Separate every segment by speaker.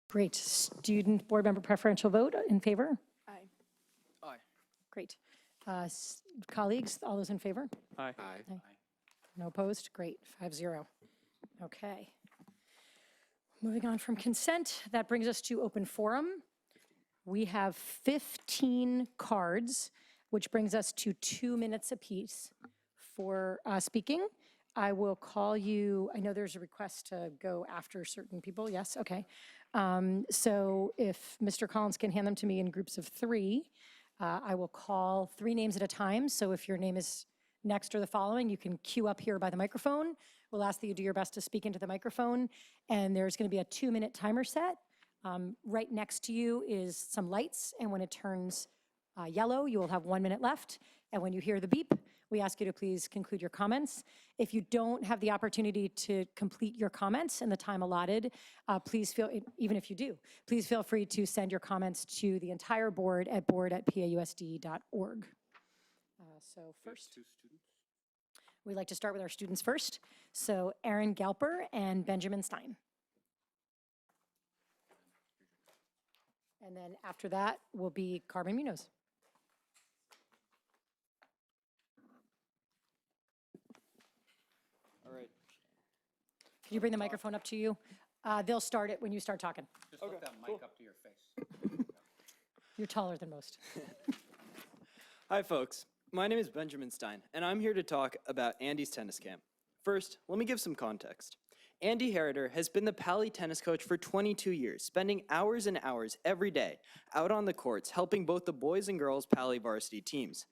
Speaker 1: Great. Student board member preferential vote in favor?
Speaker 2: Aye.
Speaker 3: Aye.
Speaker 1: Great. Colleagues, all those in favor?
Speaker 3: Aye.
Speaker 1: No opposed? Great, 5-0. Okay. Moving on from consent, that brings us to open forum. We have 15 cards, which brings us to 2 minutes apiece for speaking. I will call you, I know there's a request to go after certain people, yes, okay. So if Mr. Collins can hand them to me in groups of 3, I will call 3 names at a time. So if your name is next or the following, you can queue up here by the microphone. We'll ask that you do your best to speak into the microphone. And there's going to be a 2-minute timer set. Right next to you is some lights. And when it turns yellow, you will have 1 minute left. And when you hear the beep, we ask you to please conclude your comments. If you don't have the opportunity to complete your comments in the time allotted, please feel, even if you do, please feel free to send your comments to the entire board at board@pausd.org. So first, we'd like to start with our students first. So Aaron Galper and Benjamin Stein. And then after that will be Carmen Munoz.
Speaker 3: All right.
Speaker 1: Can you bring the microphone up to you? They'll start it when you start talking.
Speaker 4: Just lift that mic up to your face.
Speaker 1: You're taller than most.
Speaker 3: Hi, folks. My name is Benjamin Stein, and I'm here to talk about Andy's tennis camp. First, let me give some context. Andy Heriter has been the Pally tennis coach for 22 years, spending hours and hours every day out on the courts helping both the boys and girls Pally varsity teams.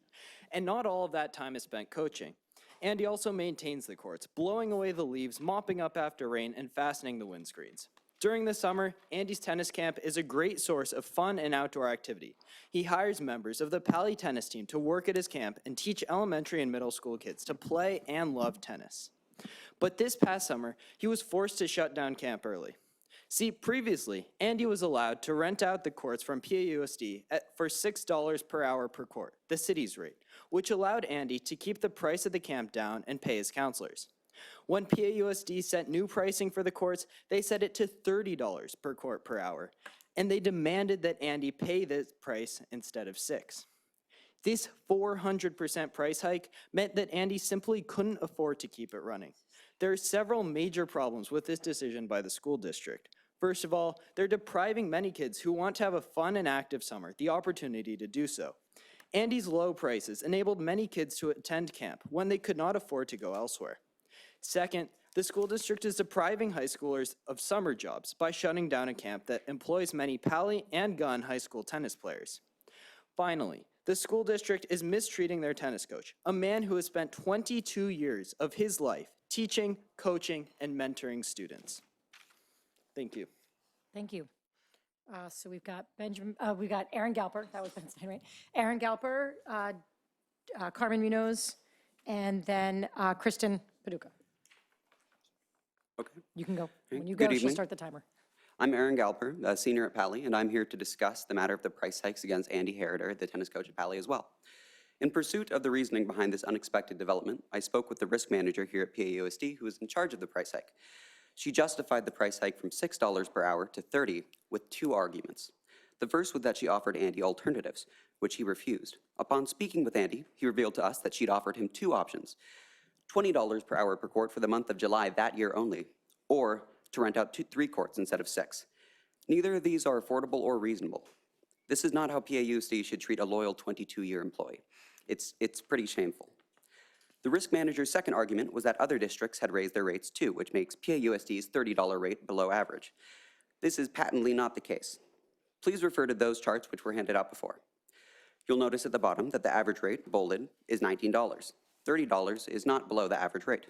Speaker 3: And not all of that time is spent coaching. Andy also maintains the courts, blowing away the leaves, mopping up after rain, and fastening the windscreens. During the summer, Andy's tennis camp is a great source of fun and outdoor activity. He hires members of the Pally tennis team to work at his camp and teach elementary and middle school kids to play and love tennis. But this past summer, he was forced to shut down camp early. See, previously, Andy was allowed to rent out the courts from PAUSD for $6 per hour per court, the city's rate, which allowed Andy to keep the price of the camp down and pay his counselors. When PAUSD set new pricing for the courts, they set it to $30 per court per hour, and they demanded that Andy pay this price instead of $6. This 400% price hike meant that Andy simply couldn't afford to keep it running. There are several major problems with this decision by the school district. First of all, they're depriving many kids who want to have a fun and active summer the opportunity to do so. Andy's low prices enabled many kids to attend camp when they could not afford to go elsewhere. Second, the school district is depriving high schoolers of summer jobs by shutting down a camp that employs many Pally and Gunn high school tennis players. Finally, the school district is mistreating their tennis coach, a man who has spent 22 years of his life teaching, coaching, and mentoring students. Thank you.
Speaker 1: Thank you. So we've got we've got Aaron Galper, that was Ben Stein, right? Aaron Galper, Carmen Munoz, and then Kristen Paducah.
Speaker 5: Okay.
Speaker 1: You can go. When you
Speaker 5: Good
Speaker 1: go, she'll
Speaker 5: evening.
Speaker 1: start the timer.
Speaker 5: I'm Aaron Galper, a senior at Pally, and I'm here to discuss the matter of the price hikes against Andy Heriter, the tennis coach at Pally as well. In pursuit of the reasoning behind this unexpected development, I spoke with the risk manager here at PAUSD who is in charge of the price hike. She justified the price hike from $6 per hour to $30 with 2 arguments. The first was that she offered Andy alternatives, which he refused. Upon speaking with Andy, he revealed to us that she'd offered him 2 options: $20 per hour per court for the month of July that year only, or to rent out 3 courts instead of 6. Neither of these are affordable or reasonable. This is not how PAUSD should treat a loyal 22-year employee. It's pretty shameful. The risk manager's second argument was that other districts had raised their rates too, which makes PAUSD's $30 rate below average. This is patently not the case. Please refer to those charts which were handed out before. You'll notice at the bottom that the average rate, bolded, is $19. $30 is not below the average rate.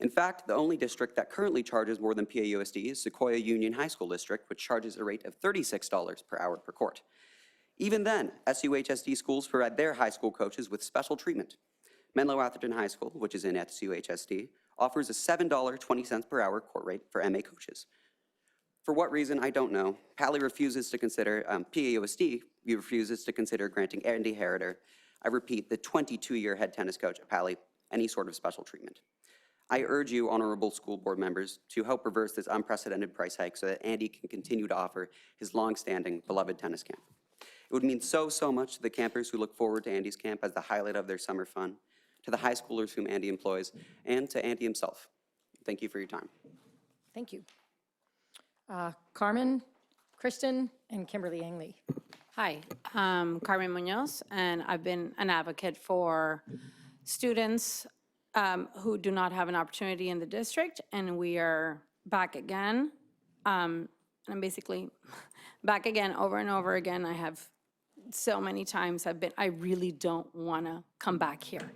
Speaker 5: In fact, the only district that currently charges more than PAUSD is Sequoia Union High School District, which charges a rate of $36 per hour per court. Even then, SUHSD schools provide their high school coaches with special treatment. Menlo Atherton High School, which is in SUHSD, offers a $7.20 per hour court rate for MA coaches. For what reason, I don't know. Pally refuses to consider, PAUSD refuses to consider granting Andy Heriter, I repeat, the 22-year head tennis coach at Pally, any sort of special treatment. I urge you, honorable school board members, to help reverse this unprecedented price hike so that Andy can continue to offer his longstanding beloved tennis camp. It would mean so much to the campers who look forward to Andy's camp as the highlight of their summer fun, to the high schoolers whom Andy employs, and to Andy himself. Thank you for your time.
Speaker 1: Thank you. Carmen, Kristen, and Kimberly Angley.
Speaker 2: Hi, I'm Carmen Munoz, and I've been an advocate for students who do not have an opportunity in the district, and we are back again. I'm basically back again over and over again. I have so many times I really don't want to come back here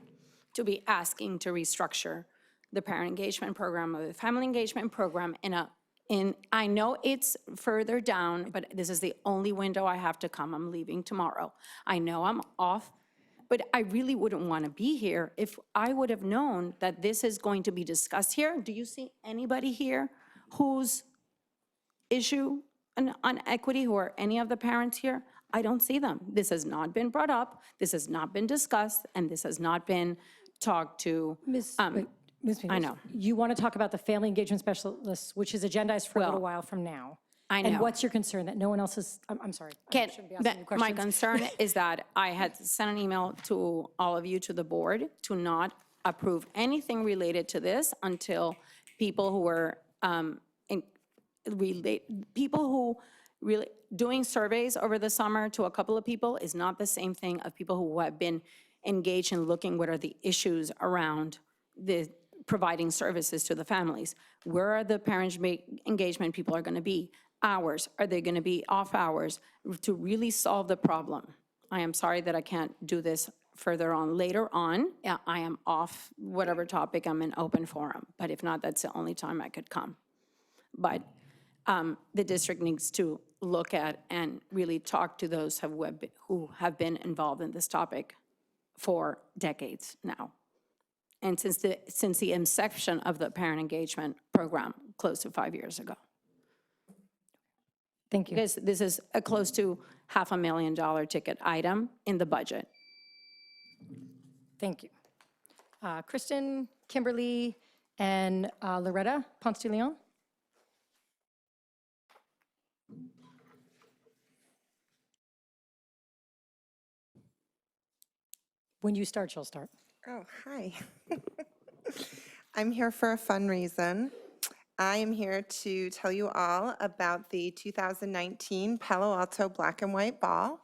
Speaker 2: to be asking to restructure the parent engagement program or the family engagement program I know it's further down, but this is the only window I have to come. I'm leaving tomorrow. I know I'm off, but I really wouldn't want to be here if I would have known that this is going to be discussed here. Do you see anybody here whose issue on equity, who are any of the parents here? I don't see them. This has not been brought up, this has not been discussed, and this has not been talked to.
Speaker 1: Ms.
Speaker 2: I know.
Speaker 1: You want to talk about the family engagement specialists, which is agendized for a little
Speaker 2: Well,
Speaker 1: while from now.
Speaker 2: I know.
Speaker 1: And what's your concern, that no one else is, I'm sorry, I shouldn't be asking you questions.
Speaker 2: My concern is that I had sent an email to all of you, to the board, to not approve anything related to this until people who were, people who really, doing surveys over the summer to a couple of people is not the same thing of people who have been engaged in looking what are the issues around the providing services to the families. Where are the parent engagement people are going to be? Hours, are they going to be off hours to really solve the problem? I am sorry that I can't do this further on. Later on, yeah, I am off whatever topic, I'm in open forum, but if not, that's the only time I could come. But the district needs to look at and really talk to those who have been involved in this topic for decades now. And since the inception of the parent engagement program, close to 5 years ago.
Speaker 1: Thank you.
Speaker 2: Because this is a close to $500,000 ticket item in the budget.
Speaker 1: Thank you. Kristen, Kimberly, and Loretta Ponce de Leon. When you start, she'll start.
Speaker 6: Oh, hi. I'm here for a fun reason. I am here to tell you all about the 2019 Palo Alto Black and White Ball.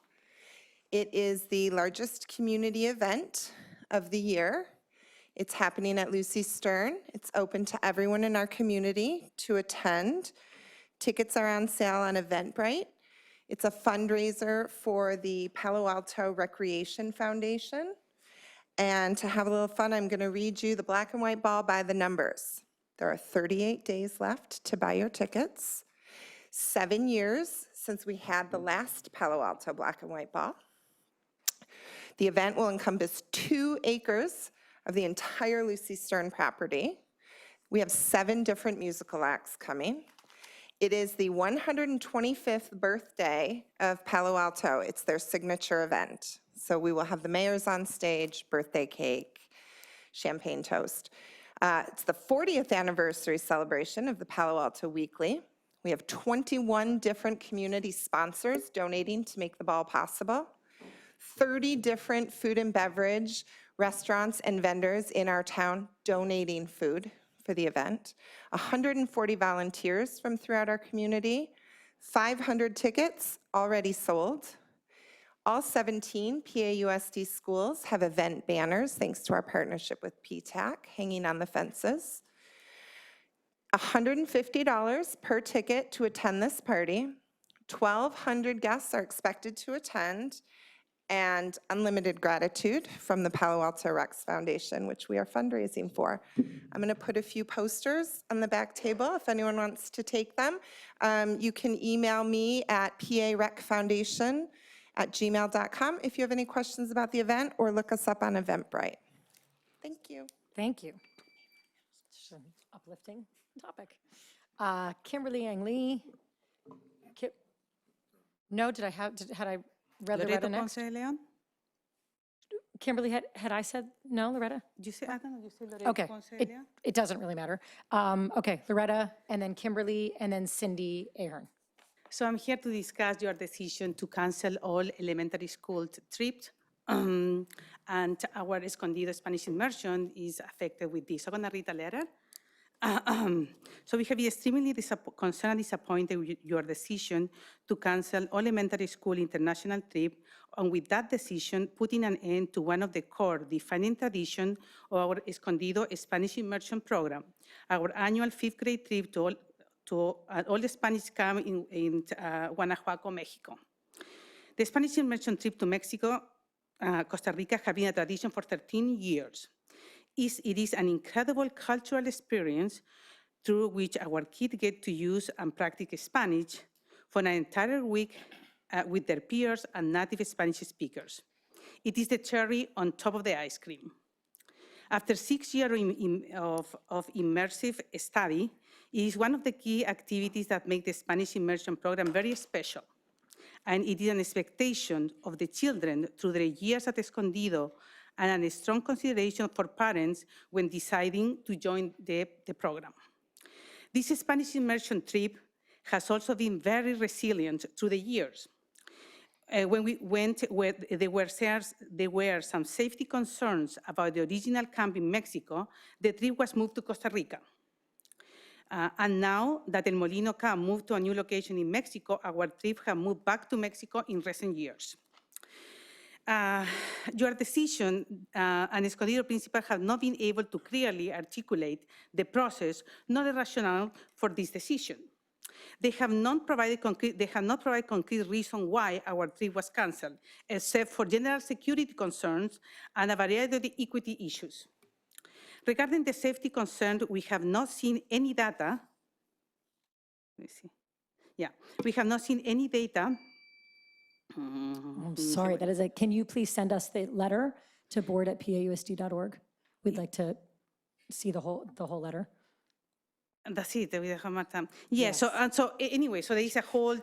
Speaker 6: It is the largest community event of the year. It's happening at Lucy Stern. It's open to everyone in our community to attend. Tickets are on sale on Eventbrite. It's a fundraiser for the Palo Alto Recreation Foundation. And to have a little fun, I'm going to read you the Black and White Ball by the numbers. There are 38 days left to buy your tickets. 7 years since we had the last Palo Alto Black and White Ball. The event will encompass 2 acres of the entire Lucy Stern property. We have 7 different musical acts coming. It is the 125th birthday of Palo Alto. It's their signature event. So we will have the mayors on stage, birthday cake, champagne toast. It's the 40th anniversary celebration of the Palo Alto Weekly. We have 21 different community sponsors donating to make the ball possible. 30 different food and beverage restaurants and vendors in our town donating food for the event. 140 volunteers from throughout our community. 500 tickets already sold. All 17 PAUSD schools have event banners, thanks to our partnership with PTAC, hanging on the fences. $150 per ticket to attend this party. 1,200 guests are expected to attend, and unlimited gratitude from the Palo Alto Rex Foundation, which we are fundraising for. I'm going to put a few posters on the back table if anyone wants to take them. You can email me at parecfoundation@gmail.com if you have any questions about the event, or look us up on Eventbrite. Thank you.
Speaker 1: Thank you. It's an uplifting topic. Kimberly Yang Lee. No, had I read the
Speaker 7: Loreto
Speaker 1: next?
Speaker 7: Ponce de Leon?
Speaker 1: Kimberly, had I said no, Loretta?
Speaker 7: You say, I don't know, you say Loretta
Speaker 1: Okay,
Speaker 7: Ponce
Speaker 1: it,
Speaker 7: earlier?
Speaker 1: it doesn't really matter. Okay, Loretta, and then Kimberly, and then Cindy Ahern.
Speaker 7: So I'm here to discuss your decision to cancel all elementary school trips. And our Escondido Spanish immersion is affected with this. I'm gonna read a letter. So we have been extremely concerned and disappointed with your decision to cancel all elementary school international trip, and with that decision, putting an end to one of the core defining tradition of our Escondido Spanish immersion program, our annual 5th grade trip to all the Spanish camp in Guanajuato, Mexico. The Spanish immersion trip to Mexico, Costa Rica, have been a tradition for 13 years. It is an incredible cultural experience through which our kids get to use and practice Spanish for an entire week with their peers and native Spanish speakers. It is the cherry on top of the ice cream. After 6 years of immersive study, it is one of the key activities that make the Spanish immersion program very special. And it is an expectation of the children through their years at Escondido and a strong consideration for parents when deciding to join the program. This Spanish immersion trip has also been very resilient through the years. When we went, there were some safety concerns about the original camp in Mexico. The trip was moved to Costa Rica. And now that El Molino camp moved to a new location in Mexico, our trip has moved back to Mexico in recent years. Your decision and Escondido principal have not been able to clearly articulate the process, nor the rationale for this decision. They have not provided concrete reason why our trip was canceled, except for general security concerns and a variety of equity issues. Regarding the safety concerns, we have not seen any data. Let me see. Yeah, we have not seen any data.
Speaker 1: I'm sorry, that is it. Can you please send us the letter to board@pausd.org? We'd like to see the whole letter.
Speaker 7: That's it. Yeah. So anyway, so there is a whole.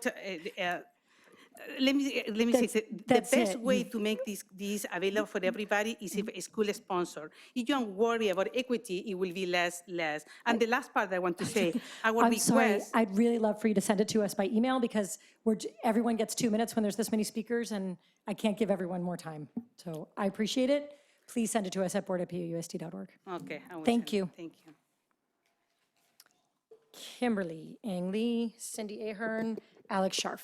Speaker 7: Let me say the best way to make this available for everybody is if a school sponsor. If you don't worry about equity, it will be less. And the last part I want to say, our
Speaker 1: I'm
Speaker 7: request.
Speaker 1: sorry, I'd really love for you to send it to us by email because everyone gets 2 minutes when there's this many speakers and I can't give everyone more time. So I appreciate it. Please send it to us at board@pausd.org.
Speaker 7: Okay. I will
Speaker 1: Thank
Speaker 7: send it.
Speaker 1: you.
Speaker 7: Thank you.
Speaker 1: Kimberly Ang Lee, Cindy Ahern, Alex Scharf.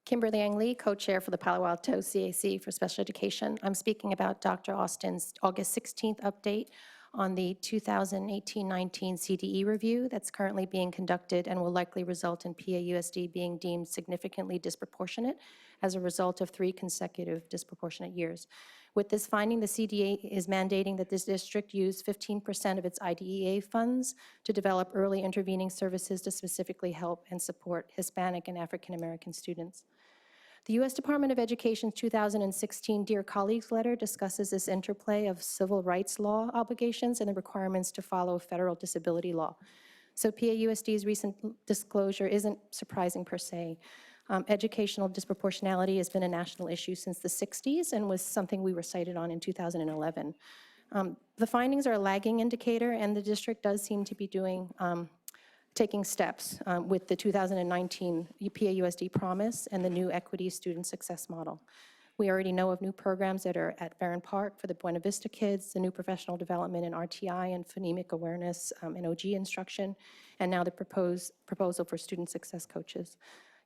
Speaker 8: Kimberly Ang Lee, co-chair for the Palo Alto CAC for Special Education. I'm speaking about Dr. Austin's August 16th update on the 2018-19 CDE review that's currently being conducted and will likely result in PAUSD being deemed significantly disproportionate as a result of 3 consecutive disproportionate years. With this finding, the CDA is mandating that this district use 15% of its IDEA funds to develop early intervening services to specifically help and support Hispanic and African American students. The U.S. Department of Education's 2016 Dear Colleagues letter discusses this interplay of civil rights law obligations and the requirements to follow federal disability law. So PAUSD's recent disclosure isn't surprising per se. Educational disproportionality has been a national issue since the 60s and was something we were cited on in 2011. The findings are a lagging indicator, and the district does seem to be taking steps with the 2019 PAUSD promise and the new equity student success model. We already know of new programs that are at Barron Park for the Buena Vista kids, the new professional development in RTI and phonemic awareness and OG instruction, and now the proposal for student success coaches.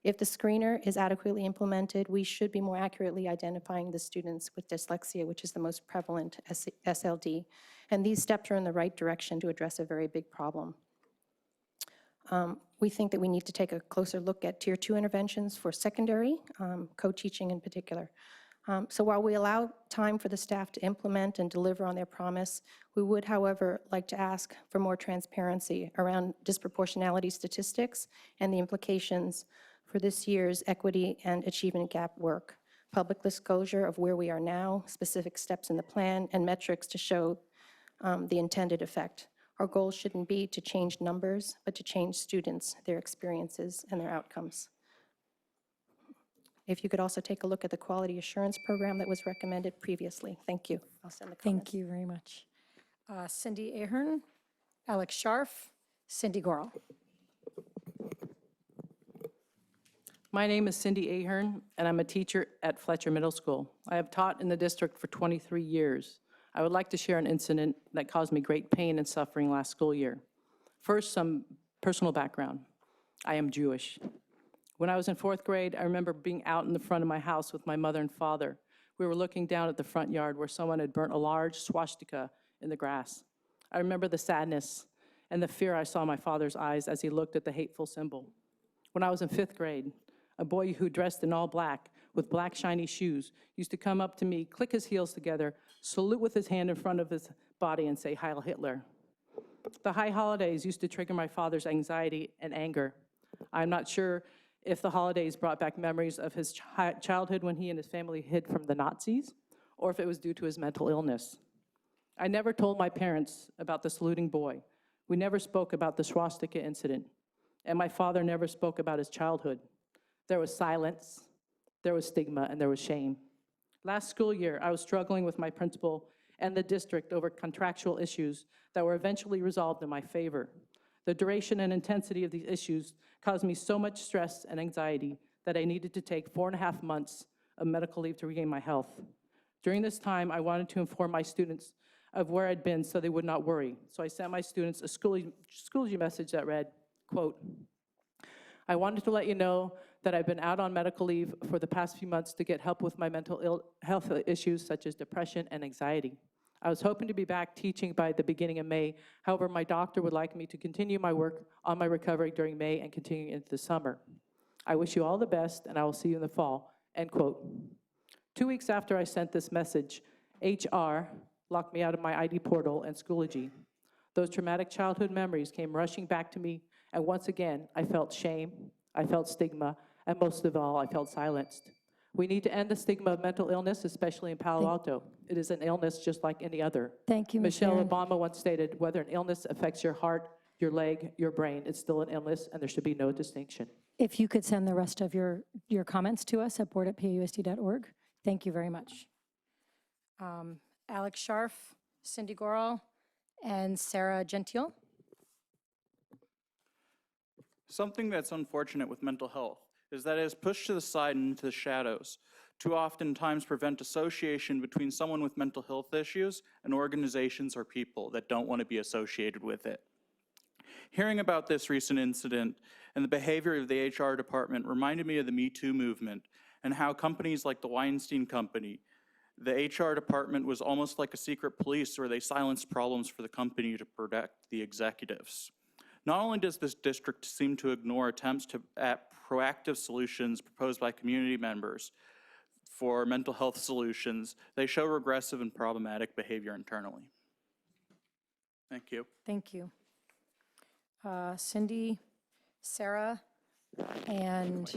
Speaker 8: If the screener is adequately implemented, we should be more accurately identifying the students with dyslexia, which is the most prevalent SLD. And these steps are in the right direction to address a very big problem. We think that we need to take a closer look at Tier 2 interventions for secondary, co-teaching in particular. So while we allow time for the staff to implement and deliver on their promise, we would, however, like to ask for more transparency around disproportionality statistics and the implications for this year's equity and achievement gap work, public disclosure of where we are now, specific steps in the plan, and metrics to show the intended effect. Our goal shouldn't be to change numbers, but to change students, their experiences, and their outcomes. If you could also take a look at the quality assurance program that was recommended previously. Thank you. I'll send the comments.
Speaker 1: Thank you very much. Cindy Ahern, Alex Scharf, Cindy Gorel.
Speaker 9: My name is Cindy Ahern, and I'm a teacher at Fletcher Middle School. I have taught in the district for 23 years. I would like to share an incident that caused me great pain and suffering last school year. First, some personal background. I am Jewish. When I was in 4th grade, I remember being out in the front of my house with my mother and father. We were looking down at the front yard where someone had burnt a large swastika in the grass. I remember the sadness and the fear I saw in my father's eyes as he looked at the hateful symbol. When I was in 5th grade, a boy who dressed in all black with black shiny shoes used to come up to me, click his heels together, salute with his hand in front of his body and say, "Heil Hitler." The high holidays used to trigger my father's anxiety and anger. I'm not sure if the holidays brought back memories of his childhood when he and his family hid from the Nazis, or if it was due to his mental illness. I never told my parents about the saluting boy. We never spoke about the swastika incident, and my father never spoke about his childhood. There was silence, there was stigma, and there was shame. Last school year, I was struggling with my principal and the district over contractual issues that were eventually resolved in my favor. The duration and intensity of these issues caused me so much stress and anxiety that I needed to take 4.5 months of medical leave to regain my health. During this time, I wanted to inform my students of where I'd been so they would not worry. So I sent my students a Schoology message that read, quote, "I wanted to let you know that I've been out on medical leave for the past few months to get help with my mental health issues such as depression and anxiety. I was hoping to be back teaching by the beginning of May. However, my doctor would like me to continue my work on my recovery during May and continue into the summer. I wish you all the best, and I will see you in the fall," end quote. 2 weeks after I sent this message, HR locked me out of my ID portal and Schoology. Those traumatic childhood memories came rushing back to me, and once again, I felt shame, I felt stigma, and most of all, I felt silenced. We need to end the stigma of mental illness, especially in Palo Alto. It is an illness just like any other.
Speaker 1: Thank you, Ms.
Speaker 9: Michelle
Speaker 1: Ahern.
Speaker 9: Obama once stated, whether an illness affects your heart, your leg, your brain, it's still an illness, and there should be no distinction.
Speaker 1: If you could send the rest of your comments to us at board@pausd.org. Thank you very much. Alex Scharf, Cindy Gorel, and Sarah Gentile.
Speaker 10: Something that's unfortunate with mental health is that it is pushed to the side and into the shadows, to oftentimes prevent association between someone with mental health issues and organizations or people that don't want to be associated with it. Hearing about this recent incident and the behavior of the HR department reminded me of the Me Too movement and how companies like the Weinstein Company, the HR department was almost like a secret police where they silenced problems for the company to protect the executives. Not only does this district seem to ignore attempts at proactive solutions proposed by community members for mental health solutions, they show regressive and problematic behavior internally. Thank you.
Speaker 1: Thank you. Cindy, Sarah, and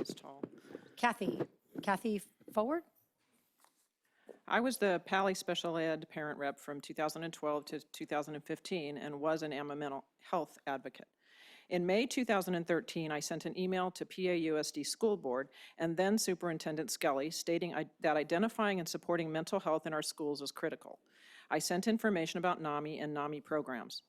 Speaker 1: Kathy. Kathy, forward.
Speaker 11: I was the Pali Special Ed parent rep from 2012 to 2015 and was an am a mental health advocate. In May 2013, I sent an email to PAUSD School Board and then Superintendent Skelly stating that identifying and supporting mental health in our schools is critical. I sent information about NAMI and NAMI programs.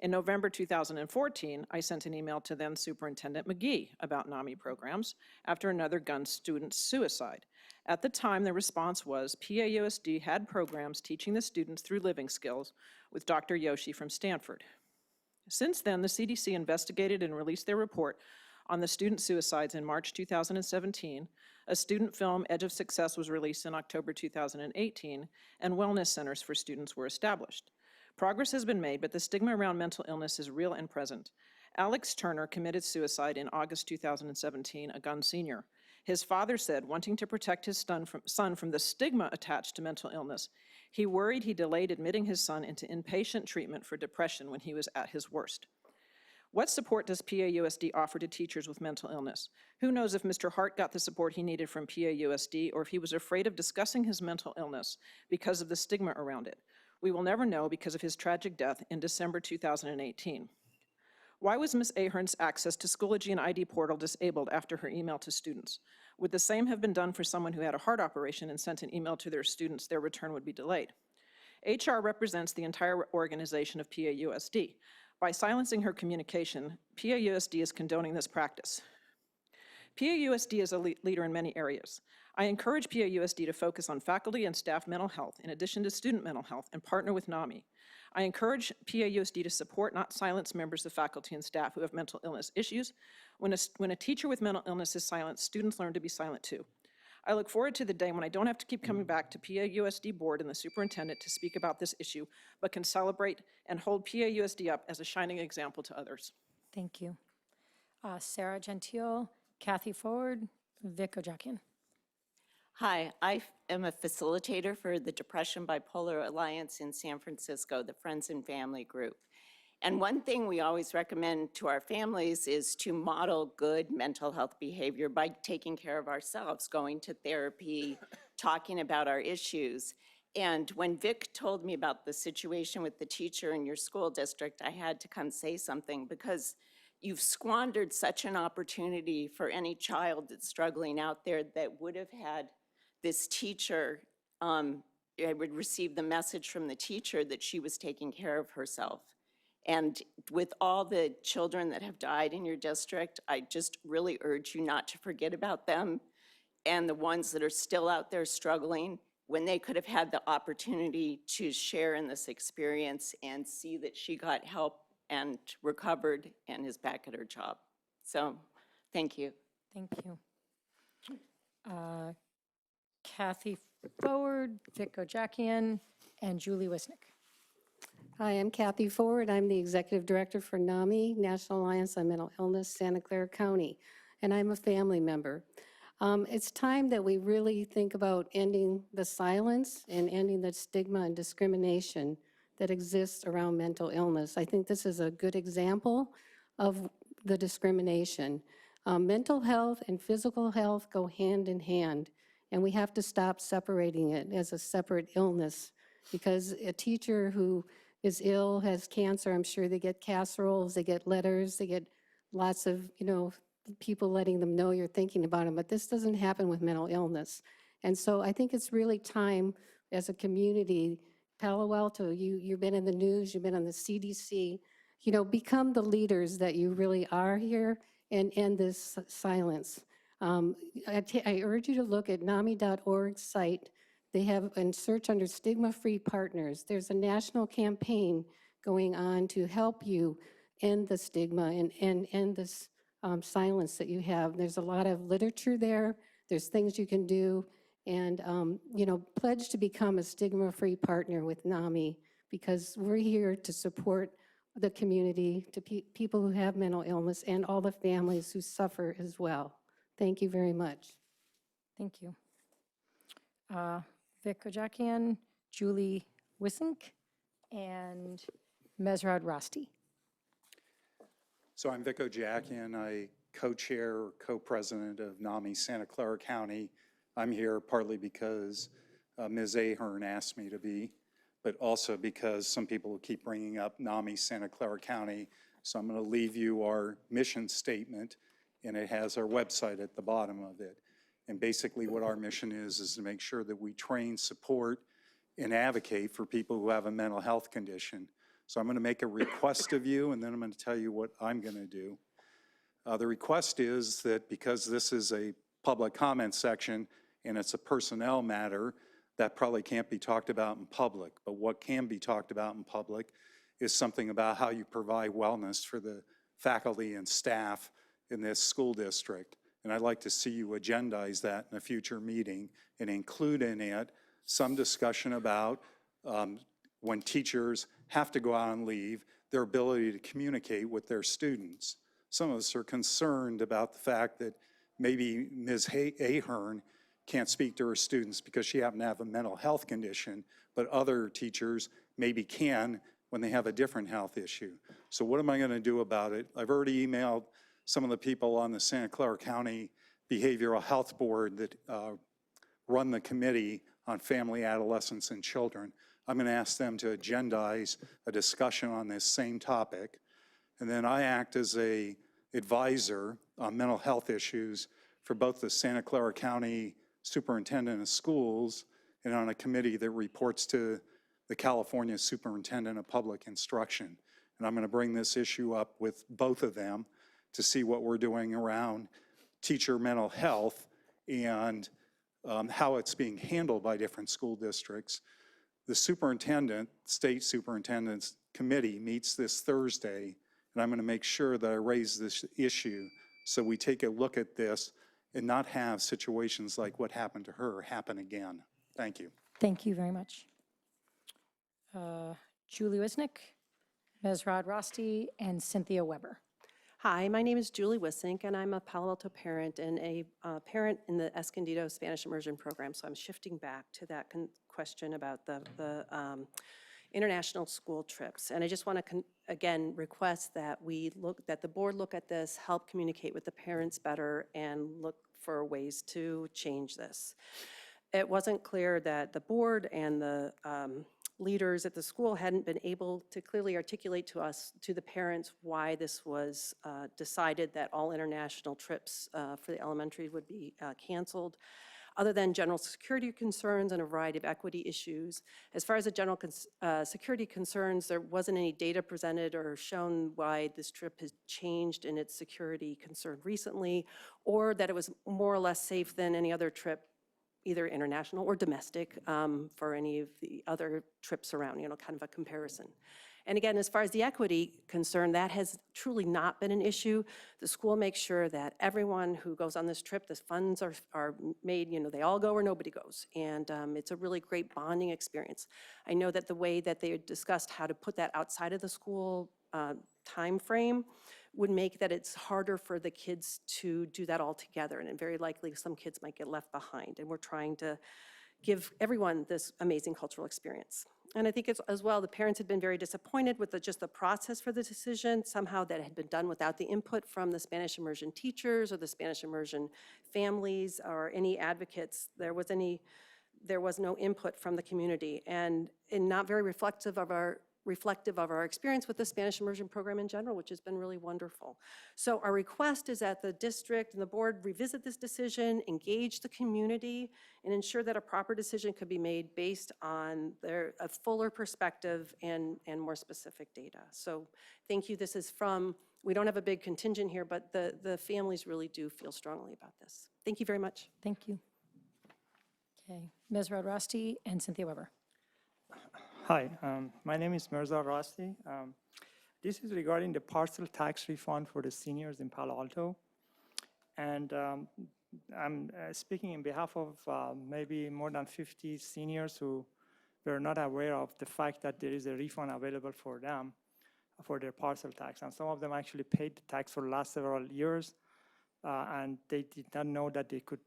Speaker 11: In November 2014, I sent an email to then Superintendent McGee about NAMI programs after another gun student's suicide. At the time, the response was PAUSD had programs teaching the students through living skills with Dr. Yoshi from Stanford. Since then, the CDC investigated and released their report on the student suicides in March 2017. A student film, Edge of Success, was released in October 2018, and wellness centers for students were established. Progress has been made, but the stigma around mental illness is real and present. Alex Turner committed suicide in August 2017, a gun senior. His father said, wanting to protect his son from the stigma attached to mental illness, he worried he delayed admitting his son into inpatient treatment for depression when he was at his worst. What support does PAUSD offer to teachers with mental illness? Who knows if Mr. Hart got the support he needed from PAUSD or if he was afraid of discussing his mental illness because of the stigma around it? We will never know because of his tragic death in December 2018. Why was Ms. Ahern's access to Schoology and ID portal disabled after her email to students? Would the same have been done for someone who had a heart operation and sent an email to their students? Their return would be delayed. HR represents the entire organization of PAUSD. By silencing her communication, PAUSD is condoning this practice. PAUSD is a leader in many areas. I encourage PAUSD to focus on faculty and staff mental health in addition to student mental health and partner with NAMI. I encourage PAUSD to support, not silence, members of faculty and staff who have mental illness issues. When a teacher with mental illness is silent, students learn to be silent too. I look forward to the day when I don't have to keep coming back to PAUSD board and the superintendent to speak about this issue, but can celebrate and hold PAUSD up as a shining example to others.
Speaker 1: Thank you. Sarah Gentile, Kathy Forward, Vic Ojakian.
Speaker 12: Hi, I am a facilitator for the Depression Bipolar Alliance in San Francisco, the Friends and Family Group. And one thing we always recommend to our families is to model good mental health behavior by taking care of ourselves, going to therapy, talking about our issues. And when Vic told me about the situation with the teacher in your school district, I had to come say something because you've squandered such an opportunity for any child that's struggling out there that would have had this teacher, I would receive the message from the teacher that she was taking care of herself. And with all the children that have died in your district, I just really urge you not to forget about them and the ones that are still out there struggling when they could have had the opportunity to share in this experience and see that she got help and recovered and is back at her job. So, thank you.
Speaker 1: Thank you. Kathy Forward, Vic Ojakian, and Julie Wisnick.
Speaker 13: Hi, I'm Kathy Forward. I'm the Executive Director for NAMI, National Alliance on Mental Illness, Santa Clara County, and I'm a family member. It's time that we really think about ending the silence and ending the stigma and discrimination that exists around mental illness. I think this is a good example of the discrimination. Mental health and physical health go hand in hand, and we have to stop separating it as a separate illness, because a teacher who is ill, has cancer, I'm sure they get casseroles, they get letters, they get lots of, people letting them know you're thinking about them, but this doesn't happen with mental illness. And so I think it's really time as a community, Palo Alto, you've been in the news, you've been on the CDC, become the leaders that you really are here and end this silence. I urge you to look at NAMI.org site. They have, and search under stigma-free partners. There's a national campaign going on to help you end the stigma and end this silence that you have. There's a lot of literature there. There's things you can do. And, pledge to become a stigma-free partner with NAMI, because we're here to support the community, to people who have mental illness and all the families who suffer as well. Thank you very much.
Speaker 1: Thank you. Vic Ojakian, Julie Wisnick, and Mesrad Rosti.
Speaker 14: So I'm Vic Ojakian. I co-chair or co-president of NAMI Santa Clara County. I'm here partly because Ms. Ahern asked me to be, but also because some people keep bringing up NAMI Santa Clara County. So I'm going to leave you our mission statement, and it has our website at the bottom of it. And basically what our mission is to make sure that we train, support, and advocate for people who have a mental health condition. So I'm going to make a request of you, and then I'm going to tell you what I'm going to do. The request is that because this is a public comment section and it's a personnel matter, that probably can't be talked about in public. But what can be talked about in public is something about how you provide wellness for the faculty and staff in this school district. And I'd like to see you agendize that in a future meeting and include in it some discussion about when teachers have to go out on leave, their ability to communicate with their students. Some of us are concerned about the fact that maybe Ms. Ahern can't speak to her students because she happened to have a mental health condition, but other teachers maybe can when they have a different health issue. So what am I going to do about it? I've already emailed some of the people on the Santa Clara County Behavioral Health Board that run the Committee on Family, Adolescents, and Children. I'm going to ask them to agendize a discussion on this same topic. And then I act as a advisor on mental health issues for both the Santa Clara County Superintendent of Schools and on a committee that reports to the California Superintendent of Public Instruction. And I'm going to bring this issue up with both of them to see what we're doing around teacher mental health and how it's being handled by different school districts. The state superintendent's committee meets this Thursday, and I'm going to make sure that I raise this issue so we take a look at this and not have situations like what happened to her happen again. Thank you.
Speaker 1: Thank you very much. Julie Wisnick, Mesrod Rosti, and Cynthia Weber.
Speaker 15: Hi, my name is Julie Wissink, and I'm a Palo Alto parent and a parent in the Escondido Spanish Immersion Program. So I'm shifting back to that question about the international school trips. And I just want to, again, request that that the board look at this, help communicate with the parents better, and look for ways to change this. It wasn't clear that the board and the leaders at the school hadn't been able to clearly articulate to us, to the parents, why this was decided that all international trips for the elementary would be canceled, other than general security concerns and a variety of equity issues. As far as the general security concerns, there wasn't any data presented or shown why this trip has changed in its security concern recently, or that it was more or less safe than any other trip, either international or domestic, for any of the other trips around, kind of a comparison. And again, as far as the equity concern, that has truly not been an issue. The school makes sure that everyone who goes on this trip, the funds are made, they all go or nobody goes. And it's a really great bonding experience. I know that the way that they discussed how to put that outside of the school time frame would make that it's harder for the kids to do that all together, and very likely some kids might get left behind. And we're trying to give everyone this amazing cultural experience. And I think it's, as well, the parents had been very disappointed with just the process for the decision, somehow that had been done without the input from the Spanish immersion teachers or the Spanish immersion families or any advocates. There was no input from the community, and not very reflective of our experience with the Spanish immersion program in general, which has been really wonderful. So our request is that the district and the board revisit this decision, engage the community, and ensure that a proper decision could be made based on a fuller perspective and more specific data. So thank you. This is we don't have a big contingent here, but the families really do feel strongly about this. Thank you very much.
Speaker 1: Thank you. Okay, Mesrod Rosti and Cynthia Weber.
Speaker 16: Hi, my name is Mirza Rasti. This is regarding the partial tax refund for the seniors in Palo Alto. And I'm speaking in behalf of maybe more than 50 seniors who were not aware of the fact that there is a refund available for them for their partial tax. And some of them actually paid the tax for the last several years, and they did not know that they could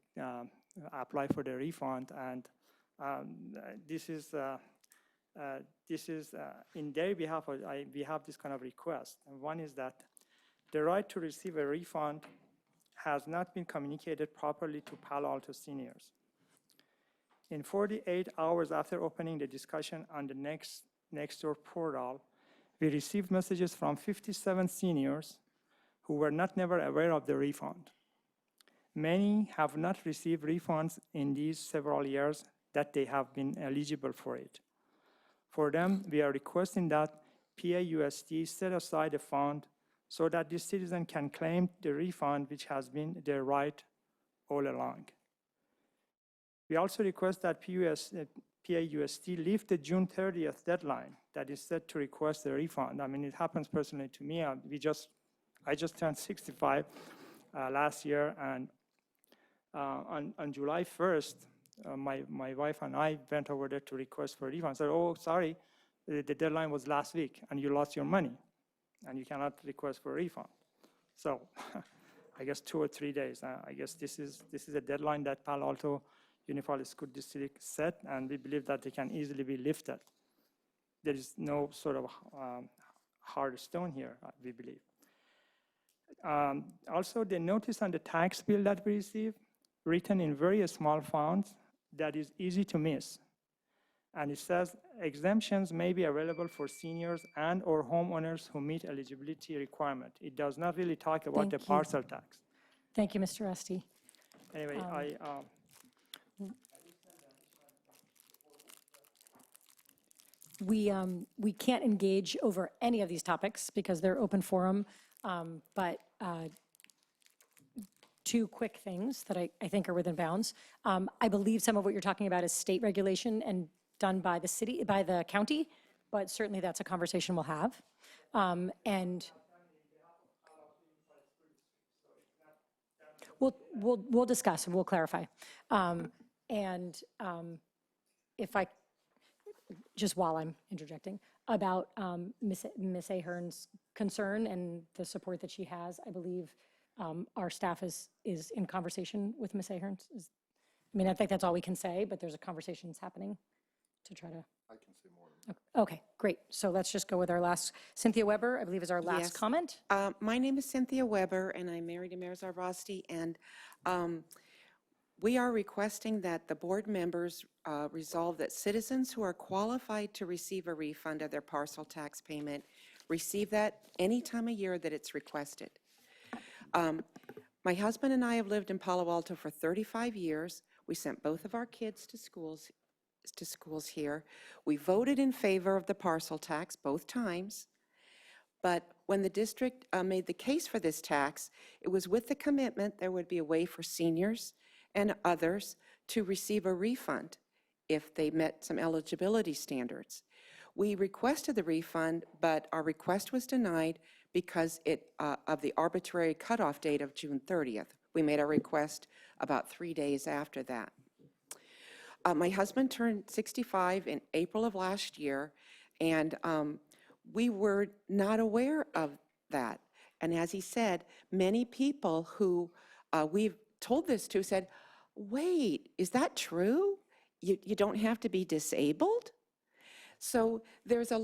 Speaker 16: apply for the refund. And this is in their behalf, we have this kind of request. And one is that the right to receive a refund has not been communicated properly to Palo Alto seniors. In 48 hours after opening the discussion on the Nextdoor portal, we received messages from 57 seniors who were never aware of the refund. Many have not received refunds in these several years that they have been eligible for it. For them, we are requesting that PAUSD set aside a fund so that this citizen can claim the refund, which has been their right all along. We also request that PAUSD lift the June 30th deadline that is set to request a refund. I mean, it happens personally to me. I just turned 65 last year, and on July 1st, my wife and I went over there to request for a refund. Said, oh, sorry, the deadline was last week, and you lost your money, and you cannot request for a refund. So I guess 2 or 3 days. I guess this is a deadline that Palo Alto Unified School District set, and we believe that they can easily be lifted. There is no sort of hard stone here, we believe. Also, the notice on the tax bill that we received, written in very small fonts, that is easy to miss. And it says exemptions may be available for seniors and/or homeowners who meet eligibility requirement. It does not really talk about the
Speaker 1: Thank you.
Speaker 16: parcel tax.
Speaker 1: Thank you, Mr. Esty.
Speaker 16: Anyway,
Speaker 1: We can't engage over any of these topics because they're open forum, but two quick things that I think are within bounds. I believe some of what you're talking about is state regulation and done by the city, by the county, but certainly that's a conversation we'll have. And we'll discuss and we'll clarify. If I, just while I'm interjecting, about Ms. Ahern's concern and the support that she has, I believe our staff is in conversation with Ms. Ahern. I mean, I think that's all we can say, but there's a conversation that's happening to try to.
Speaker 17: I can say more than that.
Speaker 1: Okay, great. So let's just go with our last, Cynthia Weber, I believe is our last
Speaker 18: Yes.
Speaker 1: comment.
Speaker 18: My name is Cynthia Weber, and I'm married to Mayor Zarvosty, and we are requesting that the board members resolve that citizens who are qualified to receive a refund of their parcel tax payment receive that any time of year that it's requested. My husband and I have lived in Palo Alto for 35 years. We sent both of our kids to schools here. We voted in favor of the parcel tax both times. But when the district made the case for this tax, it was with the commitment there would be a way for seniors and others to receive a refund if they met some eligibility standards. We requested the refund, but our request was denied because of the arbitrary cutoff date of June 30th. We made our request about 3 days after that. My husband turned 65 in April of last year, and we were not aware of that. And as he said, many people who we've told this to said, wait, is that true? You don't have to be disabled? So there's a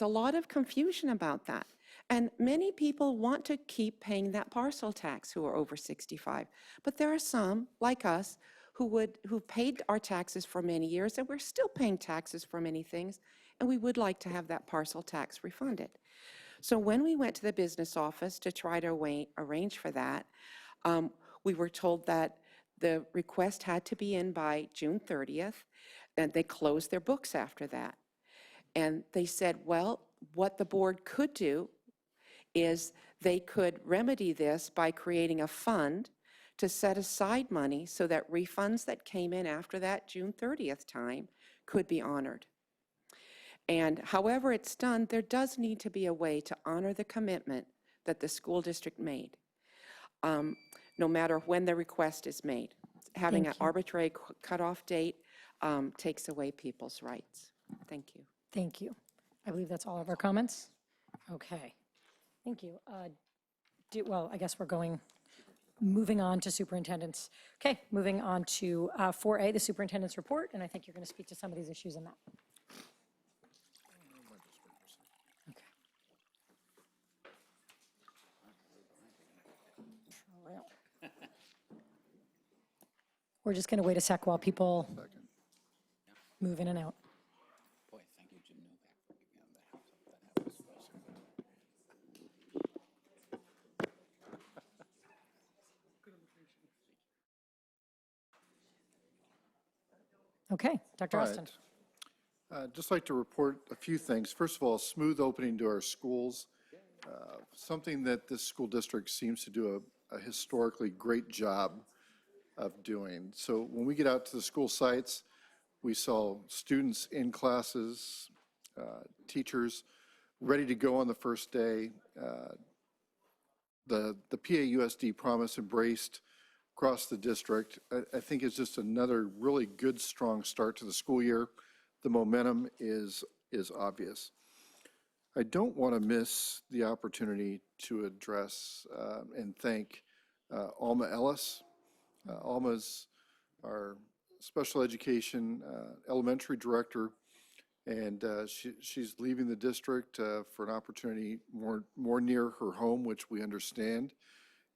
Speaker 18: lot of confusion about that. And many people want to keep paying that parcel tax who are over 65. But there are some, like us, who paid our taxes for many years, and we're still paying taxes for many things, and we would like to have that parcel tax refunded. So when we went to the business office to try to arrange for that, we were told that the request had to be in by June 30th, and they closed their books after that. And they said, well, what the board could do is they could remedy this by creating a fund to set aside money so that refunds that came in after that June 30th time could be honored. And however it's done, there does need to be a way to honor the commitment that the school district made, no matter when the request is made. Having an arbitrary cutoff date takes away people's rights. Thank you.
Speaker 1: Thank you. I believe that's all of our comments. Okay, thank you. Well, I guess we're moving on to superintendents. Okay, moving on to 4A, the superintendent's report, and I think you're going to speak to some of these issues in that. Okay. We're just going to wait a sec while people move in and out.
Speaker 4: Boy, thank you, Jim Novak, for giving me that house.
Speaker 1: Okay, Dr. Austin.
Speaker 17: I'd just like to report a few things. First of all, smooth opening to our schools, something that this school district seems to do a historically great job of doing. So when we get out to the school sites, we saw students in classes, teachers ready to go on the first day. The PAUSD promise embraced across the district, I think is just another really good, strong start to the school year. The momentum is obvious. I don't want to miss the opportunity to address and thank Alma Ellis. Alma's our special education elementary director, and she's leaving the district for an opportunity more near her home, which we understand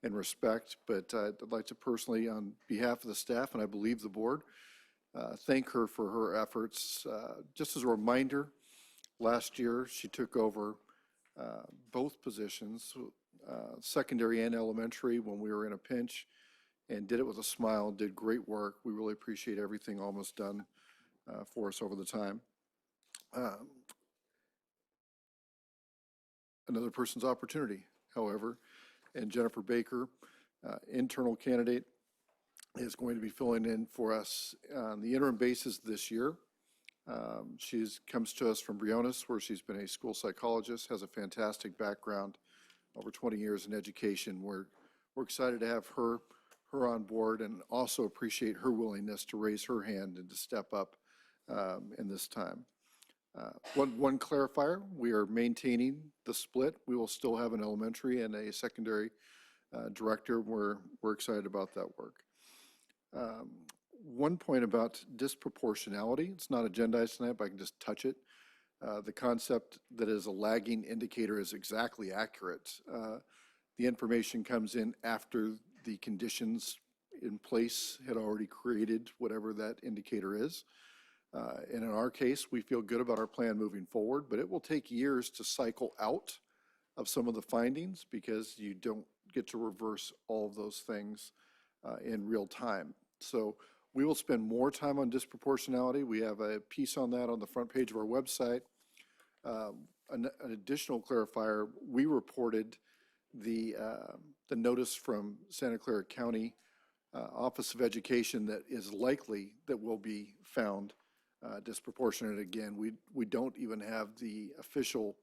Speaker 17: and respect. But I'd like to personally, on behalf of the staff, and I believe the board, thank her for her efforts. Just as a reminder, last year she took over both positions, secondary and elementary, when we were in a pinch, and did it with a smile, did great work. We really appreciate everything almost done for us over the time. Another person's opportunity, however, and Jennifer Baker, internal candidate, is going to be filling in for us on the interim basis this year. She comes to us from Briones, where she's been a school psychologist, has a fantastic background, over 20 years in education. We're excited to have her on board, and also appreciate her willingness to raise her hand and to step up in this time. One clarifier, we are maintaining the split. We will still have an elementary and a secondary director. We're excited about that work. One point about disproportionality, it's not agendized tonight, but I can just touch it. The concept that is a lagging indicator is exactly accurate. The information comes in after the conditions in place had already created whatever that indicator is. And in our case, we feel good about our plan moving forward, but it will take years to cycle out of some of the findings, because you don't get to reverse all of those things in real time. So we will spend more time on disproportionality. We have a piece on that on the front page of our website. An additional clarifier, we reported the notice from Santa Clara County Office of Education that is likely that will be found disproportionate. Again, we don't even have the official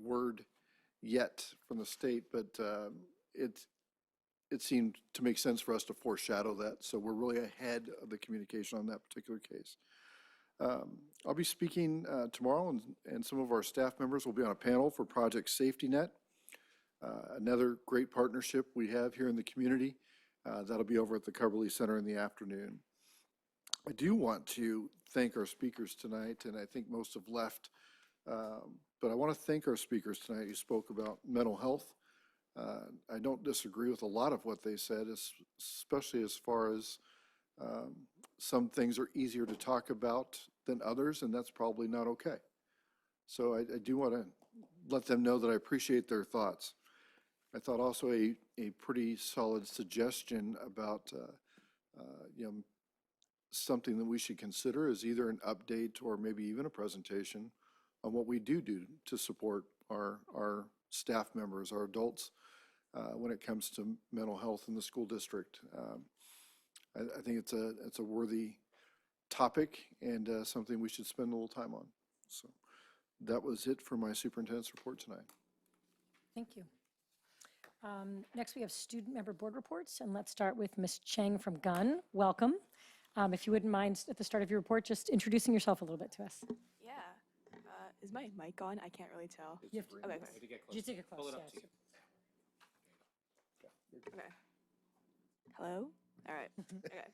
Speaker 17: word yet from the state, but it seemed to make sense for us to foreshadow that. So we're really ahead of the communication on that particular case. I'll be speaking tomorrow, and some of our staff members will be on a panel for Project Safety Net, another great partnership we have here in the community. That'll be over at the Coverly Center in the afternoon. I do want to thank our speakers tonight, and I think most have left, but I want to thank our speakers tonight who spoke about mental health. I don't disagree with a lot of what they said, especially as far as some things are easier to talk about than others, and that's probably not okay. So I do want to let them know that I appreciate their thoughts. I thought also a pretty solid suggestion about something that we should consider is either an update or maybe even a presentation on what we do to support our staff members, our adults, when it comes to mental health in the school district. I think it's a worthy topic, and something we should spend a little time on. So that was it for my superintendent's report tonight.
Speaker 1: Thank you. Next, we have student member board reports, and let's start with Ms. Cheng from Gunn. Welcome. If you wouldn't mind, at the start of your report, just introducing yourself a little bit to us.
Speaker 19: Yeah. Is my mic on? I can't really tell.
Speaker 1: You have to,
Speaker 19: okay.
Speaker 1: Just take it close.
Speaker 4: Pull it up
Speaker 1: Yeah,
Speaker 4: to you.
Speaker 19: Okay. Hello? All right. Okay.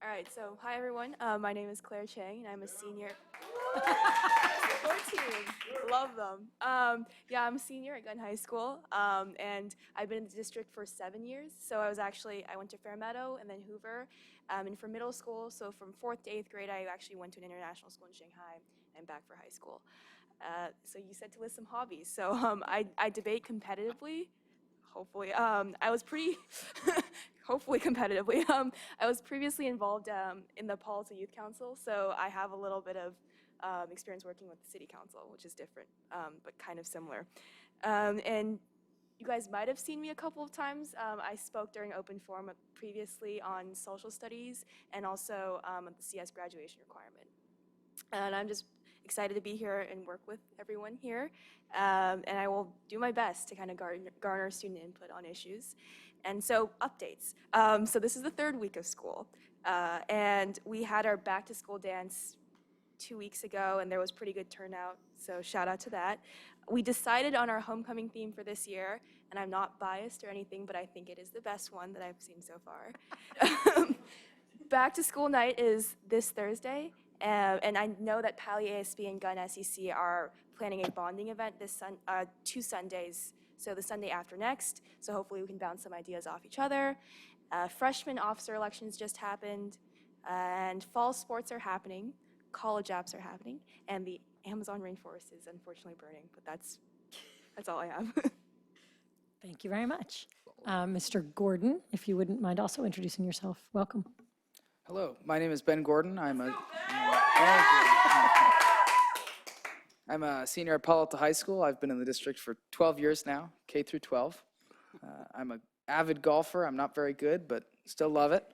Speaker 19: All right. So, hi, everyone. My name is Claire Chang, and I'm a senior. Support team. Love them. Yeah, I'm a senior at Gunn High School, and I've been in the district for 7 years. So I went to Fairmeadow and then Hoover. And for middle school, so from 4th to 8th grade, I actually went to an international school in Shanghai and back for high school. So you said to list some hobbies. So I debate competitively. Hopefully, I was pretty, hopefully competitively. I was previously involved in the Paul's Youth Council, so I have a little bit of experience working with the city council, which is different, but kind of similar. And you guys might have seen me a couple of times. I spoke during open forum previously on social studies and also the CS graduation requirement. And I'm just excited to be here and work with everyone here. And I will do my best to kind of garner student input on issues. And so updates. So this is the 3rd week of school. And we had our back to school dance 2 weeks ago, and there was pretty good turnout, so shout out to that. We decided on our homecoming theme for this year, and I'm not biased or anything, but I think it is the best one that I've seen so far. Back to school night is this Thursday, and I know that Pali ASB and Gunn SEC are planning a bonding event 2 Sundays, so the Sunday after next, so hopefully we can bounce some ideas off each other. Freshman officer elections just happened. And fall sports are happening, college apps are happening, and the Amazon rainforest is unfortunately burning, but that's all I have.
Speaker 1: Thank you very much. Mr. Gordon, if you wouldn't mind also introducing yourself. Welcome.
Speaker 20: Hello, my name is Ben Gordon. I'm a senior at Palo Alto High School. I've been in the district for 12 years now, K through 12. I'm an avid golfer. I'm not very good, but still love it.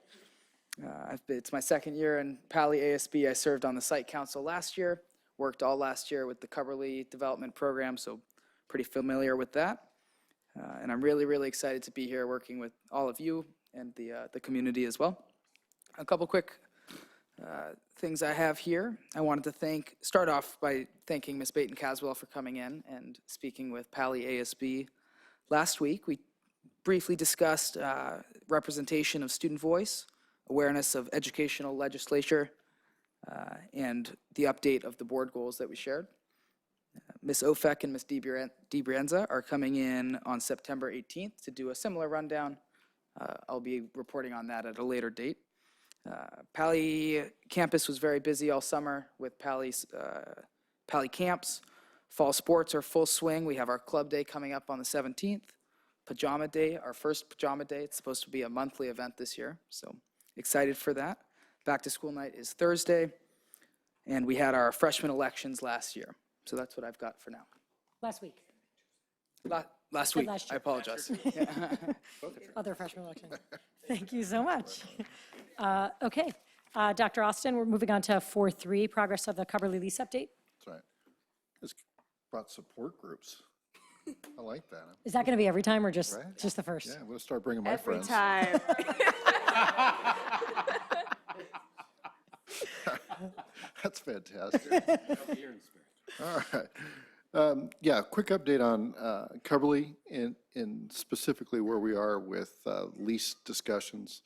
Speaker 20: It's my second year in Pali ASB. I served on the site council last year, worked all last year with the Coverly Development Program, so pretty familiar with that. And I'm really, really excited to be here working with all of you and the community as well. A couple quick things I have here. I wanted to start off by thanking Ms. Baton Caswell for coming in and speaking with Pali ASB last week. We briefly discussed representation of student voice, awareness of educational legislature, and the update of the board goals that we shared. Ms. Ofek and Ms. DiBrienza are coming in on September 18th to do a similar rundown. I'll be reporting on that at a later date. Pali campus was very busy all summer with Pali camps. Fall sports are full swing. We have our club day coming up on the 17th. Pajama day, our first pajama day. It's supposed to be a monthly event this year, so excited for that. Back to school night is Thursday, and we had our freshman elections last year. So that's what I've got for now.
Speaker 1: Last week.
Speaker 20: Last
Speaker 1: Said
Speaker 20: week,
Speaker 1: last
Speaker 20: I
Speaker 1: year.
Speaker 20: apologize.
Speaker 1: Other freshman elections. Thank you so much. Okay, Dr. Austin, we're moving on to 4.3, progress of the Coverly lease update.
Speaker 17: That's right. It's brought support groups. I like that.
Speaker 1: Is that going to be every time or just
Speaker 17: Right?
Speaker 1: just the first?
Speaker 17: Yeah, I'm going to start bringing my
Speaker 19: Every
Speaker 17: friends.
Speaker 19: time.
Speaker 17: That's fantastic. All right. Yeah, quick update on Coverly and specifically where we are with lease discussions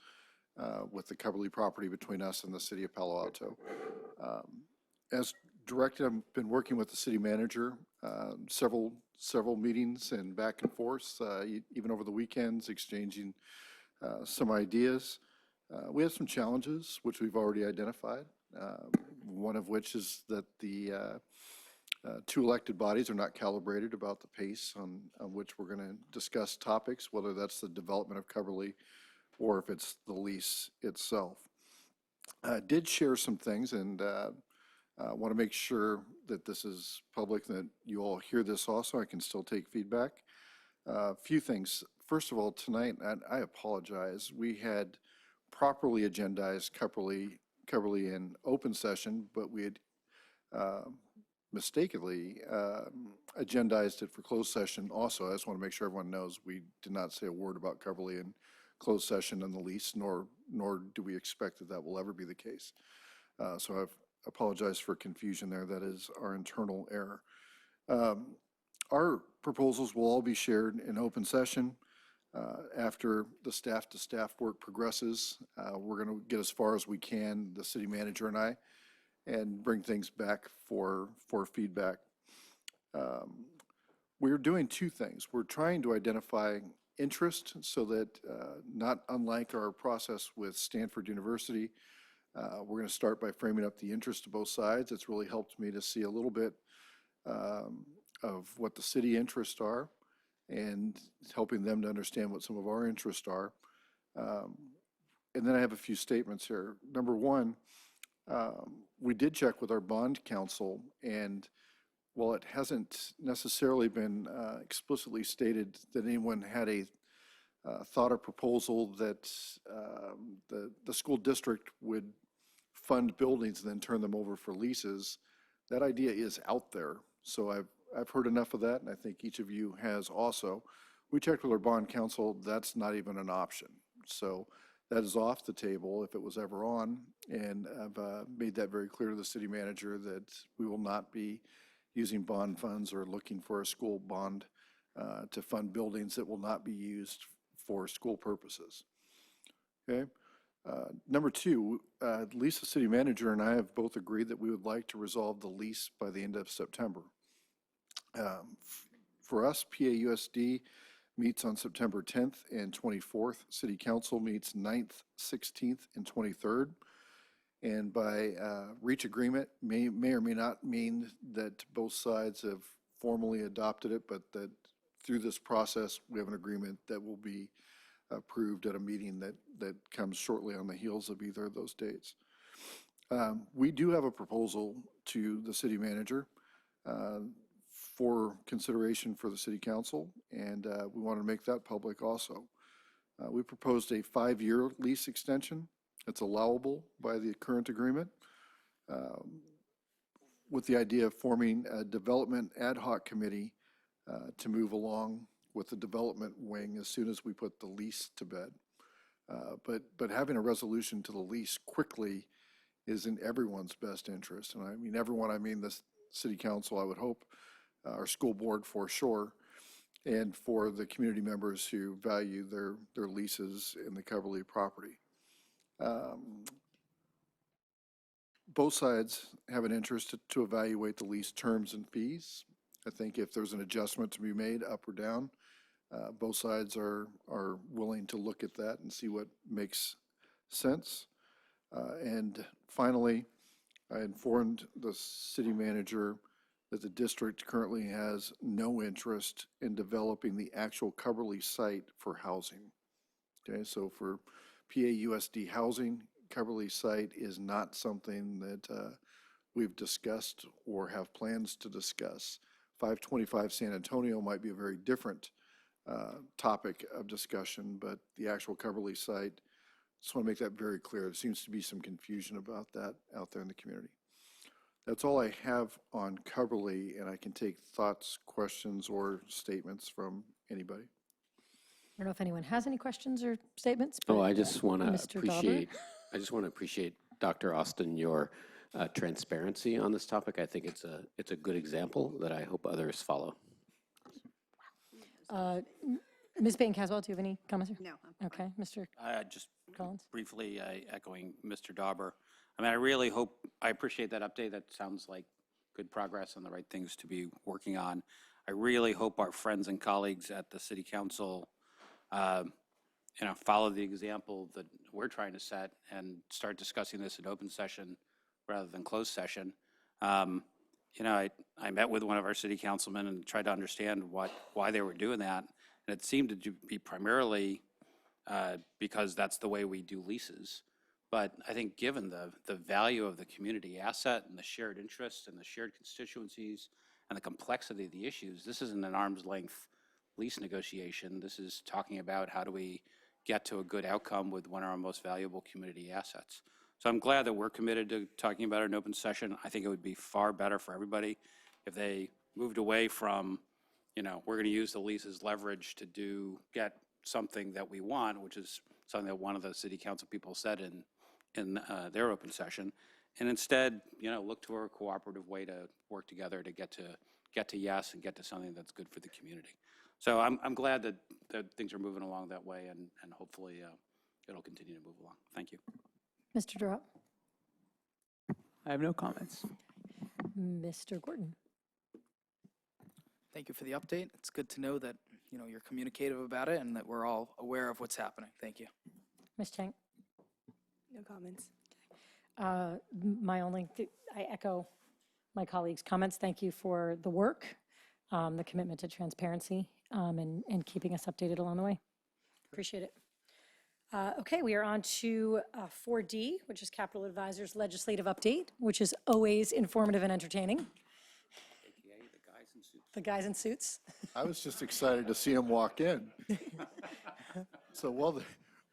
Speaker 17: with the Coverly property between us and the city of Palo Alto. As directed, I've been working with the city manager, several meetings and back and forth, even over the weekends, exchanging some ideas. We have some challenges, which we've already identified. One of which is that the two elected bodies are not calibrated about the pace on which we're going to discuss topics, whether that's the development of Coverly or if it's the lease itself. I did share some things and want to make sure that this is public, that you all hear this also. I can still take feedback. A few things. First of all, tonight, I apologize. We had properly agendized Coverly in open session, but we had mistakenly agendized it for closed session also. I just want to make sure everyone knows we did not say a word about Coverly in closed session in the lease, nor do we expect that will ever be the case. So I've apologized for confusion there. That is our internal error. Our proposals will all be shared in open session. After the staff-to-staff work progresses, we're going to get as far as we can, the city manager and I, and bring things back for feedback. We're doing two things. We're trying to identify interest so that, not unlike our process with Stanford University, we're going to start by framing up the interest of both sides. It's really helped me to see a little bit of what the city interests are, and helping them to understand what some of our interests are. And then I have a few statements here. Number one, we did check with our bond counsel, and while it hasn't necessarily been explicitly stated that anyone had a thought or proposal that the school district would fund buildings and then turn them over for leases, that idea is out there. So I've heard enough of that, and I think each of you has also. We checked with our bond counsel, that's not even an option. So that is off the table if it was ever on, and I've made that very clear to the city manager that we will not be using bond funds or looking for a school bond to fund buildings that will not be used for school purposes. Okay. Number two, Lisa, city manager, and I have both agreed that we would like to resolve the lease by the end of September. For us, PAUSD meets on September 10th and 24th. City Council meets 9th, 16th, and 23rd. And by reach agreement may or may not mean that both sides have formally adopted it, but that through this process, we have an agreement that will be approved at a meeting that comes shortly on the heels of either of those dates. We do have a proposal to the city manager for consideration for the city council, and we want to make that public also. We proposed a 5-year lease extension. It's allowable by the current agreement, with the idea of forming a development ad hoc committee to move along with the development wing as soon as we put the lease to bed. But having a resolution to the lease quickly is in everyone's best interest. And I mean everyone, I mean the city council, I would hope, our school board for sure, and for the community members who value their leases in the Coverly property. Both sides have an interest to evaluate the lease terms and fees. I think if there's an adjustment to be made up or down, both sides are willing to look at that and see what makes sense. And finally, I informed the city manager that the district currently has no interest in developing the actual Coverly site for housing. Okay, so for PAUSD housing, Coverly site is not something that we've discussed or have plans to discuss. 525 San Antonio might be a very different topic of discussion, but the actual Coverly site, just want to make that very clear. There seems to be some confusion about that out there in the community. That's all I have on Coverly, and I can take thoughts, questions, or statements from anybody.
Speaker 1: I don't know if anyone has any questions or statements.
Speaker 21: Oh,
Speaker 1: but,
Speaker 21: I just want to
Speaker 1: Mr. Dauber?
Speaker 21: appreciate, Dr. Austin, your transparency on this topic. I think it's a good example that I hope others follow.
Speaker 1: Ms. Bain-Caswell, do you have any comments?
Speaker 4: No.
Speaker 1: Okay, Mr.
Speaker 4: Just
Speaker 1: Collins?
Speaker 4: briefly, echoing Mr. Dauber. I mean, I really hope, I appreciate that update. That sounds like good progress and the right things to be working on. I really hope our friends and colleagues at the City Council, follow the example that we're trying to set and start discussing this in open session rather than closed session. I met with one of our city councilmen and tried to understand why they were doing that. And it seemed to be primarily because that's the way we do leases. But I think given the value of the community asset and the shared interests and the shared constituencies and the complexity of the issues, this isn't an arm's length lease negotiation. This is talking about how do we get to a good outcome with one of our most valuable community assets. So I'm glad that we're committed to talking about it in open session. I think it would be far better for everybody if they moved away from, we're going to use the lease as leverage to get something that we want, which is something that one of the city council people said in their open session, and instead, look to a cooperative way to work together to get to yes and get to something that's good for the community. So I'm glad that things are moving along that way, and hopefully it'll continue to move along. Thank you.
Speaker 1: Mr. Durrell?
Speaker 22: I have no comments.
Speaker 1: Mr. Gordon?
Speaker 20: Thank you for the update. It's good to know that, you're communicative about it and that we're all aware of what's happening. Thank you.
Speaker 1: Ms. Chang?
Speaker 19: No comments.
Speaker 1: I echo my colleagues' comments. Thank you for the work, the commitment to transparency, and keeping us updated along the way. Appreciate it. Okay, we are on to 4D, which is Capital Advisors Legislative Update, which is always informative and entertaining. The guys in suits.
Speaker 17: I was just excited to see them walk in. So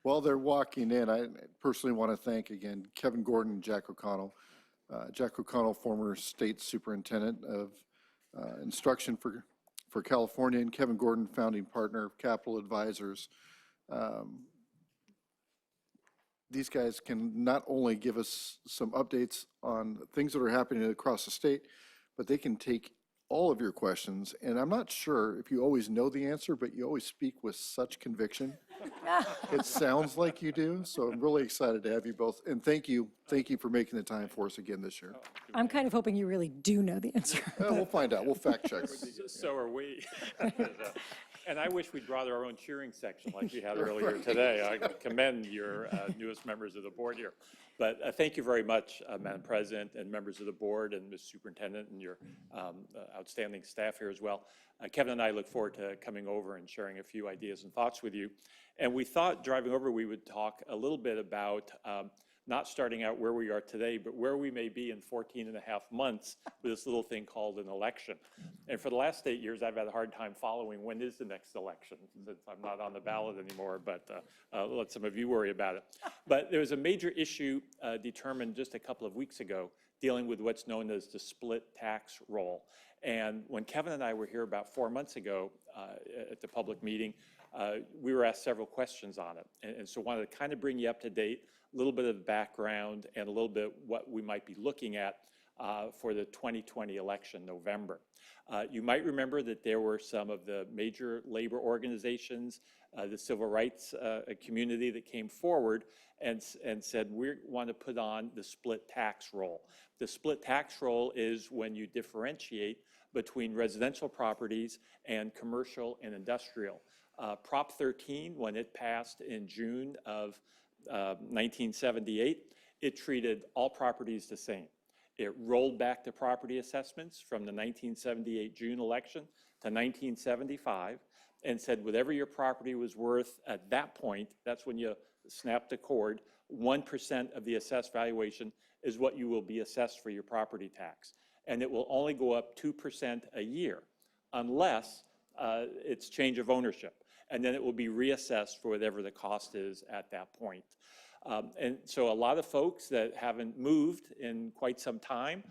Speaker 17: while they're walking in, I personally want to thank again Kevin Gordon and Jack O'Connell. Jack O'Connell, former state superintendent of instruction for California, and Kevin Gordon, founding partner of Capital Advisors. These guys can not only give us some updates on things that are happening across the state, but they can take all of your questions, and I'm not sure if you always know the answer, but you always speak with such conviction. It sounds like you do, so I'm really excited to have you both, and thank you for making the time for us again this year.
Speaker 1: I'm kind of hoping you really do know the answer.
Speaker 17: We'll find out. We'll fact check.
Speaker 23: So are we.
Speaker 3: And I wish we'd brought our own cheering section like we had earlier today. I commend your newest members of the board here. But thank you very much, Madam President, and members of the board, and Ms. Superintendent, and your outstanding staff here as well. Kevin and I look forward to coming over and sharing a few ideas and thoughts with you. And we thought, driving over, we would talk a little bit about not starting out where we are today, but where we may be in 14 and a half months with this little thing called an election. And for the last 8 years, I've had a hard time following when is the next election, since I'm not on the ballot anymore, but let some of you worry about it. But there was a major issue determined just a couple of weeks ago dealing with what's known as the split tax roll. And when Kevin and I were here about 4 months ago at the public meeting, we were asked several questions on it. And so wanted to kind of bring you up to date, a little bit of the background and a little bit what we might be looking at for the 2020 election, November. You might remember that there were some of the major labor organizations, the civil rights community that came forward and said, we want to put on the split tax roll. The split tax roll is when you differentiate between residential properties and commercial and industrial. Prop 13, when it passed in June of 1978, it treated all properties the same. It rolled back the property assessments from the 1978 June election to 1975 and said whatever your property was worth at that point, that's when you snapped the cord, 1% of the assessed valuation is what you will be assessed for your property tax. And it will only go up 2% a year unless it's change of ownership. And then it will be reassessed for whatever the cost is at that point. And so a lot of folks that haven't moved in quite some time,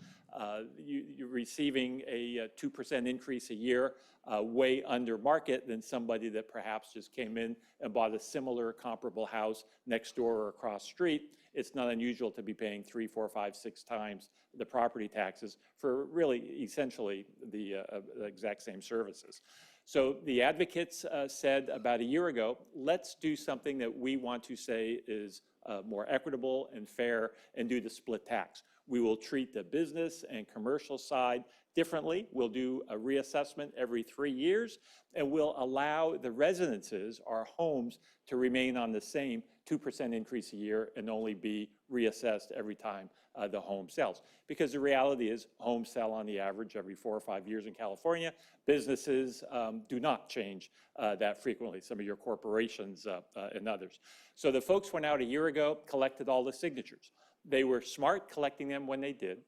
Speaker 3: you're receiving a 2% increase a year, way under market than somebody that perhaps just came in and bought a similar comparable house next door or across street. It's not unusual to be paying 3, 4, 5, 6 times the property taxes for really essentially the exact same services. So the advocates said about a year ago, let's do something that we want to say is more equitable and fair and do the split tax. We will treat the business and commercial side differently. We'll do a reassessment every 3 years, and we'll allow the residences, our homes, to remain on the same 2% increase a year and only be reassessed every time the home sells. Because the reality is homes sell on the average every 4 or 5 years in California. Businesses do not change that frequently, some of your corporations and others. So the folks went out a year ago, collected all the signatures. They were smart collecting them when they did,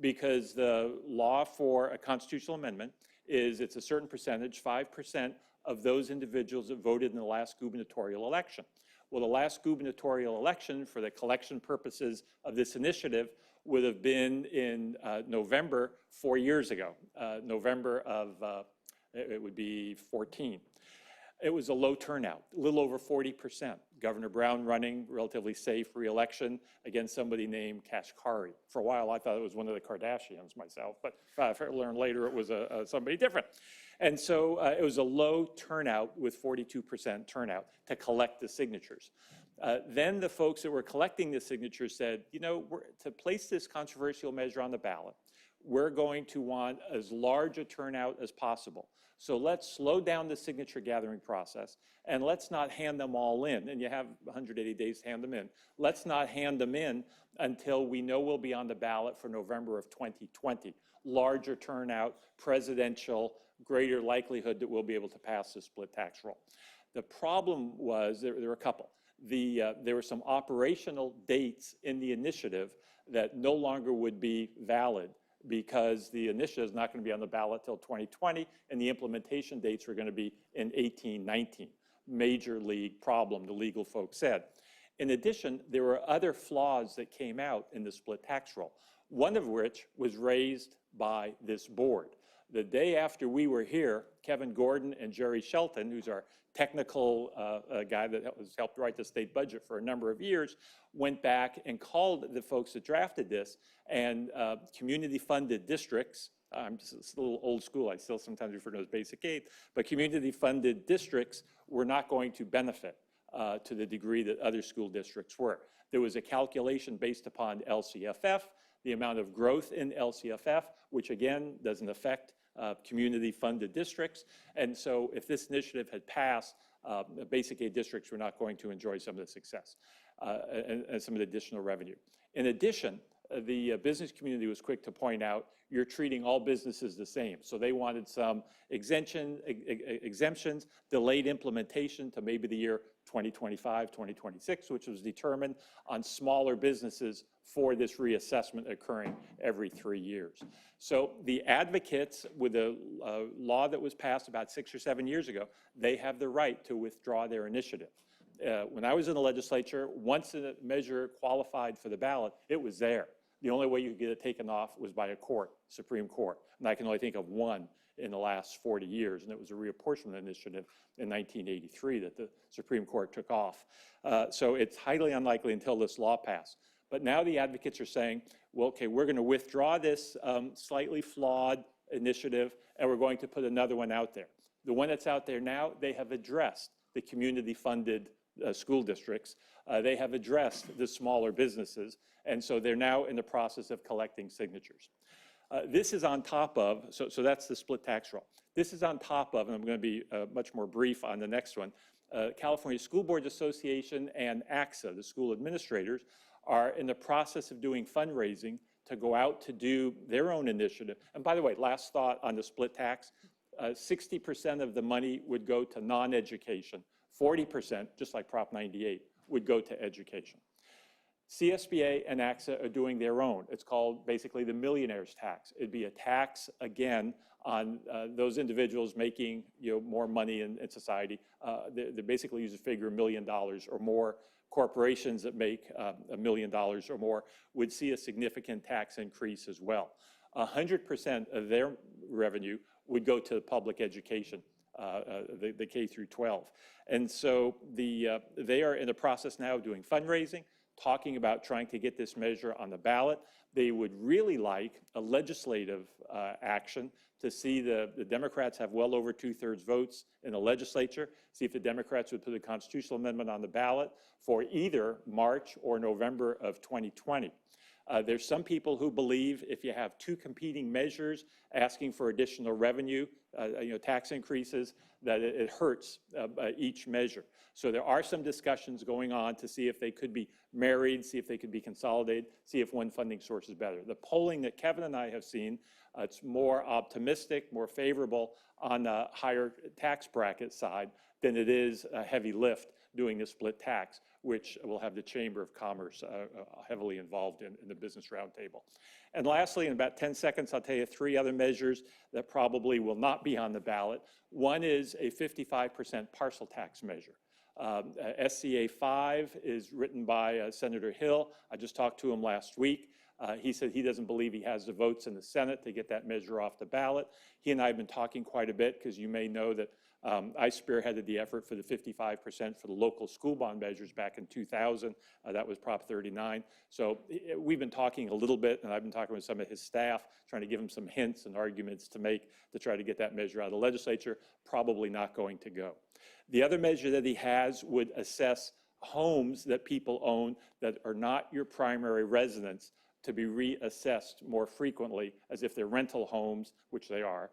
Speaker 3: because the law for a constitutional amendment is it's a certain percentage, 5% of those individuals that voted in the last gubernatorial election. Well, the last gubernatorial election, for the collection purposes of this initiative, would have been in November 4 years ago, November of, it would be 14. It was a low turnout, a little over 40%. Governor Brown running relatively safe re-election against somebody named Kashkari. For a while, I thought it was one of the Kardashians myself, but I learned later it was somebody different. And so it was a low turnout with 42% turnout to collect the signatures. Then the folks that were collecting the signatures said, you know, to place this controversial measure on the ballot, we're going to want as large a turnout as possible. So let's slow down the signature gathering process, and let's not hand them all in. And you have 180 days to hand them in. Let's not hand them in until we know we'll be on the ballot for November of 2020. Larger turnout, presidential, greater likelihood that we'll be able to pass the split tax roll. The problem was, there were a couple. There were some operational dates in the initiative that no longer would be valid, because the initiative is not going to be on the ballot till 2020, and the implementation dates were going to be in 18-19. Major league problem, the legal folks said. In addition, there were other flaws that came out in the split tax roll, one of which was raised by this board. The day after we were here, Kevin Gordon and Jerry Shelton, who's our technical guy that has helped write the state budget for a number of years, went back and called the folks that drafted this, and community-funded districts, I'm just a little old school, I still sometimes refer to them as basic aid, but community-funded districts were not going to benefit to the degree that other school districts were. There was a calculation based upon LCFF the amount of growth in LCFF, which again doesn't affect community-funded districts. And so if this initiative had passed, basic aid districts were not going to enjoy some of the success and some of the additional revenue. In addition, the business community was quick to point out you're treating all businesses the same. So they wanted some exemptions, delayed implementation to maybe the year 2025, 2026, which was determined on smaller businesses for this reassessment occurring every 3 years. So the advocates, with a law that was passed about 6 or 7 years ago, they have the right to withdraw their initiative. When I was in the legislature, once a measure qualified for the ballot, it was there. The only way you could get it taken off was by a court, Supreme Court. And I can only think of one in the last 40 years, and it was a reapportionment initiative in 1983 that the Supreme Court took off. So it's highly unlikely until this law passed. But now the advocates are saying, well, okay, we're going to withdraw this slightly flawed initiative, and we're going to put another one out there. The one that's out there now, they have addressed the community-funded school districts. They have addressed the smaller businesses, and so they're now in the process of collecting signatures. This is on top of, so that's the split tax roll. This is on top of, and I'm going to be much more brief on the next one, California School Boards Association and AXA, the school administrators, are in the process of doing fundraising to go out to do their own initiative. And by the way, last thought on the split tax, 60% of the money would go to non-education, 40%, just like Prop 98, would go to education. CSBA and AXA are doing their own. It's called basically the millionaire's tax. It'd be a tax, again, on those individuals making more money in society. They basically use a figure $1 million or more. Corporations that make $1 million or more would see a significant tax increase as well. 100% of their revenue would go to public education, the K through 12. And so they are in the process now of doing fundraising, talking about trying to get this measure on the ballot. They would really like a legislative action to see the Democrats have well over 2/3 votes in the legislature, see if the Democrats would put a constitutional amendment on the ballot for either March or November of 2020. There's some people who believe if you have two competing measures asking for additional revenue, tax increases, that it hurts each measure. So there are some discussions going on to see if they could be married, see if they could be consolidated, see if one funding source is better. The polling that Kevin and I have seen, it's more optimistic, more favorable on the higher tax bracket side than it is a heavy lift doing the split tax, which will have the Chamber of Commerce heavily involved in the Business Roundtable. And lastly, in about 10 seconds, I'll tell you 3 other measures that probably will not be on the ballot. One is a 55% parcel tax measure. SCA 5 is written by Senator Hill. I just talked to him last week. He said he doesn't believe he has the votes in the Senate to get that measure off the ballot. He and I have been talking quite a bit because you may know that I spearheaded the effort for the 55% for the local school bond measures back in 2000. That was Prop 39. So we've been talking a little bit, and I've been talking with some of his staff, trying to give him some hints and arguments to make to try to get that measure out of the legislature. Probably not going to go. The other measure that he has would assess homes that people own that are not your primary residence to be reassessed more frequently as if they're rental homes, which they are,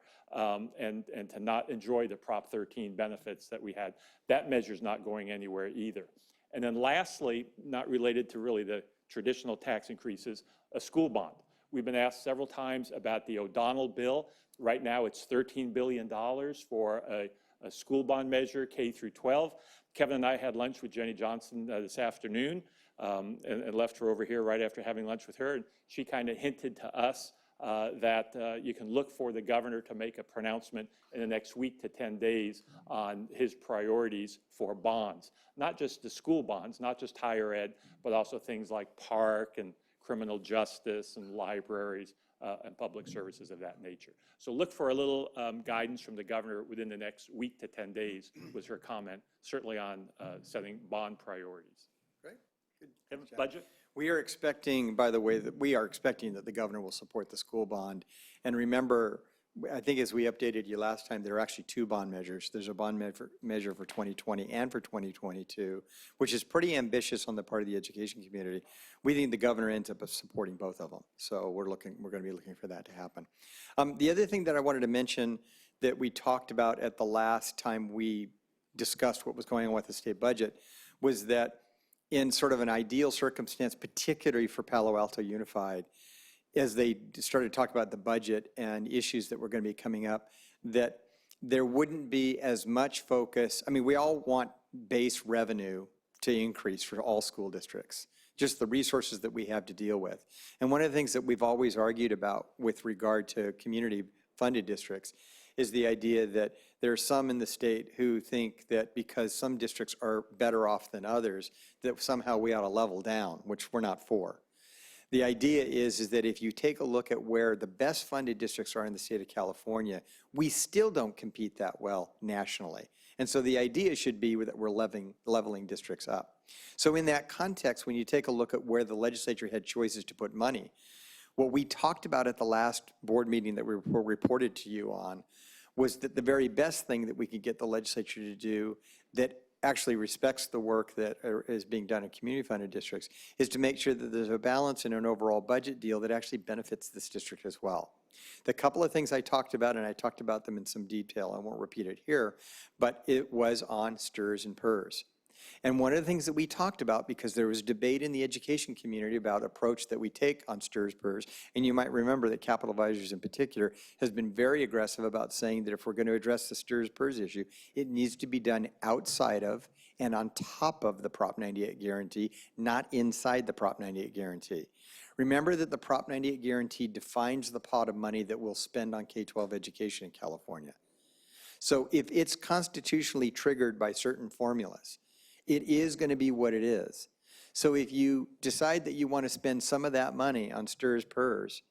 Speaker 3: and to not enjoy the Prop 13 benefits that we had. That measure's not going anywhere either. And then lastly, not related to really the traditional tax increases, a school bond. We've been asked several times about the O'Donnell bill. Right now it's $13 billion for a school bond measure, K through 12. Kevin and I had lunch with Jenny Johnson this afternoon and left her over here right after having lunch with her. And she kind of hinted to us that you can look for the governor to make a pronouncement in the next week to 10 days on his priorities for bonds. Not just the school bonds, not just higher ed, but also things like park and criminal justice and libraries and public services of that nature. So look for a little guidance from the governor within the next week to 10 days was her comment, certainly on setting bond priorities.
Speaker 2: Great. Good.
Speaker 3: Budget?
Speaker 2: We are expecting, by the way, that we are expecting that the governor will support the school bond. And remember, I think as we updated you last time, there are actually two bond measures. There's a bond measure for 2020 and for 2022, which is pretty ambitious on the part of the education community. We think the governor ends up supporting both of them. So we're going to be looking for that to happen. The other thing that I wanted to mention that we talked about at the last time we discussed what was going on with the state budget was that in sort of an ideal circumstance, particularly for Palo Alto Unified, as they started to talk about the budget and issues that were going to be coming up, that there wouldn't be as much focus. I mean, we all want base revenue to increase for all school districts, just the resources that we have to deal with. And one of the things that we've always argued about with regard to community-funded districts is the idea that there are some in the state who think that because some districts are better off than others, that somehow we ought to level down, which we're not for. The idea is that if you take a look at where the best funded districts are in the state of California, we still don't compete that well nationally. And so the idea should be that we're leveling districts up. So in that context, when you take a look at where the legislature had choices to put money, what we talked about at the last board meeting that we reported to you on was that the very best thing that we could get the legislature to do that actually respects the work that is being done in community-funded districts is to make sure that there's a balance in an overall budget deal that actually benefits this district as well. The couple of things I talked about, and I talked about them in some detail, I won't repeat it here, but it was on STRS and PERS. And one of the things that we talked about, because there was debate in the education community about approach that we take on STRS, PERS, and you might remember that Capital Advisors in particular has been very aggressive about saying that if we're going to address the STRS, PERS issue, it needs to be done outside of and on top of the Prop 98 guarantee, not inside the Prop 98 guarantee. Remember that the Prop 98 guarantee defines the pot of money that we'll spend on K-12 education in California. So if it's constitutionally triggered by certain formulas, it is going to be what it is. So if you decide that you want to spend some of that money on STRS, PERS,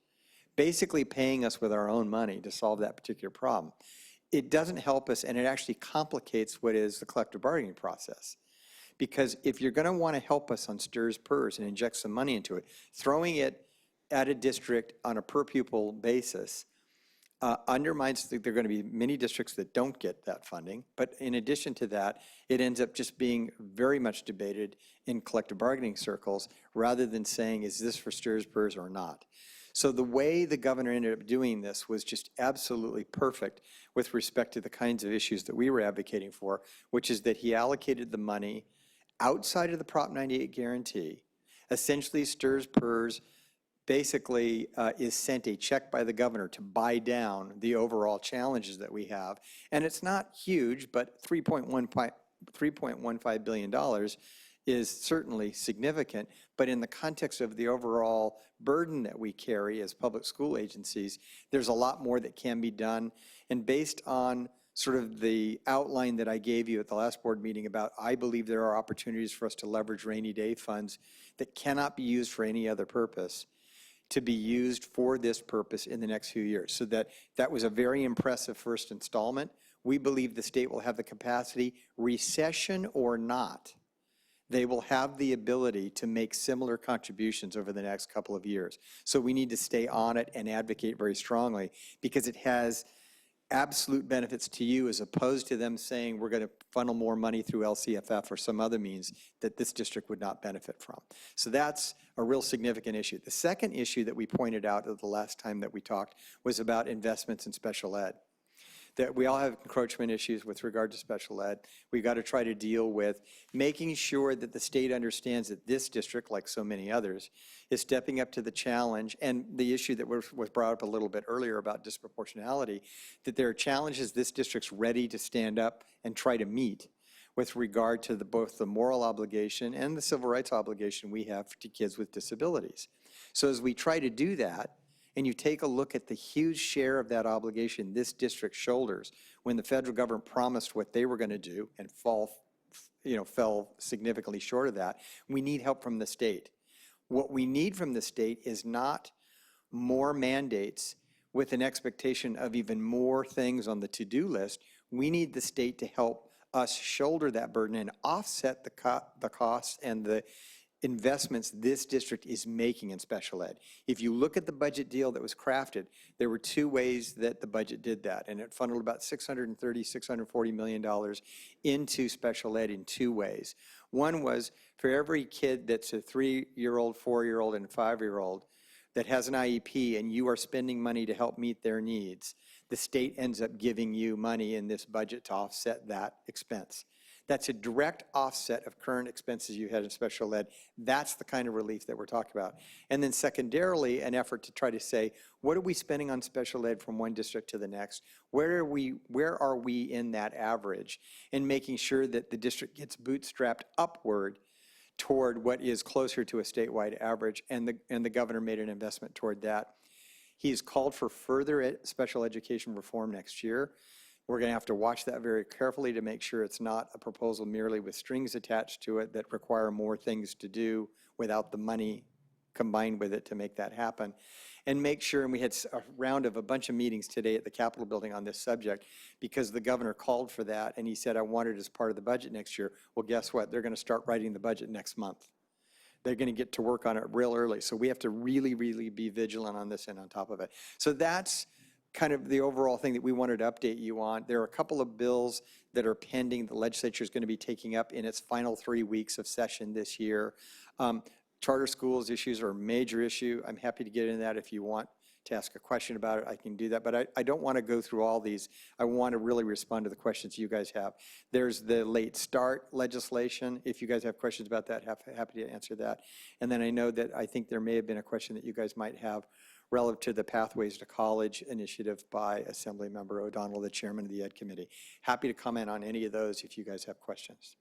Speaker 2: basically paying us with our own money to solve that particular problem, it doesn't help us, and it actually complicates what is the collective bargaining process. Because if you're going to want to help us on STRS, PERS and inject some money into it, throwing it at a district on a per pupil basis undermines, there are going to be many districts that don't get that funding, but in addition to that, it ends up just being very much debated in collective bargaining circles rather than saying, is this for STRS, PERS or not? So the way the governor ended up doing this was just absolutely perfect with respect to the kinds of issues that we were advocating for, which is that he allocated the money outside of the Prop 98 guarantee. Essentially, STRS, PERS basically is sent a check by the governor to buy down the overall challenges that we have. And it's not huge, but $3.15 billion is certainly significant. But in the context of the overall burden that we carry as public school agencies, there's a lot more that can be done. And based on sort of the outline that I gave you at the last board meeting about, I believe there are opportunities for us to leverage rainy day funds that cannot be used for any other purpose to be used for this purpose in the next few years. So that was a very impressive first installment. We believe the state will have the capacity, recession or not, they will have the ability to make similar contributions over the next couple of years. So we need to stay on it and advocate very strongly because it has absolute benefits to you as opposed to them saying we're going to funnel more money through LCFF or some other means that this district would not benefit from. So that's a real significant issue. The second issue that we pointed out at the last time that we talked was about investments in special ed. That we all have encroachment issues with regard to special ed. We've got to try to deal with making sure that the state understands that this district, like so many others, is stepping up to the challenge. And the issue that was brought up a little bit earlier about disproportionality, that there are challenges this district's ready to stand up and try to meet with regard to both the moral obligation and the civil rights obligation we have to kids with disabilities. So as we try to do that, and you take a look at the huge share of that obligation this district shoulders when the federal government promised what they were going to do and fell significantly short of that, we need help from the state. What we need from the state is not more mandates with an expectation of even more things on the to-do list. We need the state to help us shoulder that burden and offset the costs and the investments this district is making in special ed. If you look at the budget deal that was crafted, there were two ways that the budget did that, and it funneled about $630, $640 million into special ed in two ways. One was for every kid that's a 3-year-old, 4-year-old, and 5-year-old that has an IEP and you are spending money to help meet their needs, the state ends up giving you money in this budget to offset that expense. That's a direct offset of current expenses you had in special ed. That's the kind of relief that we're talking about. And then secondarily, an effort to try to say, what are we spending on special ed from one district to the next? Where are we in that average? And making sure that the district gets bootstrapped upward toward what is closer to a statewide average, and the governor made an investment toward that. He's called for further special education reform next year. We're going to have to watch that very carefully to make sure it's not a proposal merely with strings attached to it that require more things to do without the money combined with it to make that happen. And make sure, and we had a round of a bunch of meetings today at the Capitol building on this subject because the governor called for that and he said, I want it as part of the budget next year. Well, guess what? They're going to start writing the budget next month. They're going to get to work on it real early. So we have to really, really be vigilant on this and on top of it. So that's kind of the overall thing that we wanted to update you on. There are a couple of bills that are pending. The legislature is going to be taking up in its final 3 weeks of session this year. Charter schools issues are a major issue. I'm happy to get into that if you want to ask a question about it. I can do that, but I don't want to go through all these. I want to really respond to the questions you guys have. There's the late start legislation. If you guys have questions about that, happy to answer that. And then I know that I think there may have been a question that you guys might have relative to the Pathways to College initiative by Assemblymember O'Donnell, the chairman of the Ed Committee. Happy to comment on any of those if you guys have questions.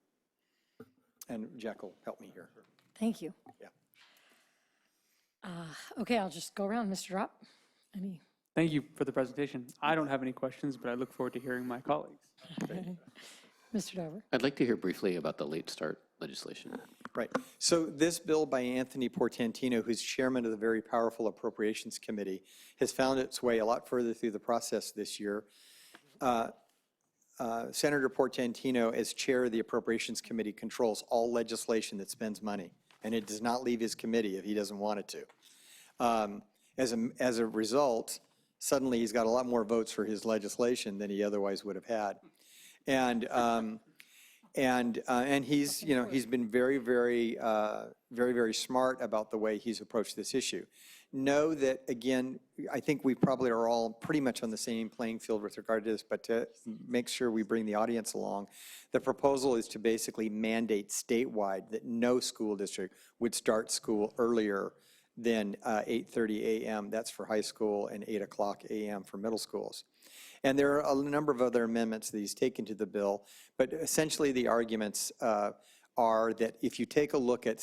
Speaker 2: And Jack will help me here.
Speaker 1: Thank you.
Speaker 2: Yeah.
Speaker 1: Okay, I'll just go around. Mr. Drop, any?
Speaker 22: Thank you for the presentation. I don't have any questions, but I look forward to hearing my colleagues.
Speaker 1: Mr. Dover.
Speaker 21: I'd like to hear briefly about the late start legislation.
Speaker 2: Right. So this bill by Anthony Portantino, who's chairman of the very powerful Appropriations Committee, has found its way a lot further through the process this year. Senator Portantino, as chair of the Appropriations Committee, controls all legislation that spends money, and it does not leave his committee if he doesn't want it to. As a result, suddenly he's got a lot more votes for his legislation than he otherwise would have had. And he's, he's been very smart about the way he's approached this issue. Know that, again, I think we probably are all pretty much on the same playing field with regard to this, but to make sure we bring the audience along, the proposal is to basically mandate statewide that no school district would start school earlier than 8:30 a.m. That's for high school, and 8 o'clock a.m. for middle schools. And there are a number of other amendments that he's taken to the bill, but essentially the arguments are that if you take a look at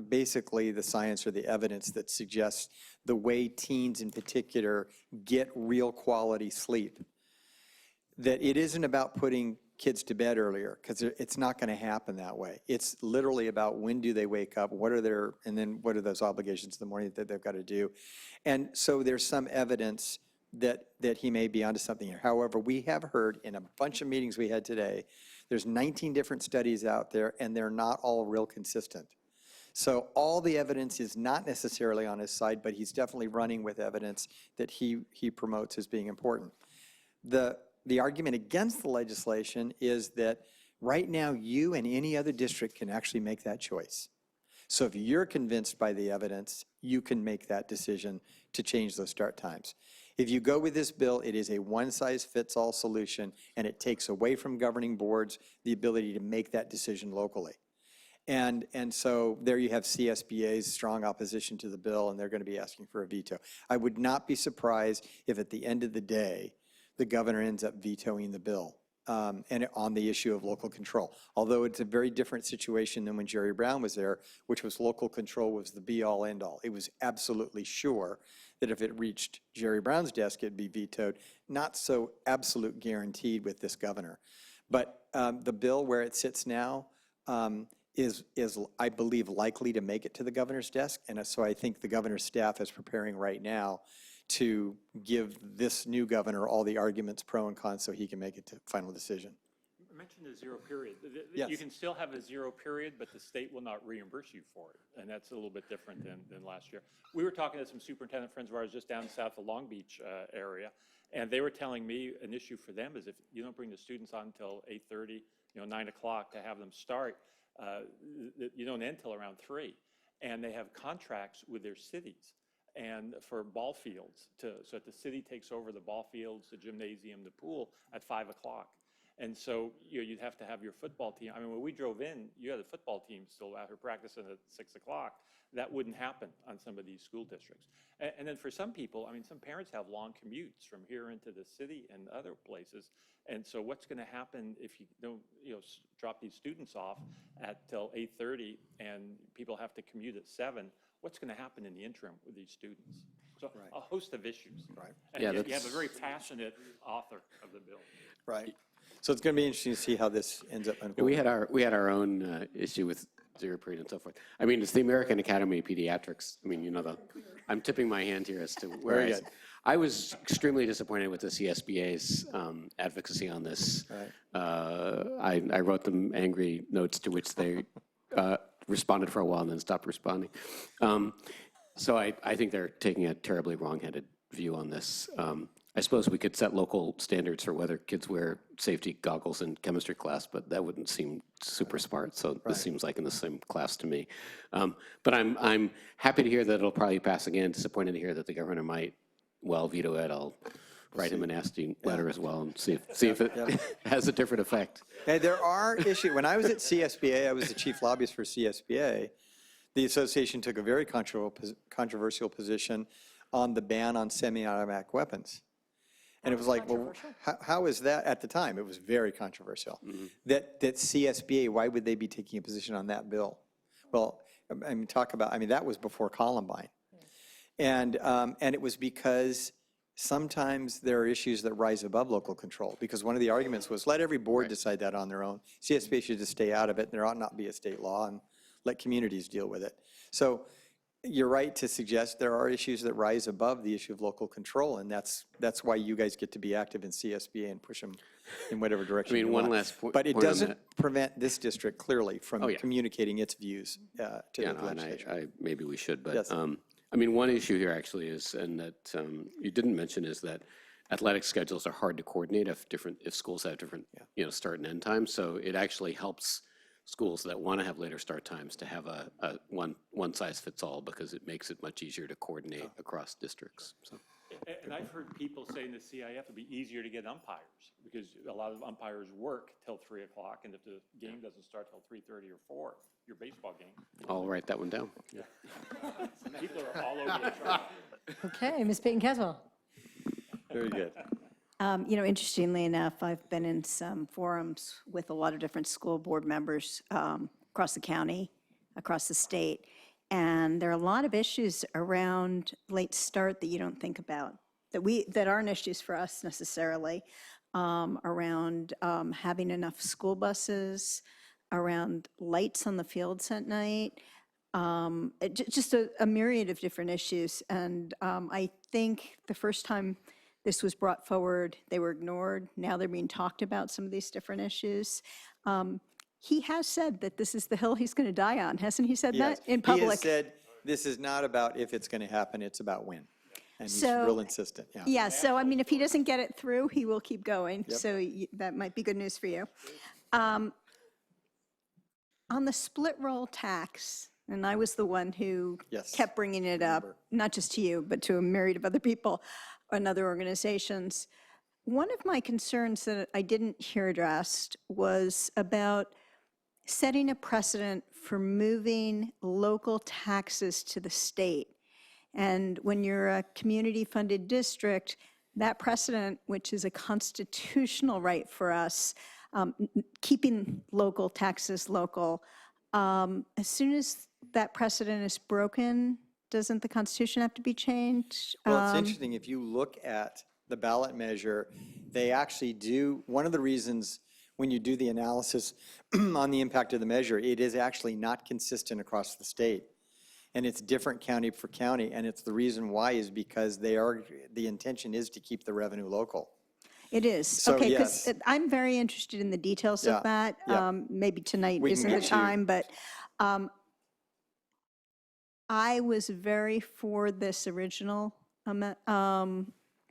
Speaker 2: basically the science or the evidence that suggests the way teens in particular get real quality sleep, that it isn't about putting kids to bed earlier, because it's not going to happen that way. It's literally about when do they wake up, and then what are those obligations in the morning that they've got to do. And so there's some evidence that he may be onto something here. However, we have heard in a bunch of meetings we had today, there's 19 different studies out there, and they're not all real consistent. So all the evidence is not necessarily on his side, but he's definitely running with evidence that he promotes as being important. The argument against the legislation is that right now you and any other district can actually make that choice. So if you're convinced by the evidence, you can make that decision to change those start times. If you go with this bill, it is a one-size-fits-all solution, and it takes away from governing boards the ability to make that decision locally. And so there you have CSBA's strong opposition to the bill, and they're going to be asking for a veto. I would not be surprised if at the end of the day, the governor ends up vetoing the bill and on the issue of local control. Although it's a very different situation than when Jerry Brown was there, which was local control was the be-all, end-all. It was absolutely sure that if it reached Jerry Brown's desk, it'd be vetoed. Not so absolute guaranteed with this governor. But the bill where it sits now is, I believe, likely to make it to the governor's desk. And so I think the governor's staff is preparing right now to give this new governor all the arguments pro and con so he can make it to final decision.
Speaker 3: mentioned the zero period.
Speaker 2: Yes.
Speaker 3: You can still have a zero period, but the state will not reimburse you for it. And that's a little bit different than last year. We were talking to some superintendent friends of ours just down south of Long Beach area, and they were telling me an issue for them is if you don't bring the students on until 8:30, 9 o'clock to have them start, you don't end till around 3. And they have contracts with their cities and for ball fields so that the city takes over the ball fields, the gymnasium, the pool at 5 o'clock. And so you'd have to have your football team. I mean, when we drove in, you had a football team still out here practicing at 6 o'clock. That wouldn't happen on some of these school districts. And then for some people, I mean, some parents have long commutes from here into the city and other places. And so what's going to happen if you don't, drop these students off till 8:30 and people have to commute at 7? What's going to happen in the interim with these students? So a host of issues.
Speaker 2: Right.
Speaker 3: And
Speaker 21: Yeah,
Speaker 3: you have a very passionate author of the bill.
Speaker 2: Right. So it's going to be interesting to see how this ends up unfolding.
Speaker 21: We had our own issue with zero period and so forth. I mean, it's the American Academy of Pediatrics. I mean, I'm tipping my hand here as to where
Speaker 2: Very good.
Speaker 21: I was extremely disappointed with the CSBA's advocacy on this.
Speaker 2: Right.
Speaker 21: I wrote them angry notes to which they responded for a while and then stopped responding. So I think they're taking a terribly wrong-headed view on this. I suppose we could set local standards for whether kids wear safety goggles in chemistry class, but that wouldn't seem super smart. So this seems like in the same class to me. But I'm happy to hear that it'll probably pass again. Disappointed to hear that the governor might veto it. I'll write him a nasty letter as well and see if it has a different effect.
Speaker 2: Hey, there are issues. When I was at CSBA, I was the chief lobbyist for CSBA. The association took a very controversial position on the ban on semi-automatic weapons. And it was like, well, how is that at the time? It was very controversial. That CSBA, why would they be taking a position on that bill? Well, I mean, that was before Columbine. And it was because sometimes there are issues that rise above local control, because one of the arguments was let every board decide that on their own. CSBA should just stay out of it, and there ought not be a state law, and let communities deal with it. So you're right to suggest there are issues that rise above the issue of local control, and that's why you guys get to be active in CSBA and push them in whatever direction you want.
Speaker 21: One last point.
Speaker 2: But it
Speaker 21: point on
Speaker 2: doesn't
Speaker 21: that.
Speaker 2: prevent this district clearly from
Speaker 21: Oh, yeah.
Speaker 2: communicating its views to the
Speaker 21: And
Speaker 2: legislature.
Speaker 21: maybe we should, but
Speaker 2: Yes.
Speaker 21: I mean, one issue here actually is, and that you didn't mention, is that athletic schedules are hard to coordinate if schools have different, start and end times. So it actually helps schools that want to have later start times to have a one size fits all, because it makes it much easier to coordinate across districts. So.
Speaker 3: And I've heard people say in the CIF it'd be easier to get umpires because a lot of umpires work till 3 o'clock, and if the game doesn't start till 3:30 or 4, your baseball game.
Speaker 21: I'll write that one down.
Speaker 3: Yeah. People are all over the track.
Speaker 1: Okay, Ms. Payton-Caswell.
Speaker 2: Very good.
Speaker 5: Interestingly enough, I've been in some forums with a lot of different school board members across the county, across the state, and there are a lot of issues around late start that you don't think about, that aren't issues for us necessarily, around having enough school buses, around lights on the fields at night, just a myriad of different issues. And I think the first time this was brought forward, they were ignored. Now they're being talked about, some of these different issues. He has said that this is the hill he's going to die on. Hasn't he said
Speaker 2: Yes.
Speaker 5: that in public?
Speaker 2: He has said this is not about if it's going to happen, it's about when. And he's
Speaker 5: So-
Speaker 2: real insistent, yeah.
Speaker 5: Yeah, so I mean, if he doesn't get it through, he will keep going.
Speaker 2: Yep.
Speaker 5: So that might be good news for you. On the split roll tax, and I was the one who
Speaker 2: Yes.
Speaker 5: kept bringing it up, not just to you, but to a myriad of other people and other organizations. One of my concerns that I didn't hear addressed was about setting a precedent for moving local taxes to the state. And when you're a community-funded district, that precedent, which is a constitutional right for us, keeping local taxes local, as soon as that precedent is broken, doesn't the Constitution have to be changed?
Speaker 2: Well, it's interesting, if you look at the ballot measure, they actually do, one of the reasons when you do the analysis on the impact of the measure, it is actually not consistent across the state. And it's different county for county, and it's the reason why is because the intention is to keep the revenue local.
Speaker 5: It is.
Speaker 2: So,
Speaker 5: Okay,
Speaker 2: yes.
Speaker 5: because I'm very interested in the details
Speaker 2: Yeah,
Speaker 5: of that.
Speaker 2: yeah.
Speaker 5: Maybe tonight
Speaker 2: We can
Speaker 5: isn't the
Speaker 2: get you-
Speaker 5: time, but I was very for this original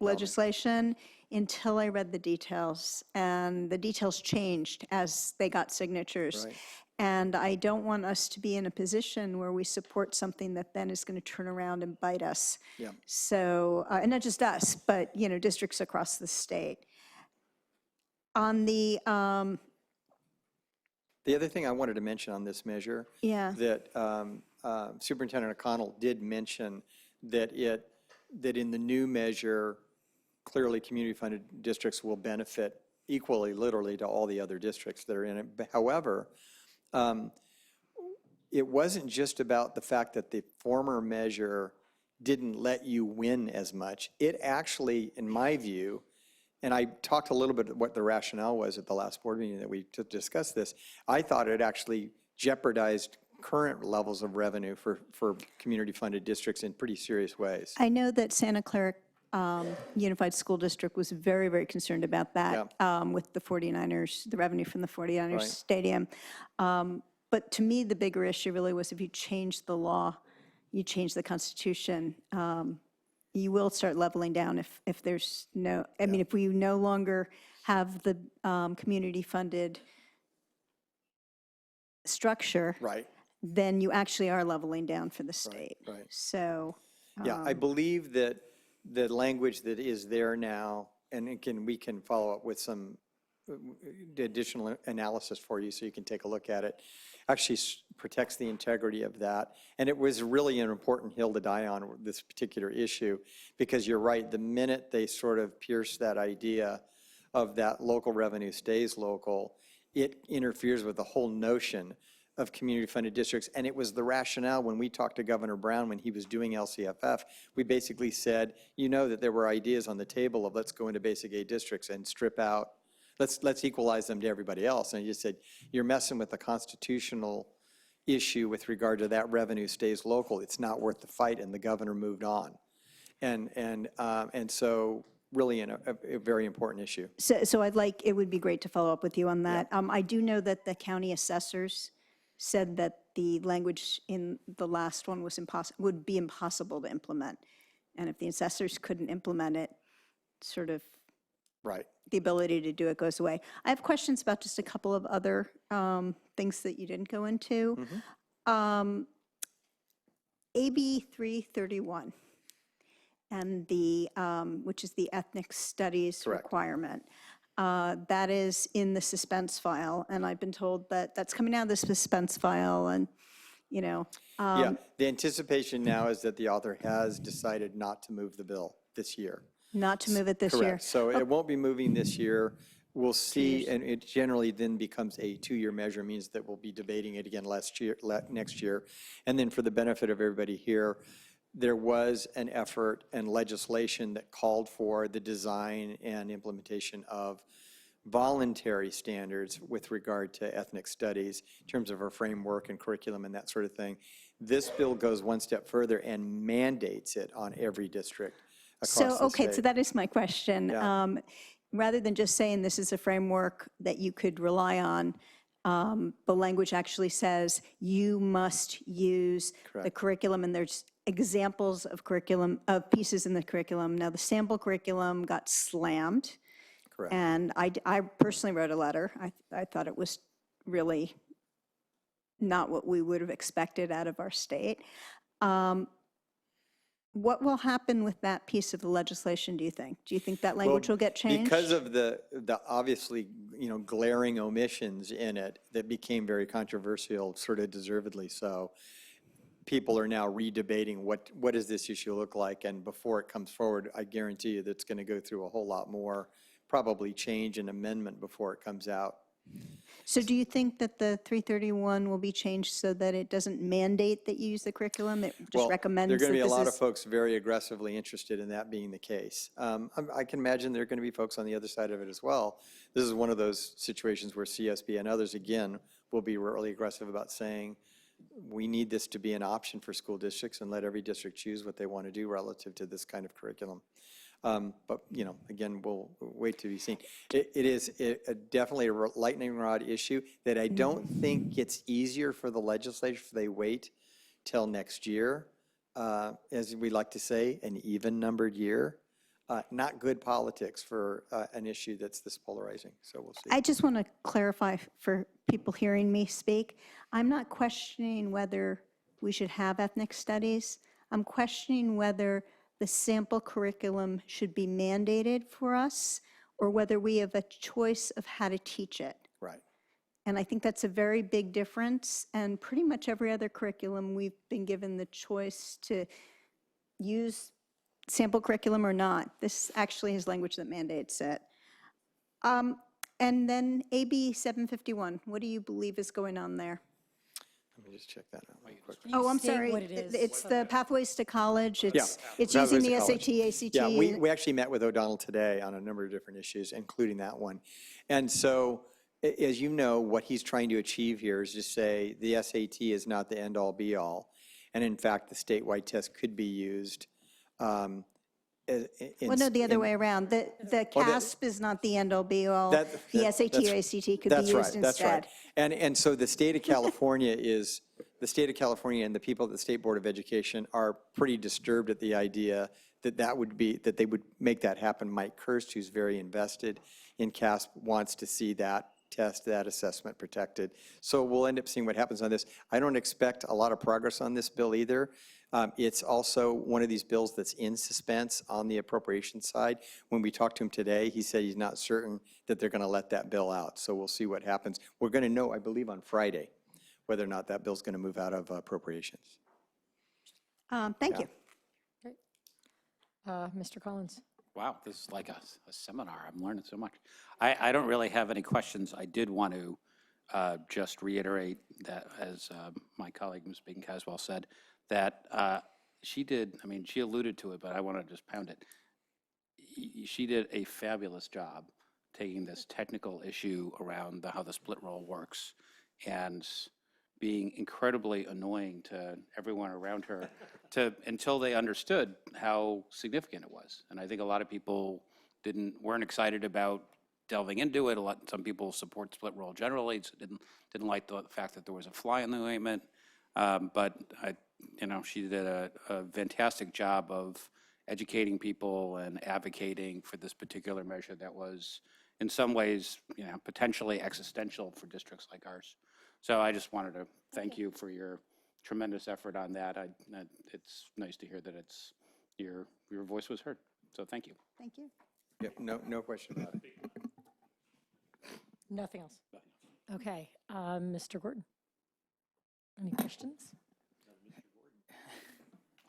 Speaker 5: legislation until I read the details, and the details changed as they got signatures.
Speaker 2: Right.
Speaker 5: And I don't want us to be in a position where we support something that then is going to turn around and bite us.
Speaker 2: Yeah.
Speaker 5: So, and not just us, but, districts across the state. On the,
Speaker 2: The other thing I wanted to mention on this measure,
Speaker 5: yeah,
Speaker 2: that Superintendent O'Connell did mention that that in the new measure, clearly community-funded districts will benefit equally, literally, to all the other districts that are in it. But however, it wasn't just about the fact that the former measure didn't let you win as much. It actually, in my view, and I talked a little bit what the rationale was at the last board meeting that we discussed this, I thought it actually jeopardized current levels of revenue for community-funded districts in pretty serious ways.
Speaker 5: I know that Santa Clara Unified School District was very, very concerned about that with the 49ers, the revenue from the 49ers
Speaker 2: Right.
Speaker 5: stadium. But to me, the bigger issue really was if you change the law, you change the Constitution, you will start leveling down if there's no, I mean, if we no longer have the community-funded structure,
Speaker 2: Right.
Speaker 5: then you actually are leveling down for the state.
Speaker 2: Right.
Speaker 5: So,
Speaker 2: Yeah, I believe that the language that is there now, and again, we can follow up with some additional analysis for you so you can take a look at it, actually protects the integrity of that. And it was really an important hill to die on with this particular issue, because you're right, the minute they sort of pierce that idea of that local revenue stays local, it interferes with the whole notion of community-funded districts. And it was the rationale when we talked to Governor Brown when he was doing LCFF, we basically said, that there were ideas on the table of let's go into basic aid districts and strip out, let's equalize them to everybody else. And he just said, you're messing with the constitutional issue with regard to that revenue stays local. It's not worth the fight, and the governor moved on. And so really a very important issue.
Speaker 5: So it would be great to follow up with you on that. I do know that the county assessors said that the language in the last one was would be impossible to implement. And if the assessors couldn't implement it, sort of
Speaker 2: right,
Speaker 5: the ability to do it goes away. I have questions about just a couple of other things that you didn't go into. AB 331, and which is the ethnic studies requirement. That is in the suspense file, and I've been told that that's coming out of the suspense file, and,
Speaker 2: Yeah, the anticipation now is that the author has decided not to move the bill this year.
Speaker 5: not to move it this year.
Speaker 2: Correct. So it won't be moving this year. We'll see, and it generally then becomes a two-year measure, means that we'll be debating it again next year. And then for the benefit of everybody here, there was an effort and legislation that called for the design and implementation of voluntary standards with regard to ethnic studies in terms of our framework and curriculum and that sort of thing. This bill goes one step further and mandates it on every district across the state.
Speaker 5: Okay, so that is my question.
Speaker 2: Yeah.
Speaker 5: Rather than just saying this is a framework that you could rely on, the language actually says you must use the curriculum, and there's examples of curriculum, of pieces in the curriculum. Now, the sample curriculum got slammed.
Speaker 2: Correct.
Speaker 5: And I personally wrote a letter. I thought it was really not what we would have expected out of our state. What will happen with that piece of the legislation, do you think? Do you think that language will get changed?
Speaker 2: Because of the obviously, glaring omissions in it that became very controversial, sort of deservedly so, people are now redebating what does this issue look like, and before it comes forward, I guarantee you that it's going to go through a whole lot more, probably change and amendment before it comes out.
Speaker 5: So do you think that the 331 will be changed so that it doesn't mandate that you use the curriculum? It just recommends
Speaker 2: there are going to be
Speaker 5: that
Speaker 2: a
Speaker 5: this
Speaker 2: lot
Speaker 5: is-
Speaker 2: of folks very aggressively interested in that being the case. I can imagine there are going to be folks on the other side of it as well. This is one of those situations where CSB and others, again, will be really aggressive about saying, we need this to be an option for school districts and let every district choose what they want to do relative to this kind of curriculum. But, you know, again, we'll wait to be seen. It is definitely a lightning rod issue that I don't think gets easier for the legislature if they wait till next year. As we like to say, an even-numbered year. Not good politics for an issue that's this polarizing, so we'll see.
Speaker 5: I just want to clarify for people hearing me speak. I'm not questioning whether we should have ethnic studies. I'm questioning whether the sample curriculum should be mandated for us or whether we have a choice of how to teach it.
Speaker 2: Right.
Speaker 5: And I think that's a very big difference. And pretty much every other curriculum, we've been given the choice to use sample curriculum or not. This actually is language that mandates it. And then AB 751, what do you believe is going on there?
Speaker 2: Let me just check that out real quick.
Speaker 5: Oh, I'm
Speaker 1: state
Speaker 5: sorry.
Speaker 1: what it is?
Speaker 5: It's the Pathways to College. It's
Speaker 2: Pathways
Speaker 5: using
Speaker 2: to
Speaker 5: the
Speaker 2: College.
Speaker 5: SAT, ACT.
Speaker 2: Yeah, we actually met with O'Donnell today on a number of different issues, including that one. And so, as you know, what he's trying to achieve here is just say the SAT is not the end-all, be-all. And in fact, the statewide test could be used.
Speaker 5: Well, no, the other way around. The CASP is not the end-all, be-all. The SAT or ACT could be used instead.
Speaker 2: That's right. And so the state of California the state of California and the people at the State Board of Education are pretty disturbed at the idea that that they would make that happen. Mike Kirst, who's very invested in CASP, wants to see that test, that assessment protected. So we'll end up seeing what happens on this. I don't expect a lot of progress on this bill either. It's also one of these bills that's in suspense on the appropriation side. When we talked to him today, he said he's not certain that they're going to let that bill out. So we'll see what happens. We're going to know, I believe, on Friday, whether or not that bill's going to move out of appropriations.
Speaker 5: Thank you.
Speaker 1: Great. Mr. Collins.
Speaker 4: Wow, this is like a seminar. I'm learning so much. I don't really have any questions. I did want to just reiterate that, as my colleague, Ms. Bacon-Caswell, said, that she alluded to it, but I want to just pound it. She did a fabulous job taking this technical issue around how the split roll works and being incredibly annoying to everyone around her until they understood how significant it was. And I think a lot of people weren't excited about delving into it. Some people support split roll generally, so didn't like the fact that there was a fly in the ointment. But she did a fantastic job of educating people and advocating for this particular measure that was, in some ways, potentially existential for districts like ours. So I just wanted to thank you for your tremendous effort on that. It's nice to hear that your voice was heard. So thank you.
Speaker 5: Thank you.
Speaker 2: Yep, no question about it.
Speaker 1: Nothing else. Okay, Mr. Gordon. Any questions?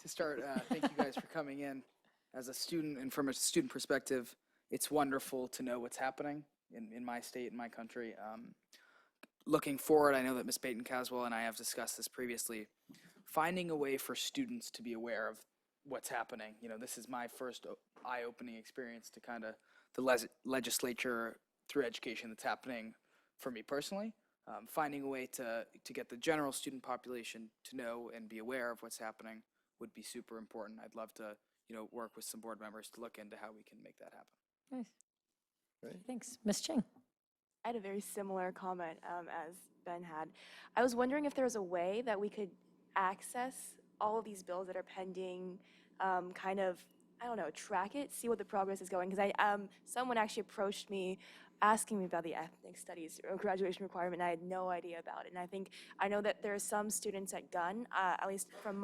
Speaker 6: To start, thank you guys for coming in. As a student and from a student perspective, it's wonderful to know what's happening in my state, in my country. Looking forward, I know that Ms. Bacon-Caswell and I have discussed this previously, finding a way for students to be aware of what's happening. This is my first eye-opening experience to kind of the legislature through education that's happening for me personally. Finding a way to get the general student population to know and be aware of what's happening would be super important. I'd love to, work with some board members to look into how we can make that happen.
Speaker 1: Nice.
Speaker 2: Great.
Speaker 1: Thanks. Ms. Ching.
Speaker 19: I had a very similar comment as Ben had. I was wondering if there was a way that we could access all of these bills that are pending, track it, see what the progress is going. Because someone actually approached me asking me about the ethnic studies graduation requirement, and I had no idea about it. And I know that there are some students at Gunn, at least from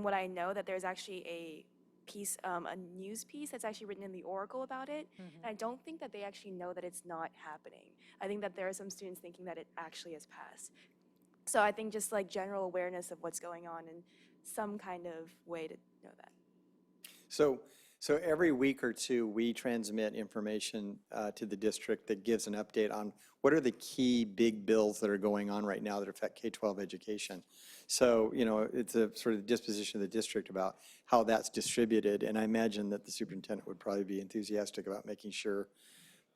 Speaker 19: what I know, that there's actually a news piece that's actually written in the Oracle about it. And I don't think that they actually know that it's not happening. I think that there are some students thinking that it actually has passed. So I think just like general awareness of what's going on and some kind of way to know that.
Speaker 2: So every week or two, we transmit information to the district that gives an update on what are the key big bills that are going on right now that affect K-12 education. So, it's a sort of disposition of the district about how that's distributed. And I imagine that the superintendent would probably be enthusiastic about making sure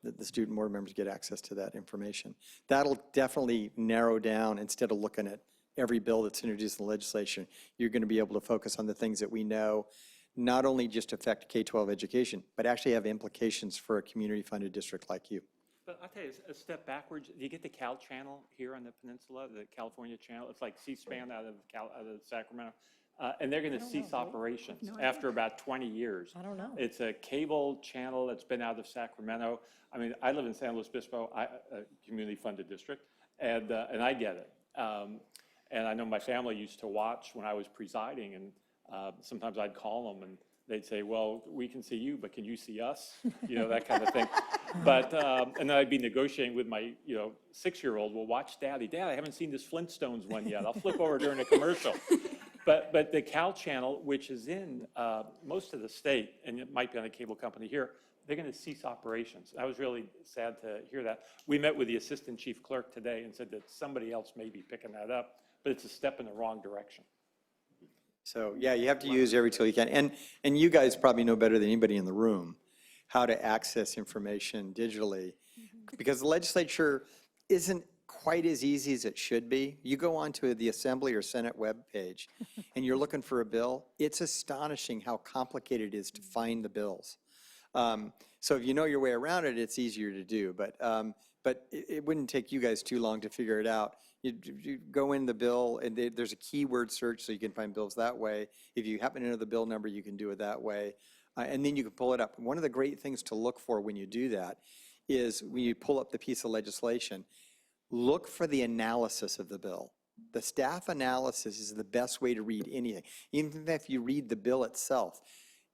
Speaker 2: that the student board members get access to that information. That'll definitely narrow down, instead of looking at every bill that's introduced in the legislation, you're going to be able to focus on the things that we know not only just affect K-12 education, but actually have implications for a community-funded district like you.
Speaker 3: But I'll tell you, a step backwards, you get the Cal Channel here on the peninsula, the California Channel. It's like C-SPAN out of Sacramento. And they're going to cease operations after about 20 years.
Speaker 1: I don't know.
Speaker 3: It's a cable channel that's been out of Sacramento. I mean, I live in San Luis Obispo, a community-funded district, and I get it. And I know my family used to watch when I was presiding, and sometimes I'd call them, and they'd say, well, we can see you, but can you see us? You know, that kind of thing. But, and then I'd be negotiating with my, 6-year-old, well, watch Daddy. Dad, I haven't seen this Flintstones one yet. I'll flip over during a commercial. But the Cal Channel, which is in most of the state, and it might be on a cable company here, they're going to cease operations. I was really sad to hear that. We met with the assistant chief clerk today and said that somebody else may be picking that up, but it's a step in the wrong direction.
Speaker 2: So, yeah, you have to use every tool you can. And you guys probably know better than anybody in the room how to access information digitally, because the legislature isn't quite as easy as it should be. You go onto the Assembly or Senate webpage and you're looking for a bill, it's astonishing how complicated it is to find the bills. So if you know your way around it, it's easier to do. But it wouldn't take you guys too long to figure it out. You go in the bill, and there's a keyword search, so you can find bills that way. If you happen to know the bill number, you can do it that way. And then you can pull it up. One of the great things to look for when you do that is when you pull up the piece of legislation, look for the analysis of the bill. The staff analysis is the best way to read anything. Even if you read the bill itself,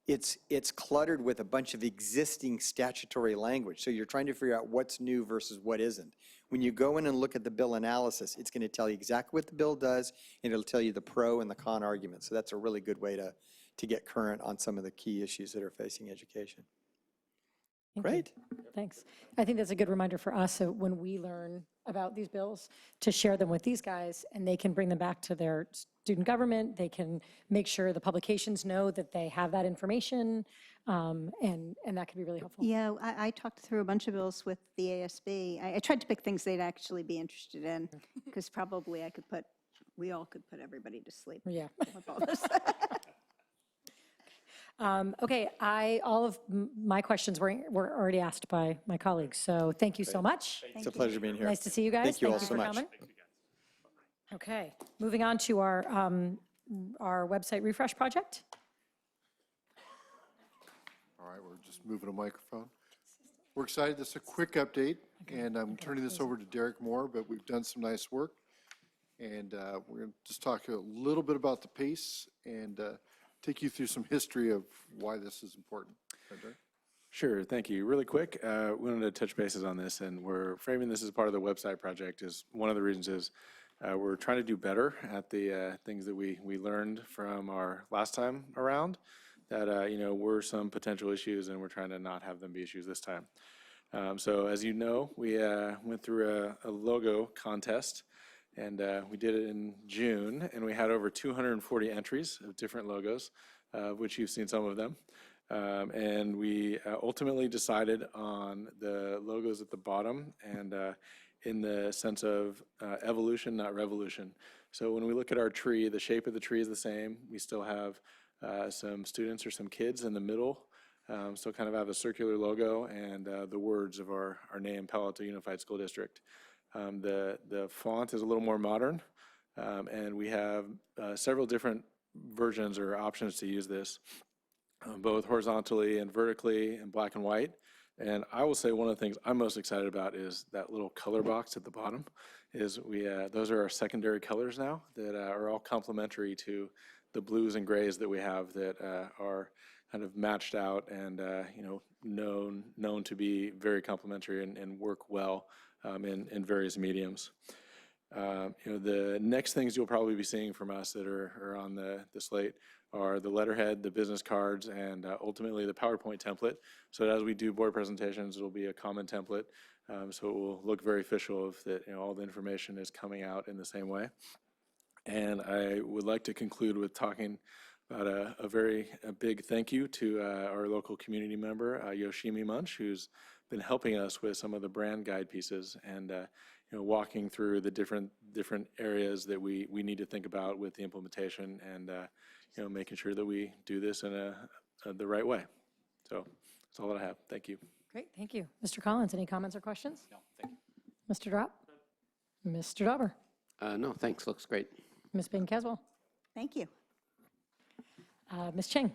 Speaker 2: it's cluttered with a bunch of existing statutory language. So you're trying to figure out what's new versus what isn't. When you go in and look at the bill analysis, it's going to tell you exactly what the bill does, and it'll tell you the pro and the con arguments. So that's a really good way to get current on some of the key issues that are facing education. Great.
Speaker 1: Thanks. I think that's a good reminder for us, so when we learn about these bills, to share them with these guys, and they can bring them back to their student government. They can make sure the publications know that they have that information, and that can be really helpful.
Speaker 5: Yeah, I talked through a bunch of bills with the ASB. I tried to pick things they'd actually be interested in, because probably we all could put everybody to sleep.
Speaker 1: Yeah.
Speaker 5: With all this.
Speaker 1: Okay, all of my questions were already asked by my colleagues, so thank you so much.
Speaker 2: It's a pleasure being here.
Speaker 1: Nice to see you guys.
Speaker 2: Thank you all so
Speaker 1: for
Speaker 2: much.
Speaker 1: coming. Okay, moving on to our website refresh project.
Speaker 17: All right, we're just moving a microphone. We're excited. This is a quick update, and I'm turning this over to Derek Moore, but we've done some nice work. And we're going to just talk a little bit about the pace and take you through some history of why this is important. Derek?
Speaker 7: Sure, thank you. Really quick, we wanted to touch bases on this, and we're framing this as part of the website project. Is one of the reasons is we're trying to do better at the things that we learned from our last time around, that were some potential issues, and we're trying to not have them be issues this time. So as you know, we went through a logo contest, and we did it in June, and we had over 240 entries of different logos, which you've seen some of them. And we ultimately decided on the logos at the bottom, and in the sense of evolution, not revolution. So when we look at our tree, the shape of the tree is the same. We still have some students or some kids in the middle, so kind of have a circular logo and the words of our name, Palo Alto Unified School District. The font is a little more modern, and we have several different versions or options to use this, both horizontally and vertically in black and white. And I will say one of the things I'm most excited about is that little color box at the bottom. Those are our secondary colors now that are all complementary to the blues and grays that we have that are kind of matched out and known to be very complementary and work well in various mediums. The next things you'll probably be seeing from us that are on the slate are the letterhead, the business cards, and ultimately the PowerPoint template. So as we do board presentations, it'll be a common template. So it will look very official if that all the information is coming out in the same way. And I would like to conclude with talking about a big thank you to our local community member, Yoshimi Munch, who's been helping us with some of the brand guide pieces. And walking through the different areas that we need to think about with the implementation, and making sure that we do this in the right way. So that's all that I have. Thank you.
Speaker 1: Great, thank you. Mr. Collins, any comments or questions? No, thank you. Mr. Drop? Mr. Dauber?
Speaker 21: No, thanks. Looks great.
Speaker 1: Ms. Bain Caswell?
Speaker 5: Thank you.
Speaker 1: Ms. Cheng?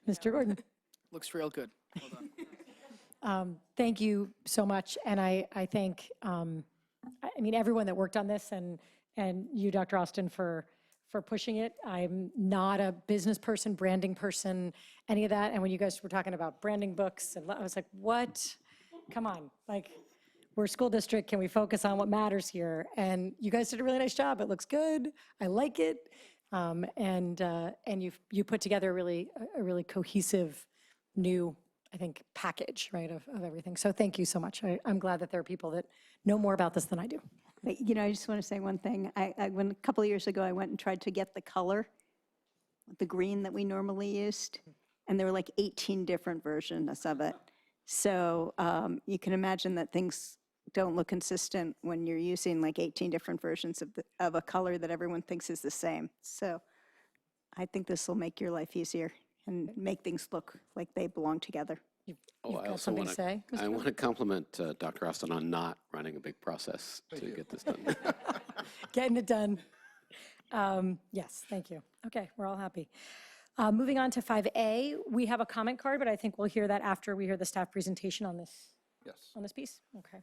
Speaker 1: Mr. Gordon?
Speaker 6: Looks real good. Well done.
Speaker 1: Thank you so much, and I thank, I mean, everyone that worked on this, and you, Dr. Austin, for pushing it. I'm not a business person, branding person, any of that, and when you guys were talking about branding books, and I was like, what? Come on, like, we're a school district, can we focus on what matters here? And you guys did a really nice job, it looks good, I like it, and you put together a really cohesive, new, I think, package, right, of everything. So thank you so much. I'm glad that there are people that know more about this than I do.
Speaker 5: But, I just want to say one thing. When a couple of years ago, I went and tried to get the color, the green that we normally used, and there were like 18 different versions of it. So you can imagine that things don't look consistent when you're using like 18 different versions of a color that everyone thinks is the same. So I think this will make your life easier and make things look like they belong together.
Speaker 1: You've got something to say, Mr.
Speaker 21: I want to compliment Dr. Austin on not running a big process to get this done.
Speaker 1: Getting it done. Yes, thank you. Okay, we're all happy. Moving on to 5A, we have a comment card, but I think we'll hear that after we hear the staff presentation on this.
Speaker 17: Yes.
Speaker 1: On this piece? Okay.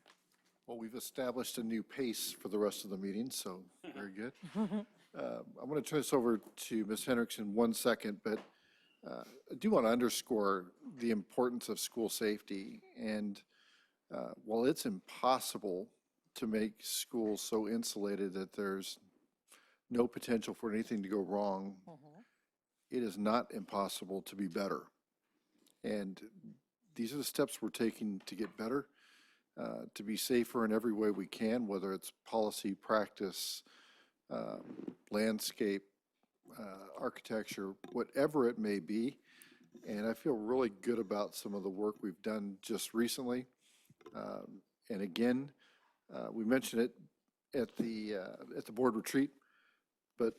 Speaker 17: Well, we've established a new pace for the rest of the meeting, so very good. I'm going to turn this over to Ms. Hendricks in 1 second, but I do want to underscore the importance of school safety. And while it's impossible to make schools so insulated that there's no potential for anything to go wrong, it is not impossible to be better. And these are the steps we're taking to get better, to be safer in every way we can, whether it's policy, practice, landscape, architecture, whatever it may be. And I feel really good about some of the work we've done just recently. And again, we mentioned it at the board retreat, but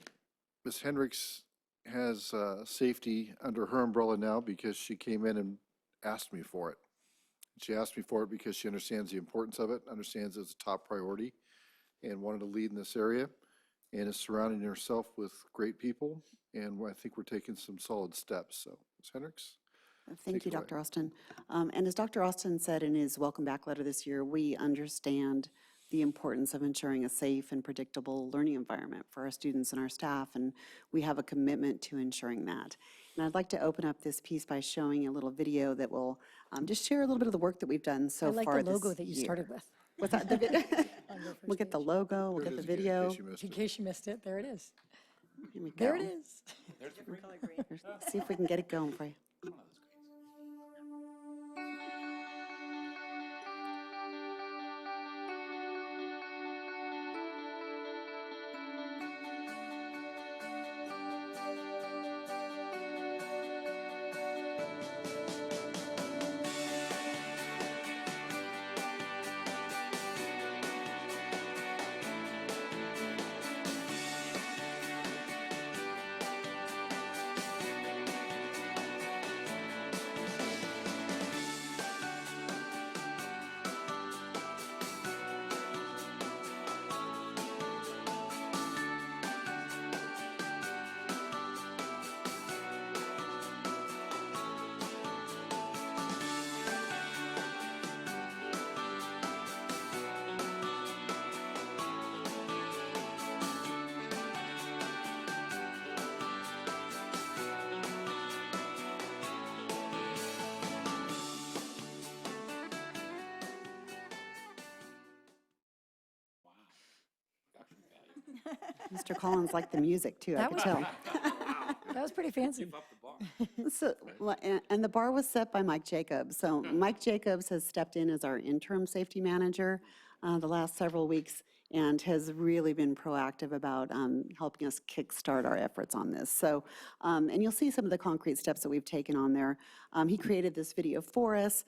Speaker 17: Ms. Hendricks has safety under her umbrella now because she came in and asked me for it. She asked me for it because she understands the importance of it, understands it's a top priority, and wanted to lead in this area, and is surrounding herself with great people, and I think we're taking some solid steps. So, Ms. Hendricks?
Speaker 8: Thank you, Dr. Austin. And as Dr. Austin said in his welcome back letter this year, we understand the importance of ensuring a safe and predictable learning environment for our students and our staff, and we have a commitment to ensuring that. And I'd like to open up this piece by showing a little video that will just share a little bit of the work that we've done so far this year.
Speaker 1: I like the logo that you started with.
Speaker 8: What's that? We'll get the logo, we'll get the video.
Speaker 1: In case you missed it, there it is.
Speaker 8: Here we go.
Speaker 1: There it is.
Speaker 8: There's different color green. See if we can get it going for you. Mr. Collins liked the music too, I could tell.
Speaker 1: That was pretty fancy.
Speaker 8: So, and the bar was set by Mike Jacobs. So Mike Jacobs has stepped in as our interim safety manager the last several weeks, and has really been proactive about helping us kickstart our efforts on this. So, and you'll see some of the concrete steps that we've taken on there. He created this video for us.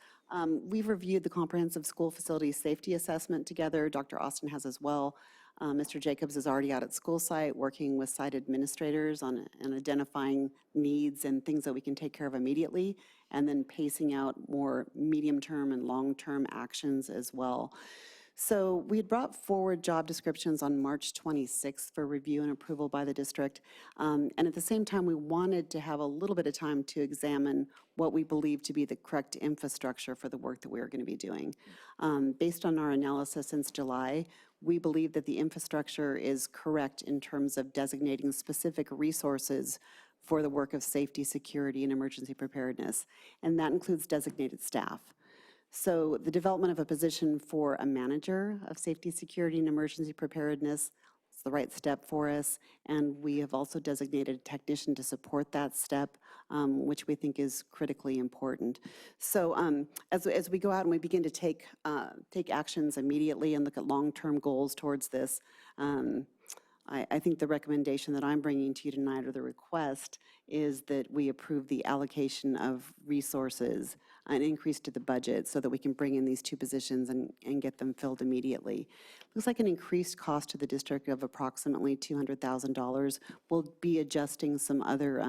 Speaker 8: We've reviewed the comprehensive school facility safety assessment together. Dr. Austin has as well. Mr. Jacobs is already out at school site working with site administrators on identifying needs and things that we can take care of immediately, and then pacing out more medium-term and long-term actions as well. So we had brought forward job descriptions on March 26th for review and approval by the district. And at the same time, we wanted to have a little bit of time to examine what we believe to be the correct infrastructure for the work that we are going to be doing. Based on our analysis since July, we believe that the infrastructure is correct in terms of designating specific resources for the work of safety, security, and emergency preparedness. And that includes designated staff. So the development of a position for a manager of safety, security, and emergency preparedness is the right step for us. And we have also designated a technician to support that step, which we think is critically important. So as we go out and we begin to take actions immediately and look at long-term goals towards this, I think the recommendation that I'm bringing to you tonight, or the request, is that we approve the allocation of resources, an increase to the budget, so that we can bring in these two positions and get them filled immediately. Looks like an increased cost to the district of approximately $200,000. We'll be adjusting some other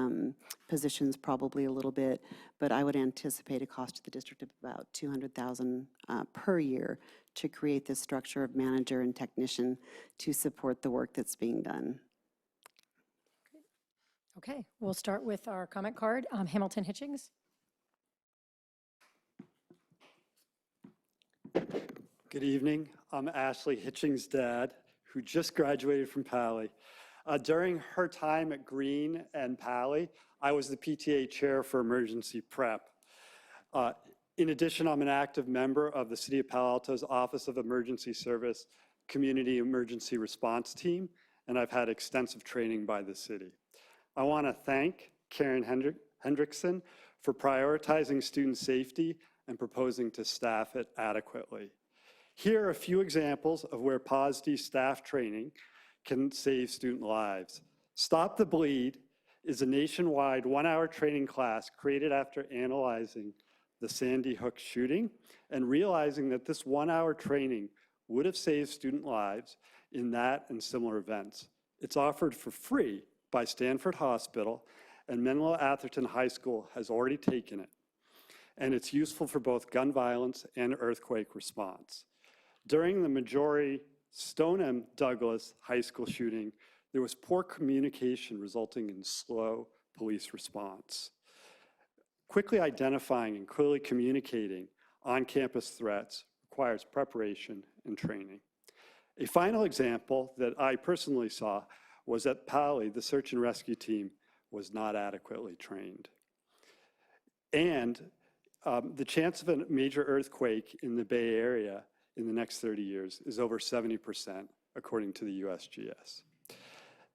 Speaker 8: positions probably a little bit, but I would anticipate a cost to the district of about $200,000 per year to create this structure of manager and technician to support the work that's being done.
Speaker 1: Okay, we'll start with our comment card. Hamilton Hitchings.
Speaker 9: Good evening. I'm Ashley Hitchings' dad, who just graduated from Pali. During her time at Green and Pali, I was the PTA chair for emergency prep. In addition, I'm an active member of the City of Palo Alto's Office of Emergency Service Community Emergency Response Team, and I've had extensive training by the city. I want to thank Karen Hendrickson for prioritizing student safety and proposing to staff it adequately. Here are a few examples of where PAUSD staff training can save student lives. Stop the Bleed is a nationwide one-hour training class created after analyzing the Sandy Hook shooting and realizing that this one-hour training would have saved student lives in that and similar events. It's offered for free by Stanford Hospital, and Menlo Atherton High School has already taken it. And it's useful for both gun violence and earthquake response. During the Marjorie Stoneham Douglas High School shooting, there was poor communication resulting in slow police response. Quickly identifying and clearly communicating on-campus threats requires preparation and training. A final example that I personally saw was at Pali, the search and rescue team was not adequately trained. And the chance of a major earthquake in the Bay Area in the next 30 years is over 70%, according to the USGS.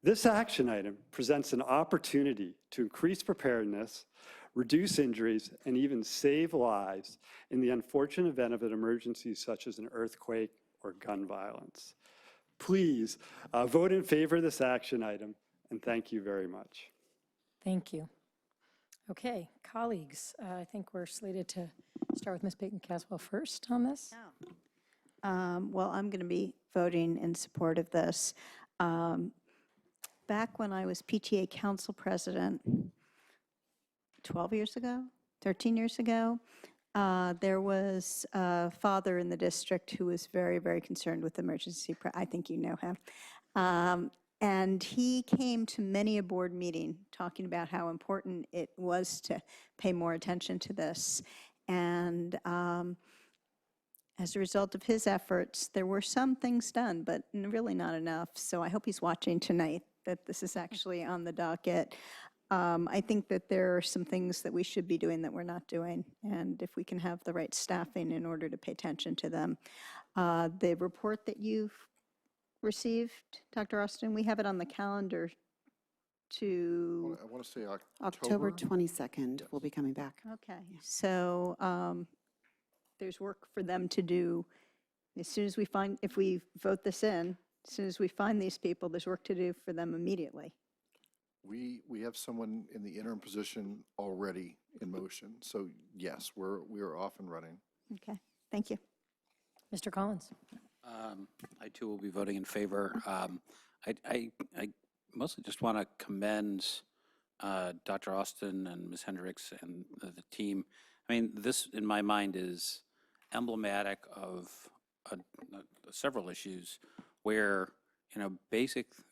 Speaker 9: This action item presents an opportunity to increase preparedness, reduce injuries, and even save lives in the unfortunate event of an emergency such as an earthquake or gun violence. Please vote in favor of this action item, and thank you very much.
Speaker 1: Thank you. Okay, colleagues, I think we're slated to start with Ms. Bacon-Caswell first on this.
Speaker 5: Well, I'm going to be voting in support of this. Back when I was PTA council president, 12 years ago, 13 years ago, there was a father in the district who was very, very concerned with emergency, I think you know him. And he came to many a board meeting talking about how important it was to pay more attention to this. And as a result of his efforts, there were some things done, but really not enough. So I hope he's watching tonight, that this is actually on the docket. I think that there are some things that we should be doing that we're not doing, and if we can have the right staffing in order to pay attention to them. The report that you've received, Dr. Austin, we have it on the calendar to...
Speaker 17: I want to say
Speaker 8: October 22nd, we'll be coming back.
Speaker 5: Okay, so there's work for them to do. As soon as we find, if we vote this in, As soon as we find these people, there's work to do for them immediately.
Speaker 17: We have someone in the interim position already in motion. So yes, we are off and running.
Speaker 5: Okay, thank you.
Speaker 1: Mr. Collins?
Speaker 4: I too will be voting in favor. I mostly just want to commend Dr. Austin and Ms. Hendricks and the team. I mean, this, in my mind, is emblematic of several issues where, you know,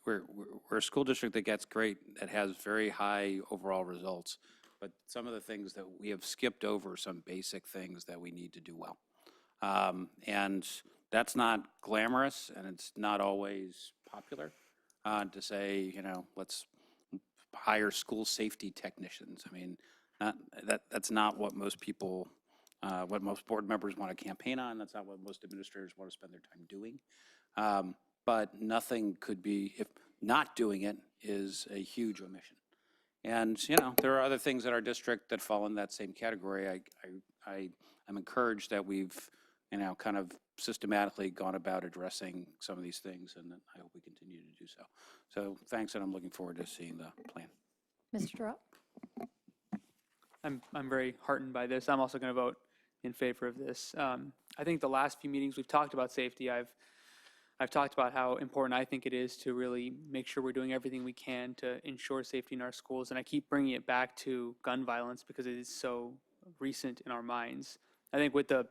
Speaker 4: we're a school district that gets great, that has very high overall results, but some of the things that we have skipped over, some basic things that we need to do well. And that's not glamorous, and it's not always popular to say, you know, let's hire school safety technicians. I mean, that's not what most people, what most board members want to campaign on. That's not what most administrators want to spend their time doing. But nothing could be, if not doing it is a huge omission. And, you know, there are other things in our district that fall in that same category. I'm encouraged that we've, you know, kind of systematically gone about addressing some of these things, and I hope we continue to do so. So thanks, and I'm looking forward to seeing the plan.
Speaker 1: Mr. Terrell?
Speaker 22: I'm very heartened by this. I'm also going to vote in favor of this. I think the last few meetings we've talked about safety. I've talked about how important I think it is to really make sure we're doing everything we can to ensure safety in our schools. And I keep bringing it back to gun violence because it is so recent in our minds. I think with the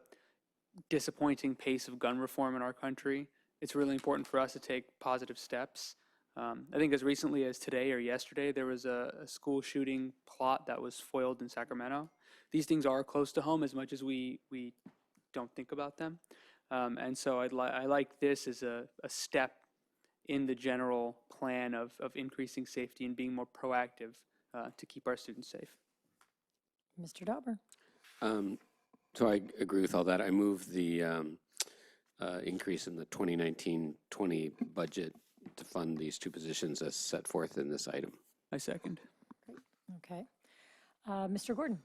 Speaker 22: disappointing pace of gun reform in our country, it's really important for us to take positive steps. I think as recently as today or yesterday, there was a school shooting plot that was foiled in Sacramento. These things are close to home as much as we don't think about them. And so I like this as a step in the general plan of increasing safety and being more proactive to keep our students safe.
Speaker 1: Mr. Dauber?
Speaker 21: So I agree with all that. I move the increase in the 2019-20 budget to fund these two positions as set forth in this item.
Speaker 22: I second.
Speaker 1: Great. Okay. Mr. Gordon?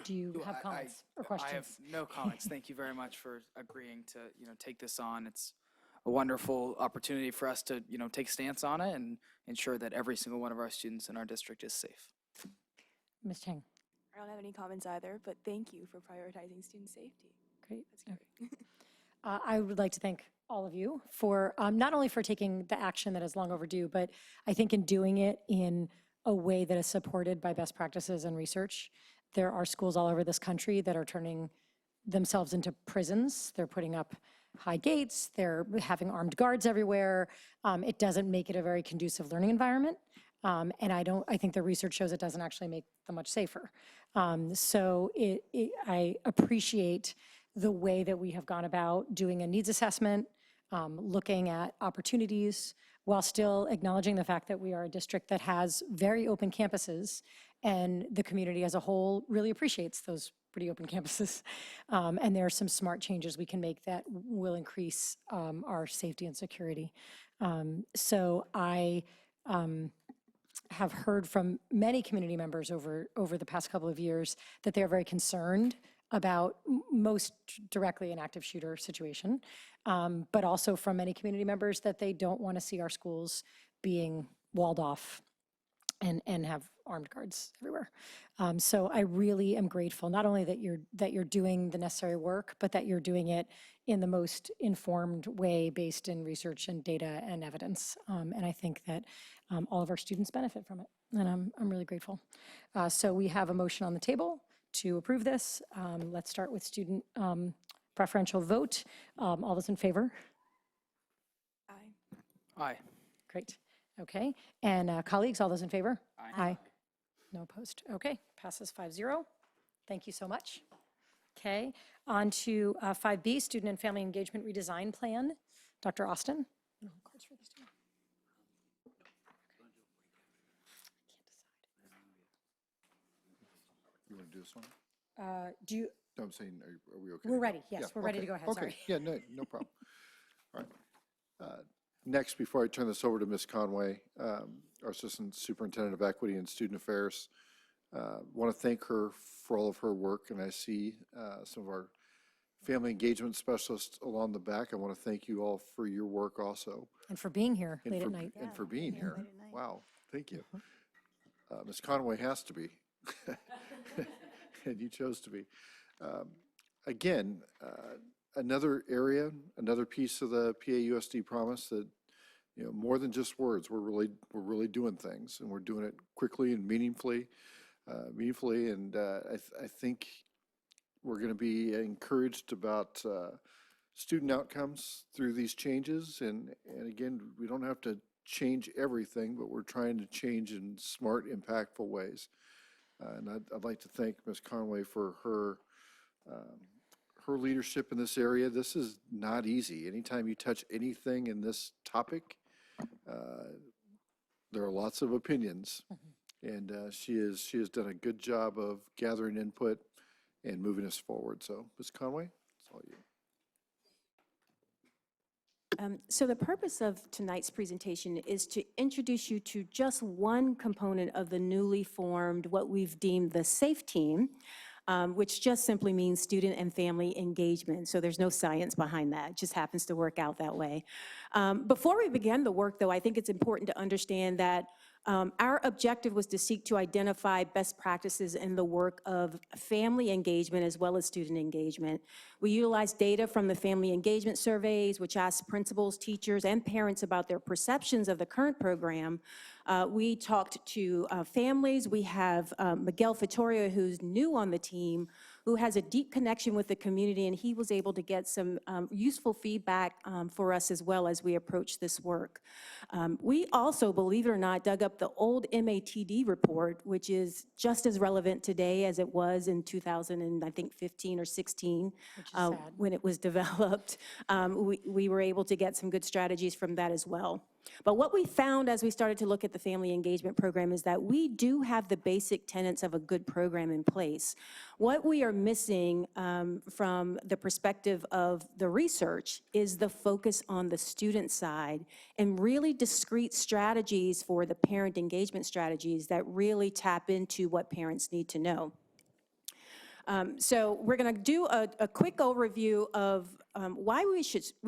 Speaker 1: Do you have comments or questions?
Speaker 6: I have no comments. Thank you very much for agreeing to, take this on. It's a wonderful opportunity for us to, take a stance on it and ensure that every single one of our students in our district is safe.
Speaker 1: Ms. Chang?
Speaker 19: I don't have any comments either, but thank you for prioritizing student safety.
Speaker 1: Great.
Speaker 19: That's great.
Speaker 1: I would like to thank all of you for not only for taking the action that is long overdue, but I think in doing it in a way that is supported by best practices and research. There are schools all over this country that are turning themselves into prisons. They're putting up high gates. They're having armed guards everywhere. It doesn't make it a very conducive learning environment. And I think the research shows it doesn't actually make them much safer. So I appreciate the way that we have gone about doing a needs assessment, looking at opportunities, while still acknowledging the fact that we are a district that has very open campuses, and the community as a whole really appreciates those pretty open campuses. And there are some smart changes we can make that will increase our safety and security. So I have heard from many community members over the past couple of years that they're very concerned about most directly an active shooter situation, but also from many community members that they don't want to see our schools being walled off and have armed guards everywhere. So I really am grateful, not only that you're doing the necessary work, but that you're doing it in the most informed way based in research and data and evidence. And I think that all of our students benefit from it, and I'm really grateful. So we have a motion on the table to approve this. Let's start with student preferential vote. All those in favor?
Speaker 19: Aye.
Speaker 6: Aye.
Speaker 1: Great. Okay. And colleagues, all those in favor? Aye. No opposed. Okay. Passes 5-0. Thank you so much. Okay. On to 5B, Student and Family Engagement Redesign Plan. Dr. Austin? No cards for this too.
Speaker 17: You want to do this one?
Speaker 1: Do you?
Speaker 17: No, I'm saying, are we okay?
Speaker 1: We're ready. Yes,
Speaker 17: Yeah,
Speaker 1: we're ready
Speaker 17: okay,
Speaker 1: to go ahead.
Speaker 17: Okay,
Speaker 1: Sorry.
Speaker 17: yeah, no problem. All right. Next, before I turn this over to Ms. Conway, our Assistant Superintendent of Equity and Student Affairs, want to thank her for all of her work, and I see some of our family engagement specialist along the back. I want to thank you all for your work also.
Speaker 1: And for being here
Speaker 17: And
Speaker 1: late
Speaker 17: for,
Speaker 1: at night.
Speaker 17: and for being here. Wow, thank you. Ms. Conway has to be. And you chose to be. Again, another area, another piece of the PAUSD promise that, you know, more than just words, we're really doing things, and we're doing it quickly and meaningfully, and I think we're going to be encouraged about student outcomes through these changes, and again, we don't have to change everything, but we're trying to change in smart, impactful ways. And I'd like to thank Ms. Conway for her leadership in this area. This is not easy. Anytime you touch anything in this topic, there are lots of opinions, and she has done a good job of gathering input and moving us forward. So, Ms. Conway, it's all you.
Speaker 10: So the purpose of tonight's presentation is to introduce you to just one component of the newly formed, what we've deemed the SAFE team, which just simply means student and family engagement. So there's no science behind that. It just happens to work out that way. Before we begin the work, though, I think it's important to understand that our objective was to seek to identify best practices in the work of family engagement as well as student engagement. We utilized data from the family engagement surveys, which asked principals, teachers, and parents about their perceptions of the current program. We talked to families. We have Miguel Fittoria, who's new on the team, who has a deep connection with the community, and he was able to get some useful feedback for us as well as we approach this work. We also, believe it or not, dug up the old MATD report, which is just as relevant today as it was in 2015 or 16 when it was developed. We were able to get some good strategies from that as well. But what we found as we started to look at the family engagement program is that we do have the basic tenets of a good program in place. What we are missing from the perspective of the research is the focus on the student side and really discrete strategies for the parent engagement strategies that really tap into what parents need to know. So we're going to do a quick overview of why we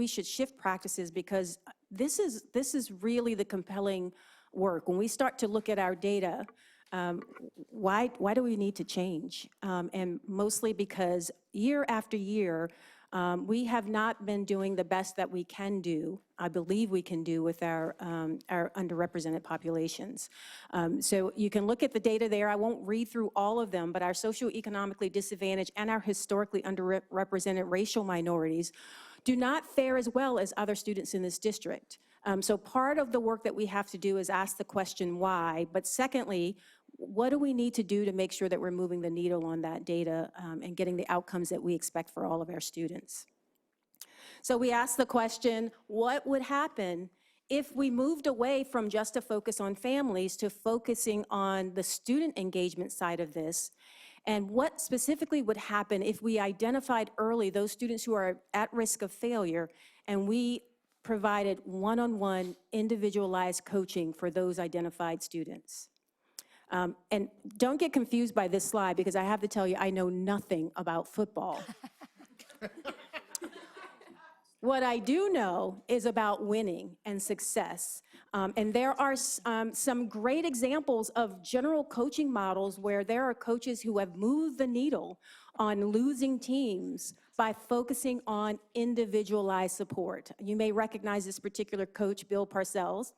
Speaker 10: should shift practices, because this is really the compelling work. When we start to look at our data, why do we need to change? And mostly because year after year, we have not been doing the best that we can do, I believe we can do, with our underrepresented populations. So you can look at the data there. I won't read through all of them, but our socioeconomically disadvantaged and our historically underrepresented racial minorities do not fare as well as other students in this district. So part of the work that we have to do is ask the question why, but secondly, what do we need to do to make sure that we're moving the needle on that data and getting the outcomes that we expect for all of our students? So we asked the question, what would happen if we moved away from just a focus on families to focusing on the student engagement side of this? And what specifically would happen if we identified early those students who are at risk of failure and we provided one-on-one individualized coaching for those identified students? And don't get confused by this slide, because I have to tell you, I know nothing about football. What I do know is about winning and success. And there are some great examples of general coaching models where there are coaches who have moved the needle on losing teams by focusing on individualized support. You may recognize this particular coach, Bill Parcells.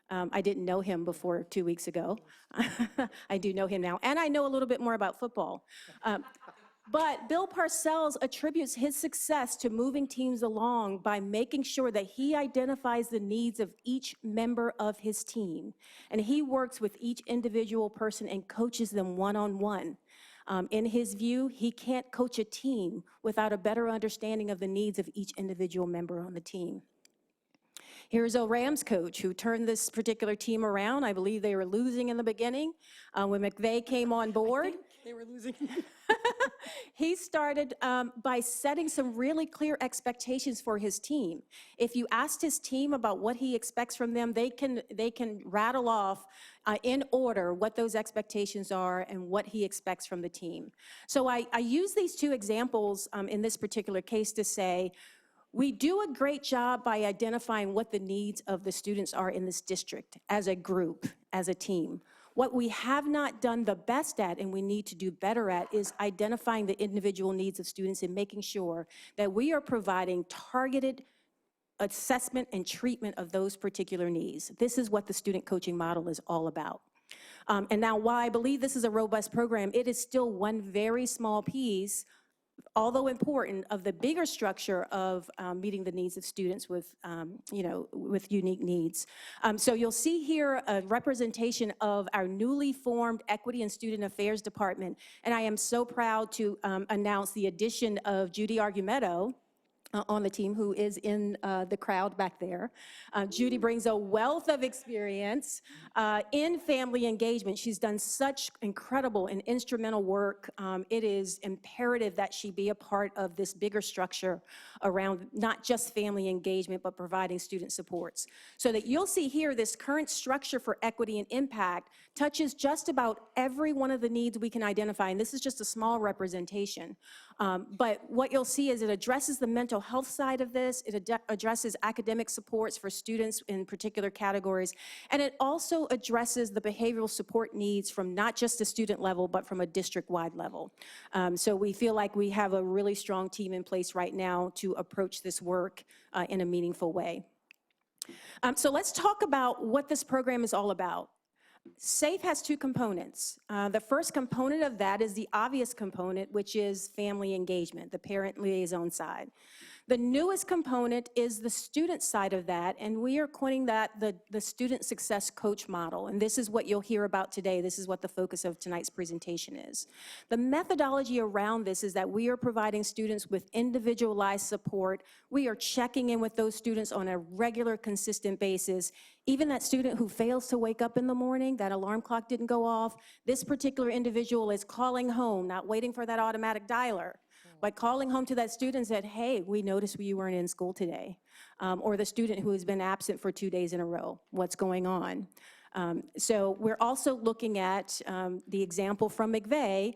Speaker 10: I didn't know him before 2 weeks ago. I do know him now, and I know a little bit more about football. But Bill Parcells attributes his success to moving teams along by making sure that he identifies the needs of each member of his team. And he works with each individual person and coaches them one-on-one. In his view, he can't coach a team without a better understanding of the needs of each individual member on the team. Here's a Rams coach who turned this particular team around. I believe they were losing in the beginning. When McVay came on board,
Speaker 1: They were losing.
Speaker 10: He started by setting some really clear expectations for his team. If you asked his team about what he expects from them, they can rattle off in order what those expectations are and what he expects from the team. So I use these two examples in this particular case to say, we do a great job by identifying what the needs of the students are in this district as a group, as a team. What we have not done the best at, and we need to do better at, is identifying the individual needs of students and making sure that we are providing targeted assessment and treatment of those particular needs. This is what the student coaching model is all about. And now, while I believe this is a robust program, it is still one very small piece, although important, of the bigger structure of meeting the needs of students with, with unique needs. So you'll see here a representation of our newly formed Equity and Student Affairs Department, and I am so proud to announce the addition of Judy Argumetto on the team, who is in the crowd back there. Judy brings a wealth of experience in family engagement. She's done such incredible and instrumental work. It is imperative that she be a part of this bigger structure around not just family engagement, but providing student supports. So that you'll see here, this current structure for equity and impact touches just about every one of the needs we can identify, and this is just a small representation. But what you'll see is it addresses the mental health side of this, it addresses academic supports for students in particular categories, and it also addresses the behavioral support needs from not just the student level, but from a district-wide level. So we feel like we have a really strong team in place right now to approach this work in a meaningful way. So let's talk about what this program is all about. SAFE has two components. The first component of that is the obvious component, which is family engagement, the parent liaison side. The newest component is the student side of that, and we are coining that the student success coach model. And this is what you'll hear about today. This is what the focus of tonight's presentation is. The methodology around this is that we are providing students with individualized support. We are checking in with those students on a regular, consistent basis. Even that student who fails to wake up in the morning, that alarm clock didn't go off, this particular individual is calling home, not waiting for that automatic dialer, but calling home to that student and said, hey, we noticed you weren't in school today. Or the student who has been absent for 2 days in a row, what's going on? So we're also looking at the example from McVeigh,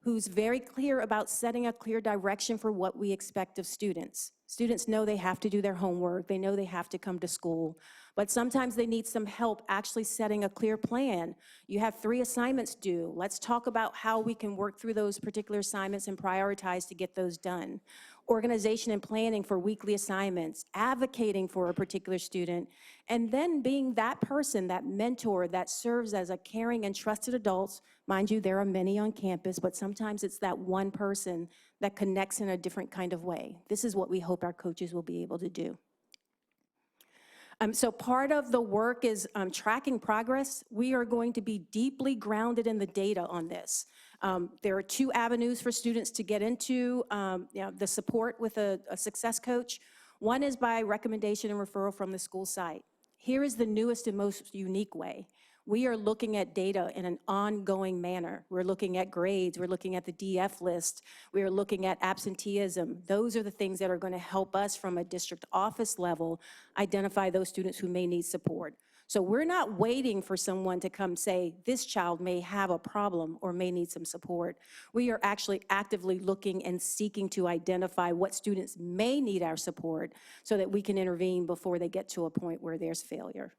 Speaker 10: who's very clear about setting a clear direction for what we expect of students. Students know they have to do their homework, they know they have to come to school, but sometimes they need some help actually setting a clear plan. You have 3 assignments due. Let's talk about how we can work through those particular assignments and prioritize to get those done. Organization and planning for weekly assignments, advocating for a particular student, and then being that person, that mentor that serves as a caring and trusted adult. Mind you, there are many on campus, but sometimes it's that one person that connects in a different kind of way. This is what we hope our coaches will be able to do. So part of the work is tracking progress. We are going to be deeply grounded in the data on this. There are 2 avenues for students to get into the support with a success coach. One is by recommendation and referral from the school site. Here is the newest and most unique way. We are looking at data in an ongoing manner. We're looking at grades, we're looking at the DF list, we are looking at absenteeism. Those are the things that are going to help us from a district office level identify those students who may need support. So we're not waiting for someone to come say, this child may have a problem or may need some support. We are actually actively looking and seeking to identify what students may need our support so that we can intervene before they get to a point where there's failure.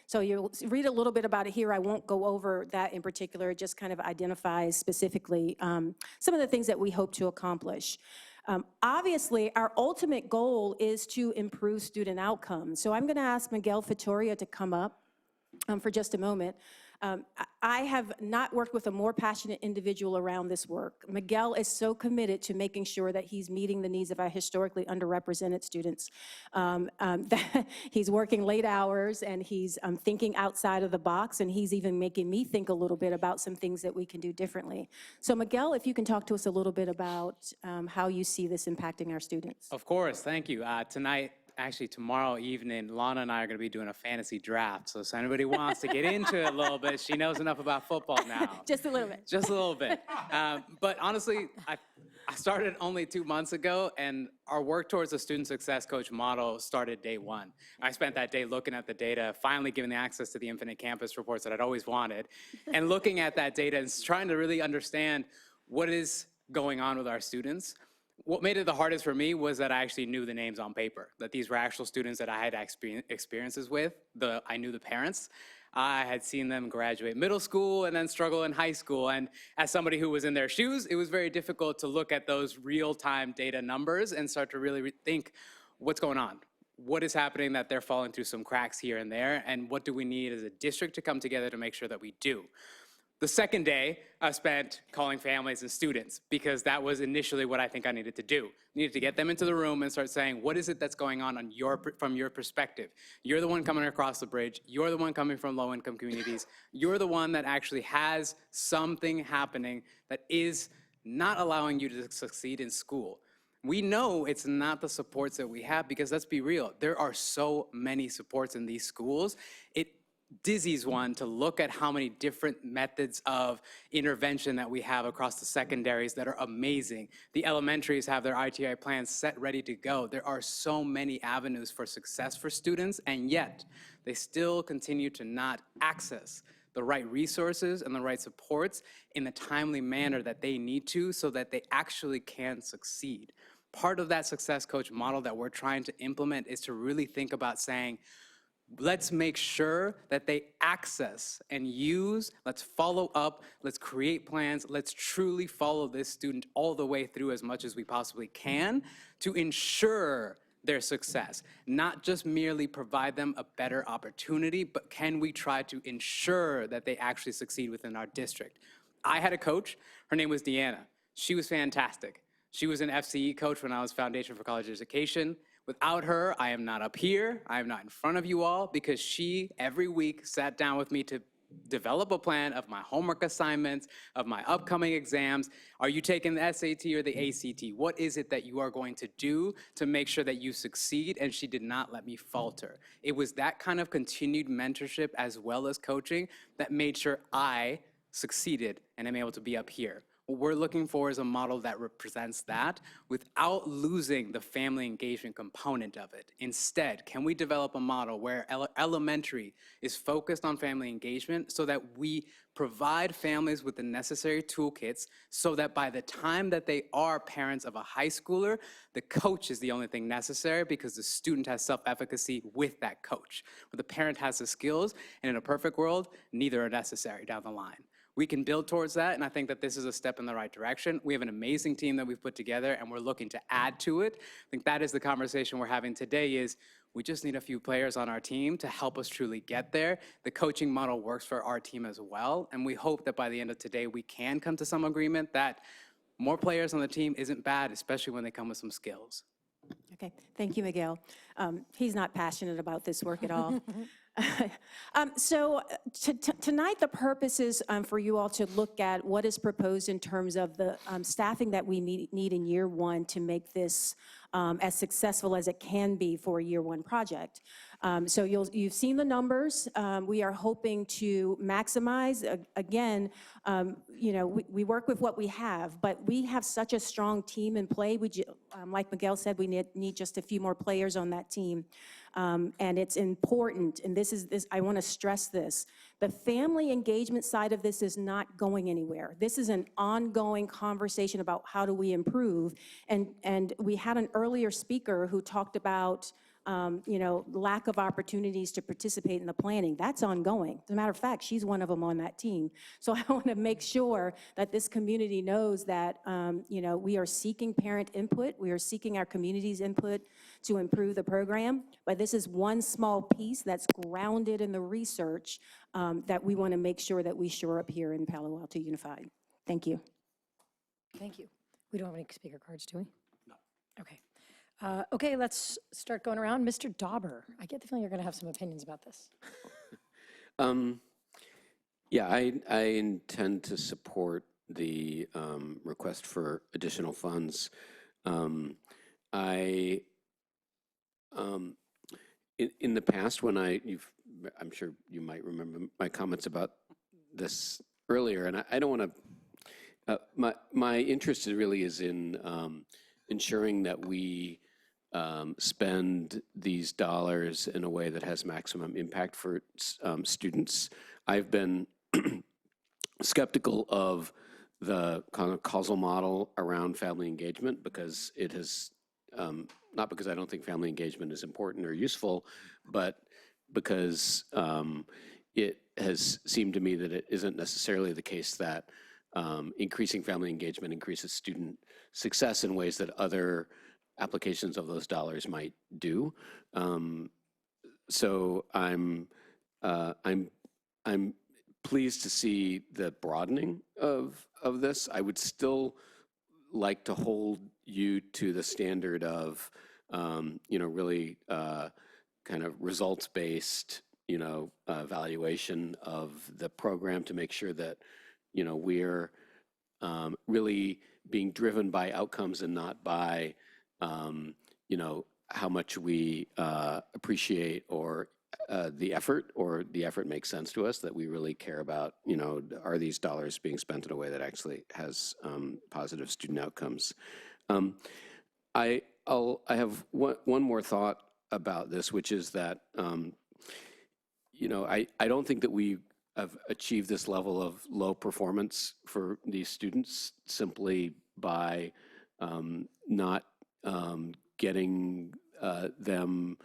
Speaker 10: So you'll read a little bit about it here. I won't go over that in particular. It just kind of identifies specifically some of the things that we hope to accomplish. Obviously, our ultimate goal is to improve student outcomes. So I'm going to ask Miguel Fitoria to come up for just a moment. I have not worked with a more passionate individual around this work. Miguel is so committed to making sure that he's meeting the needs of our historically underrepresented students. That he's working late hours and he's thinking outside of the box, and he's even making me think a little bit about some things that we can do differently. So Miguel, if you can talk to us a little bit about how you see this impacting our students.
Speaker 11: Of course, thank you. Tonight, actually tomorrow evening, Lana and I are going to be doing a fantasy draft. So if anybody wants to get into it a little bit, she knows enough about football now.
Speaker 10: Just a little bit.
Speaker 11: Just a little bit. But honestly, I started only 2 months ago, and our work towards the student success coach model started day one. I spent that day looking at the data, finally given the access to the Infinite Campus reports that I'd always wanted, and looking at that data and trying to really understand what is going on with our students. What made it the hardest for me was that I actually knew the names on paper, that these were actual students that I had experiences with. I knew the parents. I had seen them graduate middle school and then struggle in high school. And as somebody who was in their shoes, it was very difficult to look at those real-time data numbers and start to really think, what's going on? What is happening that they're falling through some cracks here and there? And what do we need as a district to come together to make sure that we do? The second day, I spent calling families and students because that was initially what I think I needed to do. I needed to get them into the room and start saying, what is it that's going on from your perspective? You're the one coming across the bridge. You're the one coming from low-income communities. You're the one that actually has something happening that is not allowing you to succeed in school. We know it's not the supports that we have because let's be real, there are so many supports in these schools. It dizzies one to look at how many different methods of intervention that we have across the secondaries that are amazing. The elementaries have their ITI plans set, ready to go. There are so many avenues for success for students, and yet they still continue to not access the right resources and the right supports in the timely manner that they need to so that they actually can succeed. Part of that success coach model that we're trying to implement is to really think about saying, let's make sure that they access and use, let's follow up, let's create plans, let's truly follow this student all the way through as much as we possibly can to ensure their success. Not just merely provide them a better opportunity, but can we try to ensure that they actually succeed within our district? I had a coach, her name was Deanna. She was fantastic. She was an FCE coach when I was Foundation for College Education. Without her, I am not up here, I am not in front of you all, because she, every week, sat down with me to develop a plan of my homework assignments, of my upcoming exams. Are you taking the SAT or the ACT? What is it that you are going to do to make sure that you succeed? And she did not let me falter. It was that kind of continued mentorship as well as coaching that made sure I succeeded and am able to be up here. What we're looking for is a model that represents that without losing the family engagement component of it. Instead, can we develop a model where elementary is focused on family engagement so that we provide families with the necessary toolkits so that by the time that they are parents of a high schooler, the coach is the only thing necessary because the student has self-efficacy with that coach. Where the parent has the skills, and in a perfect world, neither are necessary down the line. We can build towards that, and I think that this is a step in the right direction. We have an amazing team that we've put together, and we're looking to add to it. I think that is the conversation we're having today is we just need a few players on our team to help us truly get there. The coaching model works for our team as well, and we hope that by the end of today, we can come to some agreement that more players on the team isn't bad, especially when they come with some skills.
Speaker 10: Okay, thank you, Miguel. He's not passionate about this work at all. So tonight, the purpose is for you all to look at what is proposed in terms of the staffing that we need in year one to make this as successful as it can be for a year one project. So you've seen the numbers. We are hoping to maximize, again, you know, we work with what we have, but we have such a strong team in play. Like Miguel said, we need just a few more players on that team. And it's important, and I want to stress this, the family engagement side of this is not going anywhere. This is an ongoing conversation about how do we improve. And we had an earlier speaker who talked about you know, lack of opportunities to participate in the planning. That's ongoing. As a matter of fact, she's one of them on that team. So I want to make sure that this community knows that, you know, we are seeking parent input. We are seeking our community's input to improve the program. But this is one small piece that's grounded in the research that we want to make sure that we shore up here in Palo Alto Unified. Thank you.
Speaker 1: Thank you. We don't have any speaker cards, do we? No. Okay. Okay, let's start going around. Mr. Dauber, I get the feeling you're going to have some opinions about this.
Speaker 21: Yeah, I intend to support the request for additional funds. I In the past, when I'm sure you might remember my comments about this earlier, and I don't want to, my interest really is in ensuring that we spend these dollars in a way that has maximum impact for students. I've been skeptical of the kind of causal model around family engagement because it has, not because I don't think family engagement is important or useful, but because it has seemed to me that it isn't necessarily the case that increasing family engagement increases student success in ways that other applications of those dollars might do. So I'm pleased to see the broadening of this. I would still like to hold you to the standard of, really kind of results-based, evaluation of the program to make sure that, we're really being driven by outcomes and not by, how much we appreciate or the effort makes sense to us, that we really care about, are these dollars being spent in a way that actually has positive student outcomes. I have one more thought about this, which is that, I don't think that we have achieved this level of low performance for these students simply by not getting them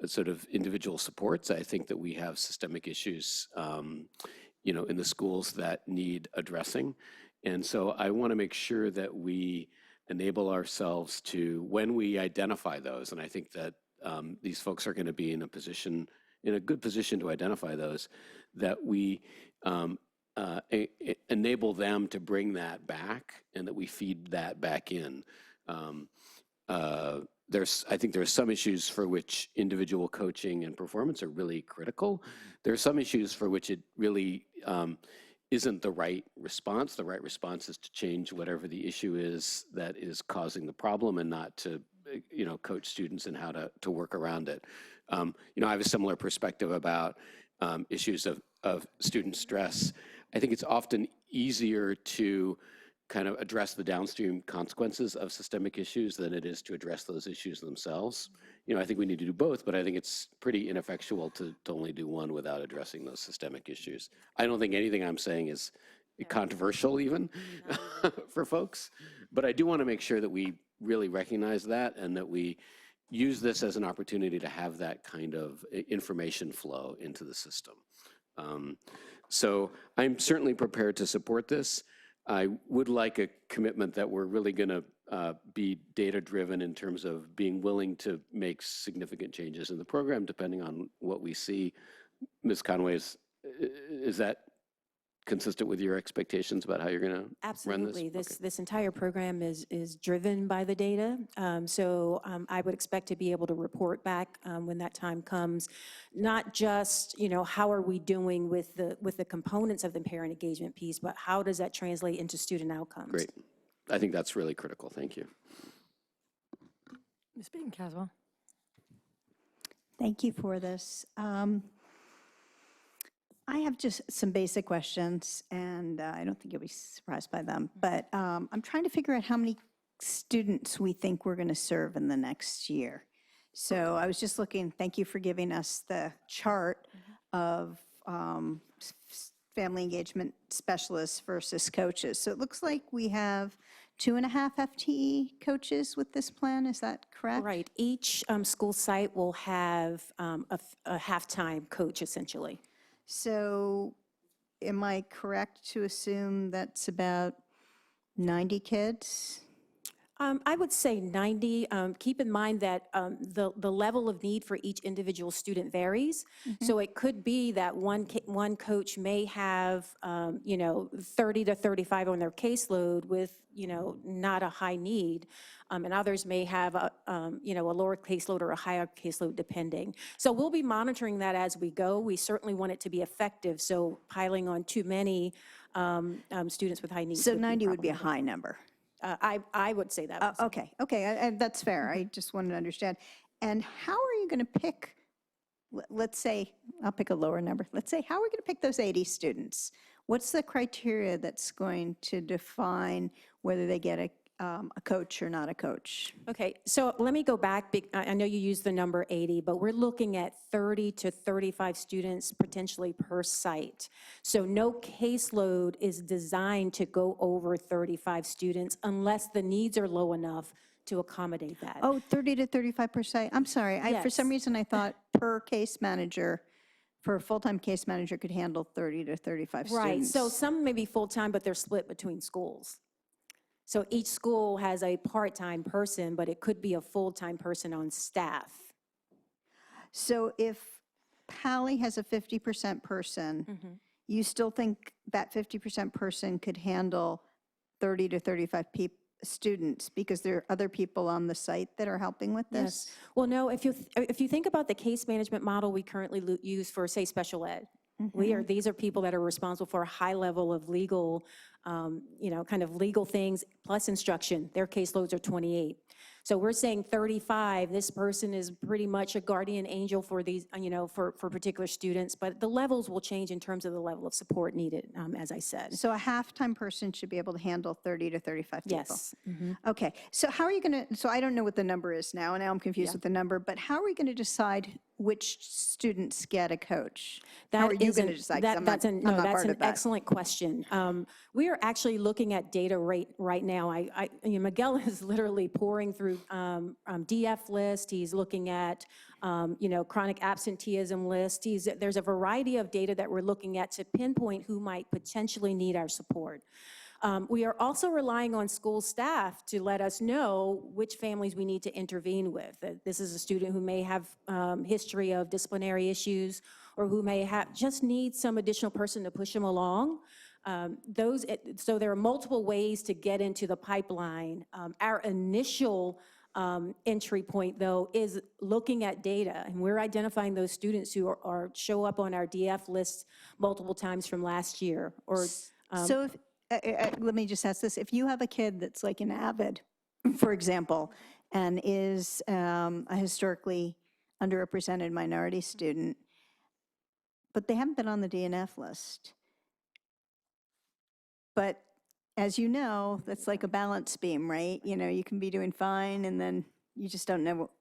Speaker 21: sort of individual supports. I think that we have systemic issues, in the schools that need addressing. And so I want to make sure that we enable ourselves to, when we identify those, and I think that these folks are going to be in a good position to identify those, that we enable them to bring that back and that we feed that back in. I think there are some issues for which individual coaching and performance are really critical. There are some issues for which it really isn't the right response. The right response is to change whatever the issue is that is causing the problem and not to, coach students in how to work around it. I have a similar perspective about issues of student stress. I think it's often easier to kind of address the downstream consequences of systemic issues than it is to address those issues themselves. I think we need to do both, but I think it's pretty ineffectual to only do one without addressing those systemic issues. I don't think anything I'm saying is controversial even for folks, but I do want to make sure that we really recognize that and that we use this as an opportunity to have that kind of information flow into the system. So I'm certainly prepared to support this. I would like a commitment that we're really going to be data-driven in terms of being willing to make significant changes in the program, depending on what we see. Ms. Conway, is that consistent with your expectations about how you're going to run this?
Speaker 10: Absolutely.
Speaker 21: Okay.
Speaker 10: This entire program is driven by the data. So I would expect to be able to report back when that time comes, not just, how are we doing with the components of the parent engagement piece, but how does that translate into student outcomes?
Speaker 21: Great. I think that's really critical. Thank you.
Speaker 1: Ms. Baden-Caswell.
Speaker 5: Thank you for this. I have just some basic questions, and I don't think you'll be surprised by them, but I'm trying to figure out how many students we think we're going to serve in the next year. So I was just looking, thank you for giving us the chart of family engagement specialists versus coaches. So it looks like we have 2.5 FTE coaches with this plan, is that correct?
Speaker 10: Right. Each school site will have a half-time coach, essentially.
Speaker 5: So am I correct to assume that's about 90 kids?
Speaker 10: I would say 90. Keep in mind that the level of need for each individual student varies. So it could be that one coach may have, 30 to 35 on their caseload with, not a high need. And others may have a lower caseload or a higher caseload depending. So we'll be monitoring that as we go. We certainly want it to be effective. So piling on too many students with high needs.
Speaker 5: So 90 would be a high number.
Speaker 10: I would say that.
Speaker 5: Okay, that's fair. I just wanted to understand. And how are you going to pick, let's say, I'll pick a lower number. Let's say, how are we going to pick those 80 students? What's the criteria that's going to define whether they get a coach or not a coach?
Speaker 10: Okay, so let me go back. I know you used the number 80, but we're looking at 30 to 35 students potentially per site. So no caseload is designed to go over 35 students unless the needs are low enough to accommodate that.
Speaker 5: Oh, 30 to 35%. I'm sorry. For some
Speaker 10: Yes.
Speaker 5: reason, I thought per case manager, for a full-time case manager could handle 30 to 35 students.
Speaker 10: Right, so some may be full-time, but they're split between schools. So each school has a part-time person, but it could be a full-time person on staff.
Speaker 5: So if Pally has a 50% person, you still think that 50% person could handle 30 to 35 students because there are other people on the site that are helping with this?
Speaker 10: Yes. Well, no, if you think about the case management model we currently use for, say, special ed, these are people that are responsible for a high level of legal, kind of legal things plus instruction. Their caseloads are 28. So we're saying 35, this person is pretty much a guardian angel for these, for particular students, but the levels will change in terms of the level of support needed, as I said.
Speaker 5: So a half-time person should be able to handle 30 to 35 people?
Speaker 10: Yes.
Speaker 5: Okay, so how are you going to, so I don't know what the number is now, and now I'm confused with the number, but how are we going to decide which students get a coach? How are you going to decide? 'Cause
Speaker 10: That's
Speaker 5: I'm not
Speaker 10: that's
Speaker 5: part
Speaker 10: an
Speaker 5: of that.
Speaker 10: excellent question. We are actually looking at data right now. Miguel is literally pouring through DF list. He's looking at chronic absenteeism list. There's a variety of data that we're looking at to pinpoint who might potentially need our support. We are also relying on school staff to let us know which families we need to intervene with. This is a student who may have history of disciplinary issues or who may just need some additional person to push them along. So there are multiple ways to get into the pipeline. Our initial entry point, though, is looking at data, and we're identifying those students who show up on our DF list multiple times from last year.
Speaker 5: So if, let me just ask this. If you have a kid that's like an AVID, for example, and is a historically underrepresented minority student, but they haven't been on the DNF list. But as you know, that's like a balance beam, right? You can be doing fine and then you just don't know.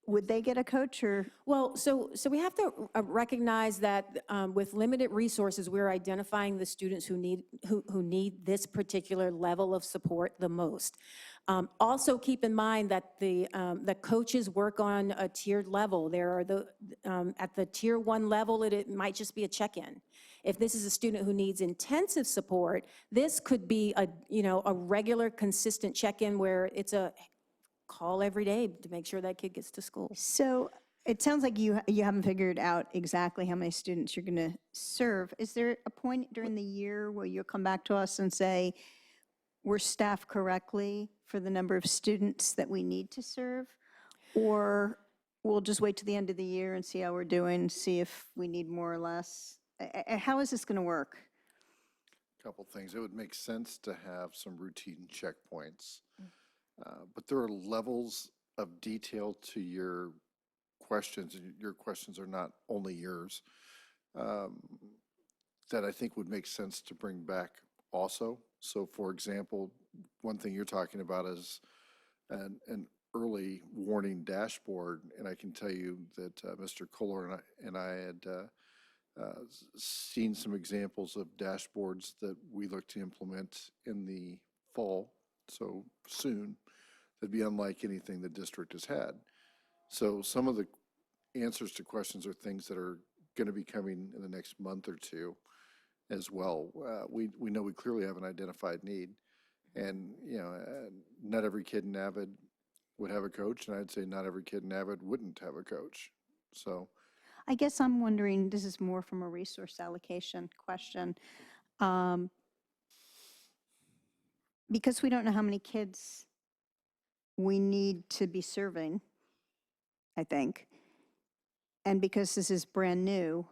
Speaker 5: Would they get a coach or?
Speaker 10: Well, so we have to recognize that with limited resources, we're identifying the students who need this particular level of support the most. Also, keep in mind that the coaches work on a tiered level. There are at the tier 1 level, it might just be a check-in. If this is a student who needs intensive support, this could be a regular, consistent check-in where it's a call every day to make sure that kid gets to school.
Speaker 5: So it sounds like you haven't figured out exactly how many students you're going to serve. Is there a point during the year where you'll come back to us and say, we're staffed correctly for the number of students that we need to serve? Or we'll just wait to the end of the year and see how we're doing, see if we need more or less? How is this going to work?
Speaker 17: Couple things. It would make sense to have some routine checkpoints. But there are levels of detail to your questions, and your questions are not only yours, that I think would make sense to bring back also. So for example, one thing you're talking about is an early warning dashboard, and I can tell you that Mr. Kohler and I had seen some examples of dashboards that we look to implement in the fall, so soon. That'd be unlike anything the district has had. So some of the answers to questions are things that are going to be coming in the next month or two as well. We know we clearly have an identified need, and not every kid in AVID would have a coach, and I'd say not every kid in AVID wouldn't have a coach. So
Speaker 5: I guess I'm wondering, this is more from a resource allocation question. Because we don't know how many kids we need to be serving, I think, and because this is brand new,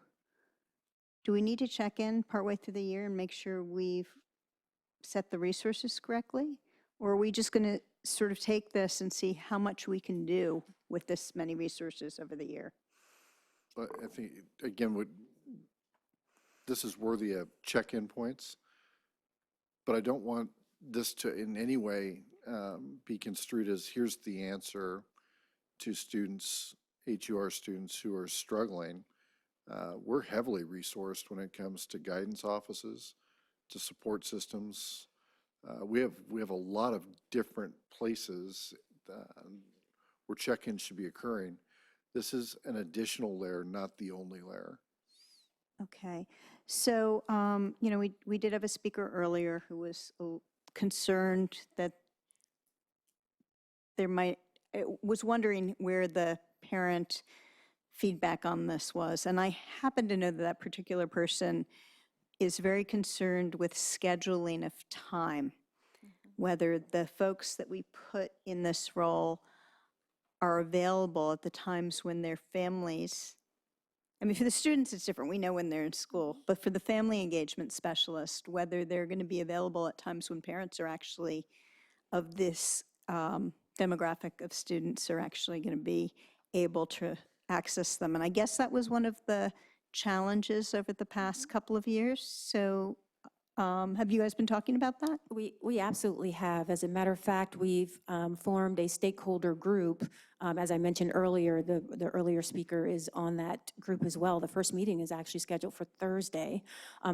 Speaker 5: do we need to check in partway through the year and make sure we've set the resources correctly? Or are we just going to sort of take this and see how much we can do with this many resources over the year.
Speaker 17: I think, again, this is worthy of check-in points, but I don't want this to in any way be construed as here's the answer to students, HUR students who are struggling. We're heavily resourced when it comes to guidance offices, to support systems. We have a lot of different places where check-ins should be occurring. This is an additional layer, not the only layer.
Speaker 5: Okay, so, you know, we did have a speaker earlier who was concerned that was wondering where the parent feedback on this was. And I happen to know that that particular person is very concerned with scheduling of time, whether the folks that we put in this role are available at the times when their families, I mean, for the students, it's different. We know when they're in school. But for the family engagement specialist, whether they're going to be available at times when parents are actually of this demographic of students are actually going to be able to access them. And I guess that was one of the challenges over the past couple of years. So have you guys been talking about that?
Speaker 10: We absolutely have. As a matter of fact, we've formed a stakeholder group. As I mentioned earlier, the earlier speaker is on that group as well. The first meeting is actually scheduled for Thursday.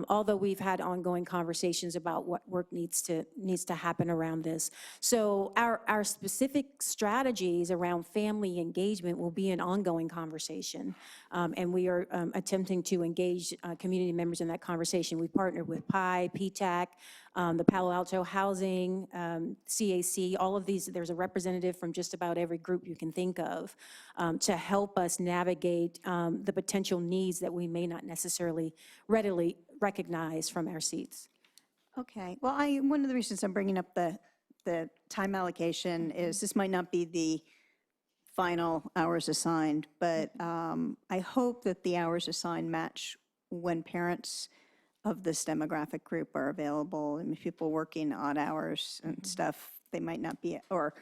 Speaker 10: Although we've had ongoing conversations about what work needs to happen around this. So our specific strategies around family engagement will be an ongoing conversation. And we are attempting to engage community members in that conversation. We partnered with PI, PTAC, the Palo Alto Housing, CAC, all of these. There's a representative from just about every group you can think of to help us navigate the potential needs that we may not necessarily readily recognize from our seats.
Speaker 5: Okay, well, one of the reasons I'm bringing up the time allocation is this might not be the final hours assigned, but I hope that the hours assigned match when parents of this demographic group are available. I mean, people working odd hours and stuff, they might not be, or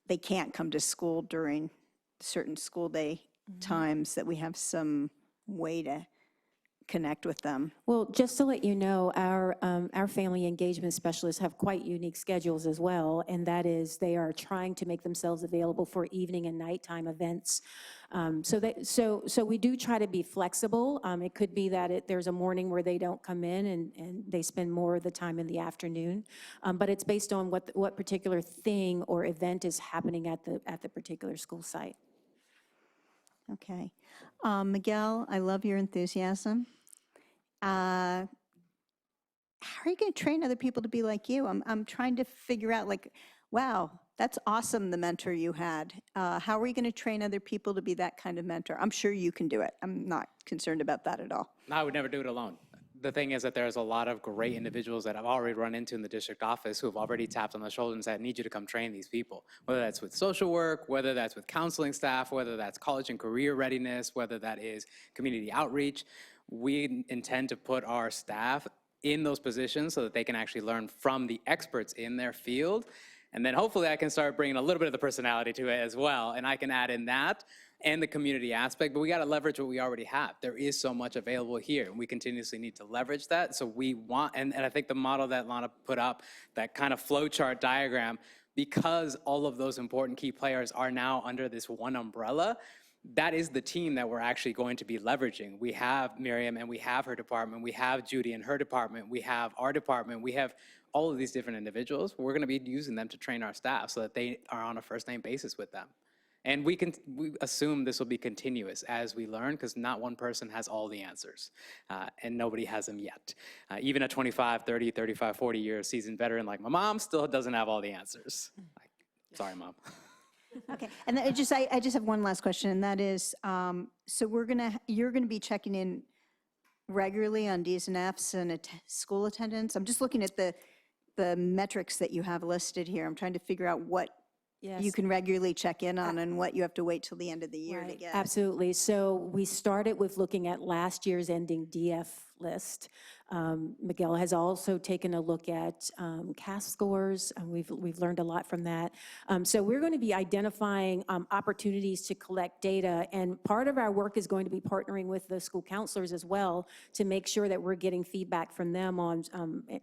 Speaker 5: they can't come to school during certain school day times, that we have some way to connect with them.
Speaker 10: Well, just to let you know, our family engagement specialists have quite unique schedules as well, and that is they are trying to make themselves available for evening and nighttime events. So we do try to be flexible. It could be that there's a morning where they don't come in and they spend more of the time in the afternoon, but it's based on what particular thing or event is happening at the particular school site.
Speaker 5: Okay. Miguel, I love your enthusiasm. How are you going to train other people to be like you? I'm trying to figure out, like, wow, that's awesome, the mentor you had. How are you going to train other people to be that kind of mentor? I'm sure you can do it. I'm not concerned about that at all.
Speaker 11: No, I would never do it alone. The thing is that there's a lot of great individuals that I've already run into in the district office who have already tapped on the shoulder and said, I need you to come train these people. Whether that's with social work, whether that's with counseling staff, whether that's college and career readiness, whether that is community outreach. We intend to put our staff in those positions so that they can actually learn from the experts in their field. And then hopefully I can start bringing a little bit of the personality to it as well. And I can add in that and the community aspect, but we got to leverage what we already have. There is so much available here, and we continuously need to leverage that. So we want, and I think the model that Lana put up, that kind of flow chart diagram, because all of those important key players are now under this one umbrella, that is the team that we're actually going to be leveraging. We have Miriam and we have her department, we have Judy and her department, we have our department, we have all of these different individuals. We're gonna be using them to train our staff so that they are on a first name basis with them. And we assume this will be continuous as we learn, because not one person has all the answers, and nobody has them yet. Even a 25, 30, 35, 40 year seasoned veteran like my mom still doesn't have all the answers. Sorry, Mom.
Speaker 5: Okay, and I just have one last question, and that is, so you're gonna be checking in regularly on Ds and Fs and school attendance? I'm just looking at the metrics that you have listed here. I'm trying to figure out what you can regularly check in on and what you have to wait till the end of the year to get.
Speaker 10: Absolutely. So we started with looking at last year's ending DF list. Miguel has also taken a look at CAS scores, and we've learned a lot from that. So we're going to be identifying opportunities to collect data, and part of our work is going to be partnering with the school counselors as well to make sure that we're getting feedback from them on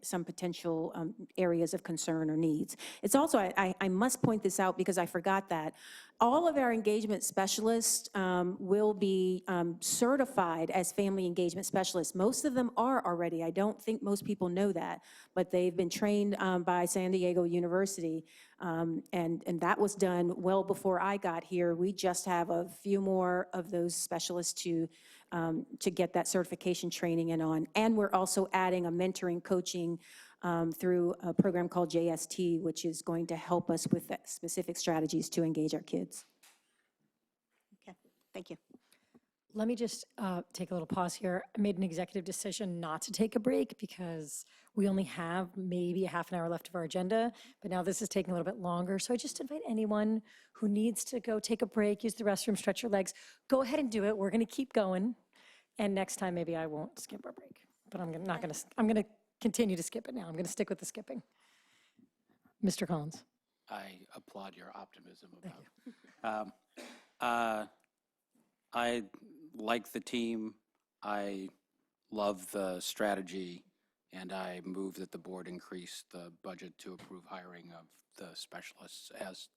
Speaker 10: some potential areas of concern or needs. It's also, I must point this out because I forgot that, all of our engagement specialists will be certified as family engagement specialists. Most of them are already. I don't think most people know that, but they've been trained by San Diego University, and that was done well before I got here. We just have a few more of those specialists to get that certification training in on. And we're also adding a mentoring coaching through a program called JST, which is going to help us with specific strategies to engage our kids.
Speaker 5: Okay, thank you.
Speaker 1: Let me just take a little pause here. I made an executive decision not to take a break because we only have maybe a half an hour left of our agenda, but now this is taking a little bit longer. So I just invite anyone who needs to go take a break, use the restroom, stretch your legs, go ahead and do it. We're going to keep going. And next time, maybe I won't skip our break, but I'm going to continue to skip it now. I'm going to stick with the skipping. Mr. Collins.
Speaker 4: I applaud your optimism about. I like the team. I love the strategy, and I move that the board increase the budget to approve hiring of the specialists as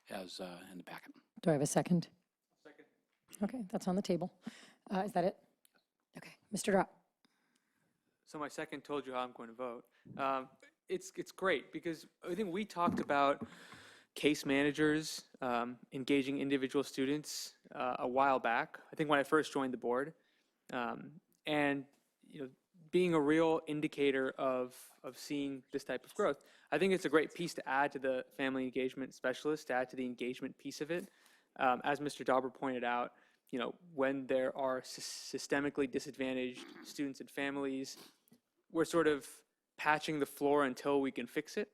Speaker 4: in the packet.
Speaker 1: Do I have a second? Second. Okay, that's on the table. Is that it? Okay, Mr. Drop.
Speaker 22: So my second told you how I'm going to vote. It's great because I think we talked about case managers engaging individual students a while back. I think when I first joined the board, and being a real indicator of seeing this type of growth. I think it's a great piece to add to the family engagement specialist, to add to the engagement piece of it. As Mr. Dauber pointed out, when there are systemically disadvantaged students and families, we're sort of patching the floor until we can fix it,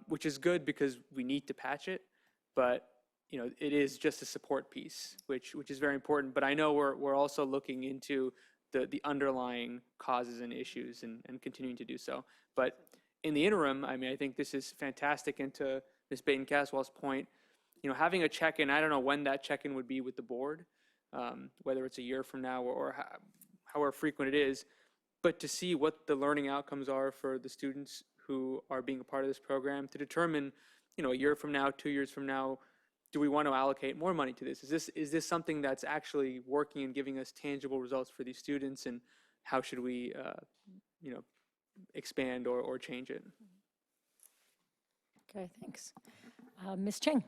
Speaker 22: which is good because we need to patch it, but it is just a support piece, which is very important. But I know we're also looking into the underlying causes and issues and continuing to do so. But in the interim, I mean, I think this is fantastic. And to Ms. Baden-Caswell's point, having a check-in, I don't know when that check-in would be with the board, whether it's a year from now or however frequent it is, but to see what the learning outcomes are for the students who are being a part of this program, to determine, a year from now, 2 years from now, do we want to allocate more money to this? Is this something that's actually working and giving us tangible results for these students, and how should we, expand or change it?
Speaker 1: Okay, thanks. Ms. Cheng,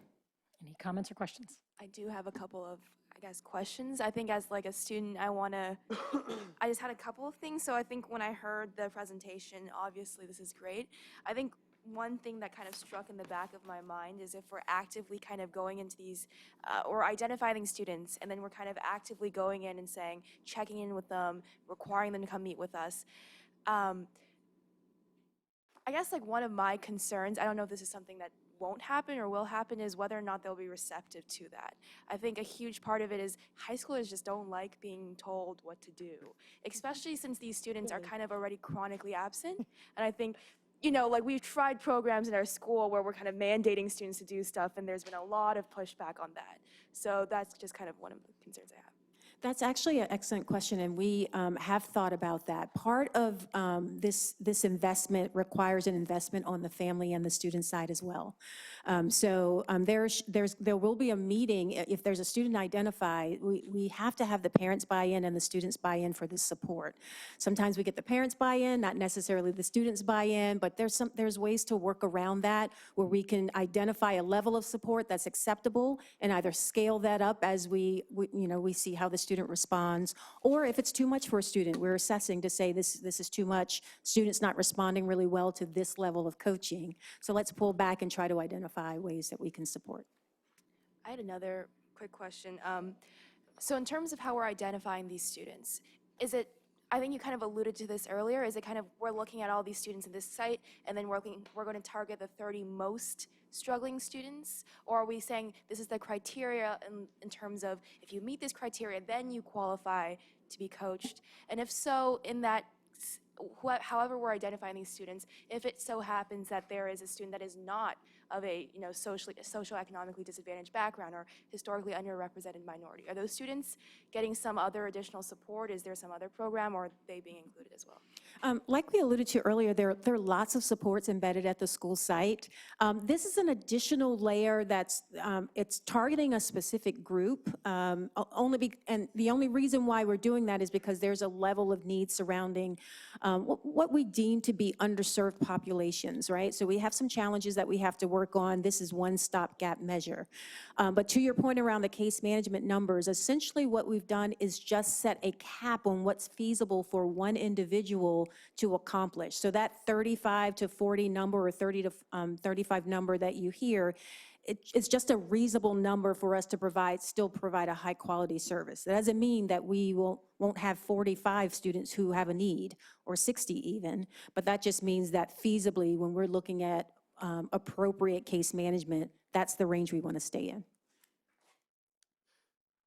Speaker 1: any comments or questions?
Speaker 19: I do have a couple of, I guess, questions. I think as like a student, I just had a couple of things. So I think when I heard the presentation, obviously this is great. I think one thing that kind of struck in the back of my mind is if we're actively kind of going into these, or identifying students, and then we're kind of actively going in and saying, checking in with them, requiring them to come meet with us. I guess like one of my concerns, I don't know if this is something that won't happen or will happen, is whether or not they'll be receptive to that. I think a huge part of it is high schoolers just don't like being told what to do, especially since these students are kind of already chronically absent. And I think, like we've tried programs in our school where we're kind of mandating students to do stuff, and there's been a lot of pushback on that. So that's just kind of one of the concerns I have.
Speaker 10: That's actually an excellent question, and we have thought about that. Part of this investment requires an investment on the family and the student side as well. There will be a meeting. If there's a student identified, we have to have the parents buy in and the students buy in for this support. Sometimes we get the parents buy in, not necessarily the students buy in, but there's ways to work around that where we can identify a level of support that's acceptable and either scale that up as we see how the student responds, or if it's too much for a student, we're assessing to say this is too much, student's not responding really well to this level of coaching. So let's pull back and try to identify ways that we can support.
Speaker 19: I had another quick question. So in terms of how we're identifying these students, I think you kind of alluded to this earlier, is it kind of we're looking at all these students in this site and then we're going to target the 30 most struggling students? Or are we saying this is the criteria in terms of if you meet this criteria, then you qualify to be coached? And if so, in that however we're identifying these students, if it so happens that there is a student that is not of a socioeconomically disadvantaged background or historically underrepresented minority, are those students getting some other additional support? Is there some other program, or are they being included as well?
Speaker 10: Like we alluded to earlier, there are lots of supports embedded at the school site. This is an additional layer that's it's targeting a specific group. And the only reason why we're doing that is because there's a level of need surrounding what we deem to be underserved populations, right? So we have some challenges that we have to work on. This is one stopgap measure. But to your point around the case management numbers, essentially what we've done is just set a cap on what's feasible for one individual to accomplish. So that 35 to 40 number or 30 to 35 number that you hear, it's just a reasonable number for us to still provide a high quality service. That doesn't mean that we won't have 45 students who have a need, or 60 even, but that just means that feasibly, when we're looking at appropriate case management, that's the range we want to stay in.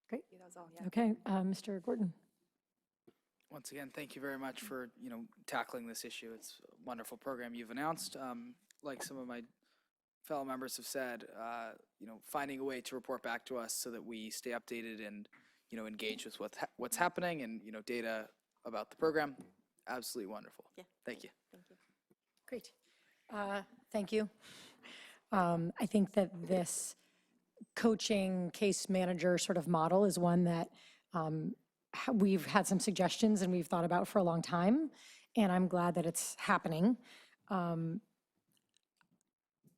Speaker 1: Great.
Speaker 19: That was all, yeah.
Speaker 1: Okay, Mr. Gordon.
Speaker 6: Once again, thank you very much for, tackling this issue. It's a wonderful program you've announced. Like some of my fellow members have said, finding a way to report back to us so that we stay updated and, engage with what's happening and, data about the program, absolutely wonderful.
Speaker 10: Yeah.
Speaker 6: Thank you.
Speaker 10: Thank you.
Speaker 1: Great. Thank you. I think that this coaching case manager sort of model is one that we've had some suggestions and we've thought about for a long time, and I'm glad that it's happening.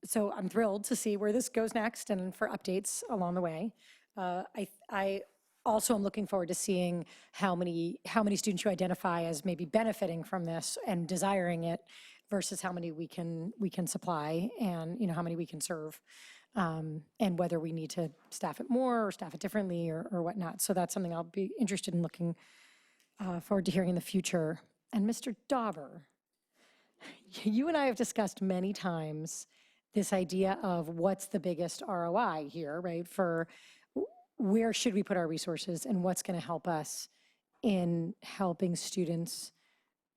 Speaker 1: So I'm thrilled to see where this goes next and for updates along the way. I also am looking forward to seeing how many students you identify as maybe benefiting from this and desiring it versus how many we can supply and how many we can serve. And whether we need to staff it more or staff it differently or whatnot. So that's something I'll be interested in looking forward to hearing in the future. And Mr. Dauber, you and I have discussed many times this idea of what's the biggest ROI here, right? For where should we put our resources and what's going to help us in helping students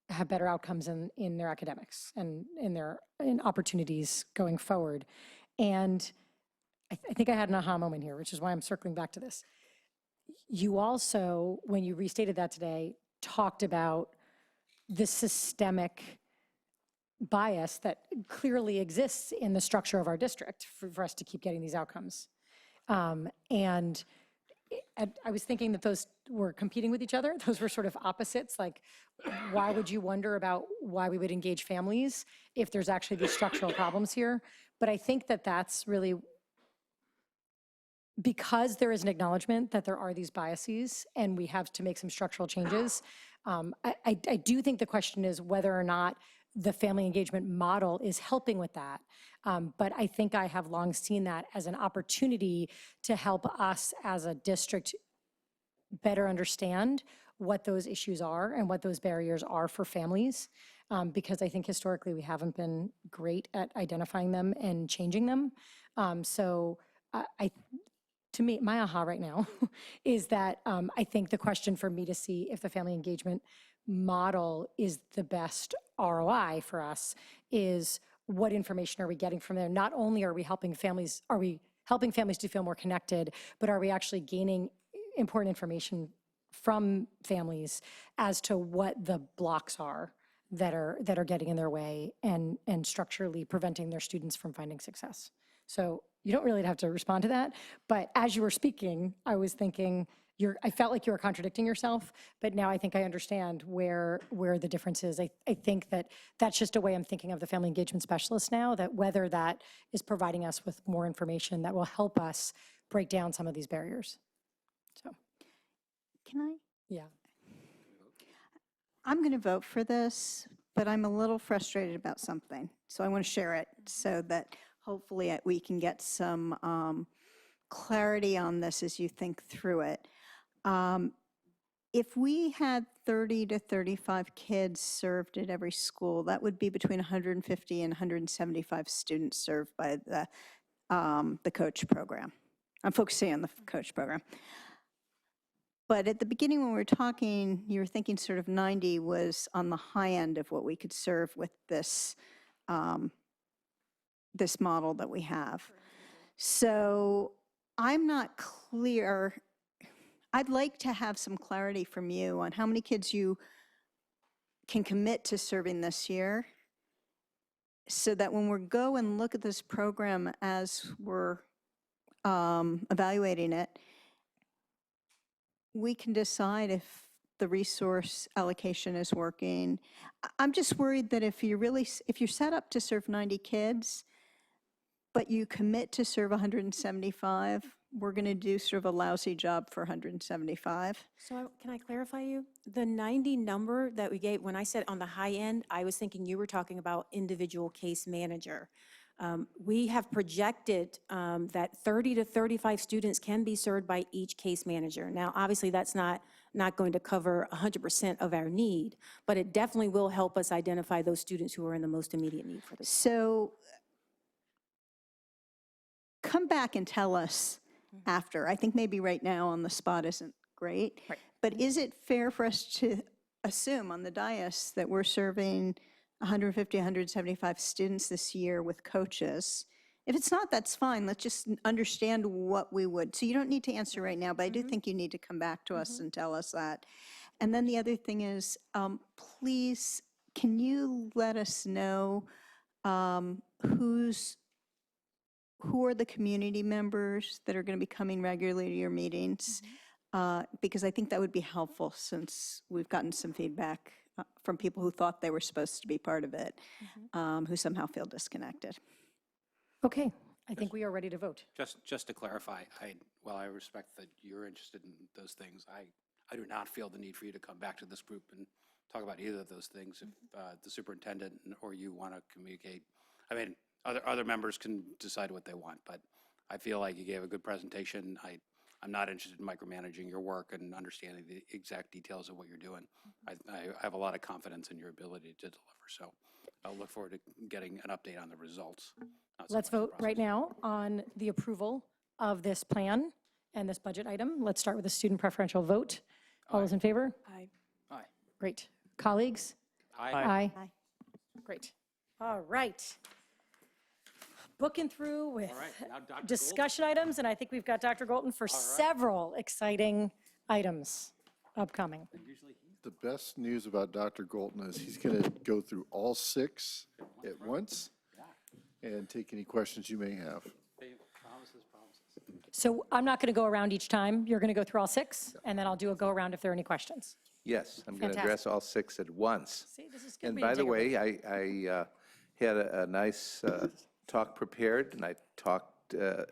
Speaker 1: have better outcomes in their academics and in opportunities going forward. And I think I had an aha moment here, which is why I'm circling back to this. You also, when you restated that today, talked about the systemic bias that clearly exists in the structure of our district for us to keep getting these outcomes. And I was thinking that those were competing with each other. Those were sort of opposites. Like, why would you wonder about why we would engage families if there's actually these structural problems here? But I think that that's really because there is an acknowledgement that there are these biases and we have to make some structural changes. I do think the question is whether or not the family engagement model is helping with that. But I think I have long seen that as an opportunity to help us as a district better understand what those issues are and what those barriers are for families. Because I think historically we haven't been great at identifying them and changing them. To me, my aha right now is that I think the question for me to see if the family engagement model is the best ROI for us is what information are we getting from there? Not only are we helping families to feel more connected, but are we actually gaining important information from families as to what the blocks are that are getting in their way and structurally preventing their students from finding success. So you don't really have to respond to that, but as you were speaking, I was thinking, I felt like you were contradicting yourself, but now I think I understand where the difference is. I think that that's just a way I'm thinking of the family engagement specialist now, that whether that is providing us with more information that will help us break down some of these barriers. So.
Speaker 5: Can I?
Speaker 1: Yeah.
Speaker 5: I'm going to vote for this, but I'm a little frustrated about something. So I want to share it so that hopefully we can get some clarity on this as you think through it. If we had 30 to 35 kids served at every school, that would be between 150 and 175 students served by the coach program. I'm focusing on the coach program. But at the beginning when we were talking, you were thinking sort of 90 was on the high end of what we could serve with this, this model that we have. So I'm not clear. I'd like to have some clarity from you on how many kids you can commit to serving this year, so that when we go and look at this program as we're evaluating it, we can decide if the resource allocation is working. I'm just worried that if you're set up to serve 90 kids, but you commit to serve 175, we're going to do sort of a lousy job for 175.
Speaker 10: So can I clarify you? The 90 number that we gave, when I said on the high end, I was thinking you were talking about individual case manager. We have projected that 30 to 35 students can be served by each case manager. Now, obviously, that's not going to cover 100% of our need, but it definitely will help us identify those students who are in the most immediate need for this.
Speaker 5: So come back and tell us after. I think maybe right now on the spot isn't great.
Speaker 1: Right.
Speaker 5: But is it fair for us to assume on the dais that we're serving 150, 175 students this year with coaches? If it's not, that's fine. Let's just understand what we would. So you don't need to answer right now, but I do think you need to come back to us and tell us that. And then the other thing is, please, can you let us know who are the community members that are going to be coming regularly to your meetings? Because I think that would be helpful, since we've gotten some feedback from people who thought they were supposed to be part of it, who somehow feel disconnected.
Speaker 1: Okay, I think we are ready to vote.
Speaker 4: Just to clarify, while I respect that you're interested in those things, I do not feel the need for you to come back to this group and talk about either of those things. If the superintendent or you want to communicate, I mean, other members can decide what they want, but I feel like you gave a good presentation. I'm not interested in micromanaging your work and understanding the exact details of what you're doing. I have a lot of confidence in your ability to deliver, so I'll look forward to getting an update on the results.
Speaker 1: Let's vote right now on the approval of this plan and this budget item. Let's start with the student preferential vote. All those in favor?
Speaker 19: Aye.
Speaker 6: Aye.
Speaker 1: Great. Colleagues?
Speaker 3: Aye.
Speaker 1: Aye. Great. All right. Booking through with
Speaker 4: now Dr.
Speaker 1: discussion items, and I think we've got Dr. Golton for several exciting items upcoming.
Speaker 17: The best news about Dr. Golton is he's going to go through all 6 at once and take any questions you may have.
Speaker 4: Promises.
Speaker 1: So I'm not going to go around each time. You're going to go through all 6, and then I'll do a go around if there are any questions.
Speaker 12: Yes, I'm going to address all 6 at once.
Speaker 1: See, this is good.
Speaker 12: And
Speaker 1: We
Speaker 12: by
Speaker 1: didn't
Speaker 12: the
Speaker 1: take a
Speaker 12: way, I had a nice talk prepared, and I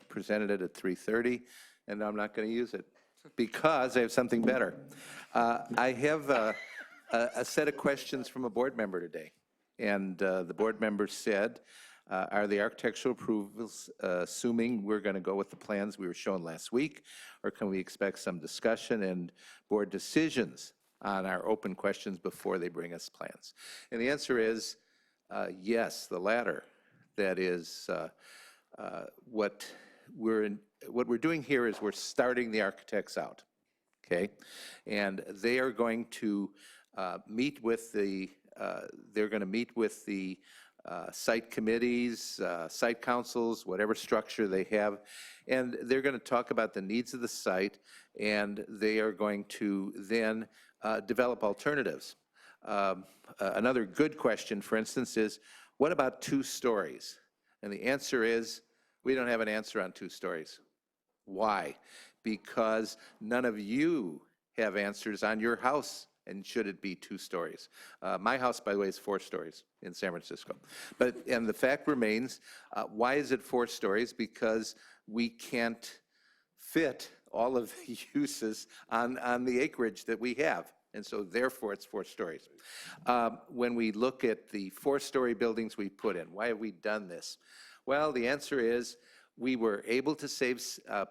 Speaker 12: presented it at 3:30, and I'm not going to use it because I have something better. I have a set of questions from a board member today, and the board member said, are the architectural approvals assuming we're going to go with the plans we were shown last week, or can we expect some discussion and board decisions on our open questions before they bring us plans? And the answer is yes, the latter. That is what we're doing here is we're starting the architects out, okay? And they are going to meet with the site committees, site councils, whatever structure they have, and they're going to talk about the needs of the site, and they are going to then develop alternatives. Another good question, for instance, is what about 2 stories? And the answer is we don't have an answer on 2 stories. Why? Because none of you have answers on your house. And should it be 2 stories? My house, by the way, is 4 stories in San Francisco. And the fact remains, why is it 4 stories? Because we can't fit all of the uses on the acreage that we have. And so therefore it's 4 stories. When we look at the 4-story buildings we put in, why have we done this? Well, the answer is we were able to save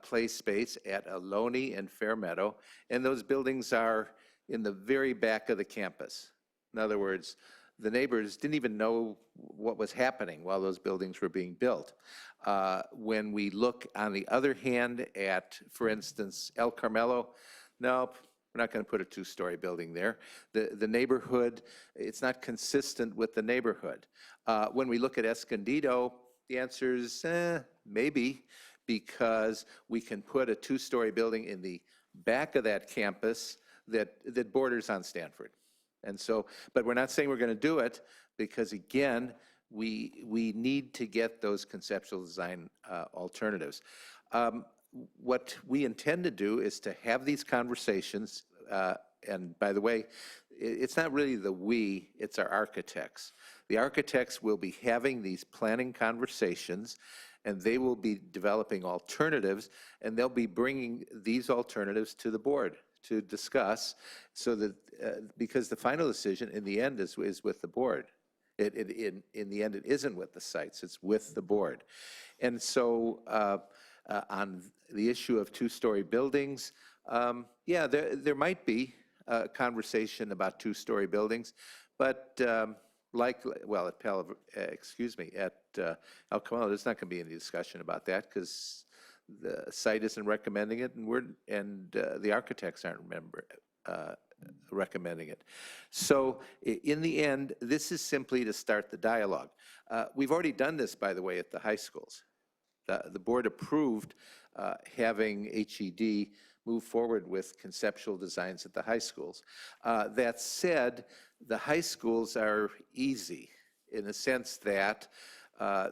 Speaker 12: play space at Ohlone and Fairmeadow, and those buildings are in the very back of the campus. In other words, the neighbors didn't even know what was happening while those buildings were being built. When we look, on the other hand, at, for instance, El Carmelo, nope, We're not going to put a two-story building there. The neighborhood, it's not consistent with the neighborhood. When we look at Escondido, the answer is maybe, because we can put a two-story building in the back of that campus that borders on Stanford. And so, but we're not saying we're going to do it, because again, we need to get those conceptual design alternatives. What we intend to do is to have these conversations, and by the way, it's not really the we, it's our architects. The architects will be having these planning conversations, and they will be developing alternatives, and they'll be bringing these alternatives to the board to discuss, so that, because the final decision in the end is with the board. In the end, it isn't with the sites, it's with the board. And so on the issue of two-story buildings, yeah, there might be a conversation about two-story buildings, but well, at El Camino, there's not going to be any discussion about that, because the site isn't recommending it, and the architects aren't recommending it. So in the end, this is simply to start the dialogue. We've already done this, by the way, at the high schools. The board approved having HED move forward with conceptual designs at the high schools. That said, the high schools are easy in the sense that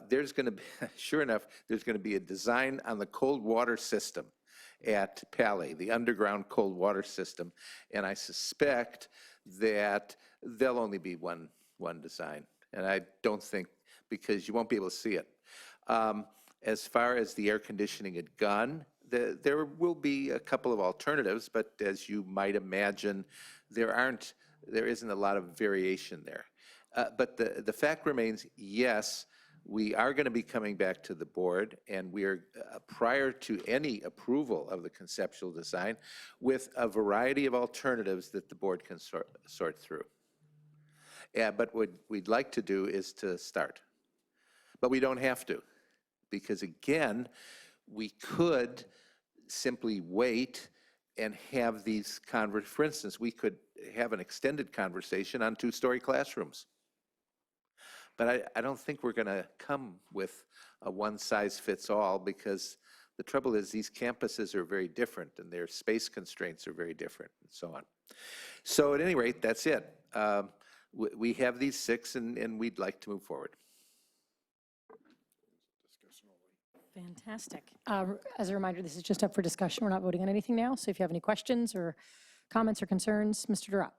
Speaker 12: there's going to be, sure enough, there's going to be a design on the cold water system at Pali, the underground cold water system, and I suspect that there'll only be one design, and I don't think, because you won't be able to see it. As far as the air conditioning at Gunn, there will be a couple of alternatives, but as you might imagine, there isn't a lot of variation there. But the fact remains, yes, we are going to be coming back to the board, and we are, prior to any approval of the conceptual design, with a variety of alternatives that the board can sort through. Yeah, but what we'd like to do is to start. But we don't have to, because again, we could simply wait and have these for instance, we could have an extended conversation on two-story classrooms. But I don't think we're going to come with a one-size-fits-all, because the trouble is these campuses are very different, and their space constraints are very different, and so on. So at any rate, that's it. We have these 6, and we'd like to move forward.
Speaker 1: Fantastic. As a reminder, this is just up for discussion. We're not voting on anything now, so if you have any questions or comments or concerns, Mr. Durrott.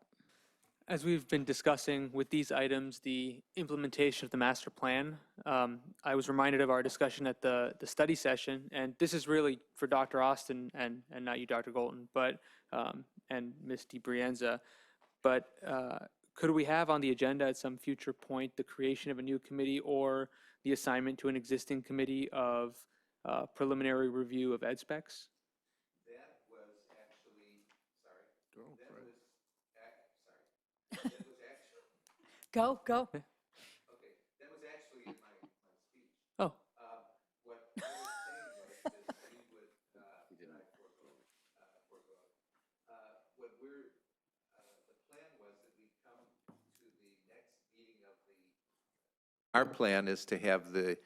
Speaker 22: As we've been discussing with these items, the implementation of the master plan, I was reminded of our discussion at the study session, and this is really for Dr. Austin and not you, Dr. Golton, but and Ms. DiBrienza. But could we have on the agenda at some future point the creation of a new committee, or the assignment to an existing committee of preliminary review of ed specs?
Speaker 12: That was actually, sorry.
Speaker 17: Go,
Speaker 12: that
Speaker 17: Fred.
Speaker 12: was, sorry. That was actually,
Speaker 1: Go.
Speaker 12: okay, that was actually in my speech.
Speaker 22: Oh.
Speaker 12: What I was saying was that we would, I forego. What the plan was that we come to the next meeting of our plan is to have the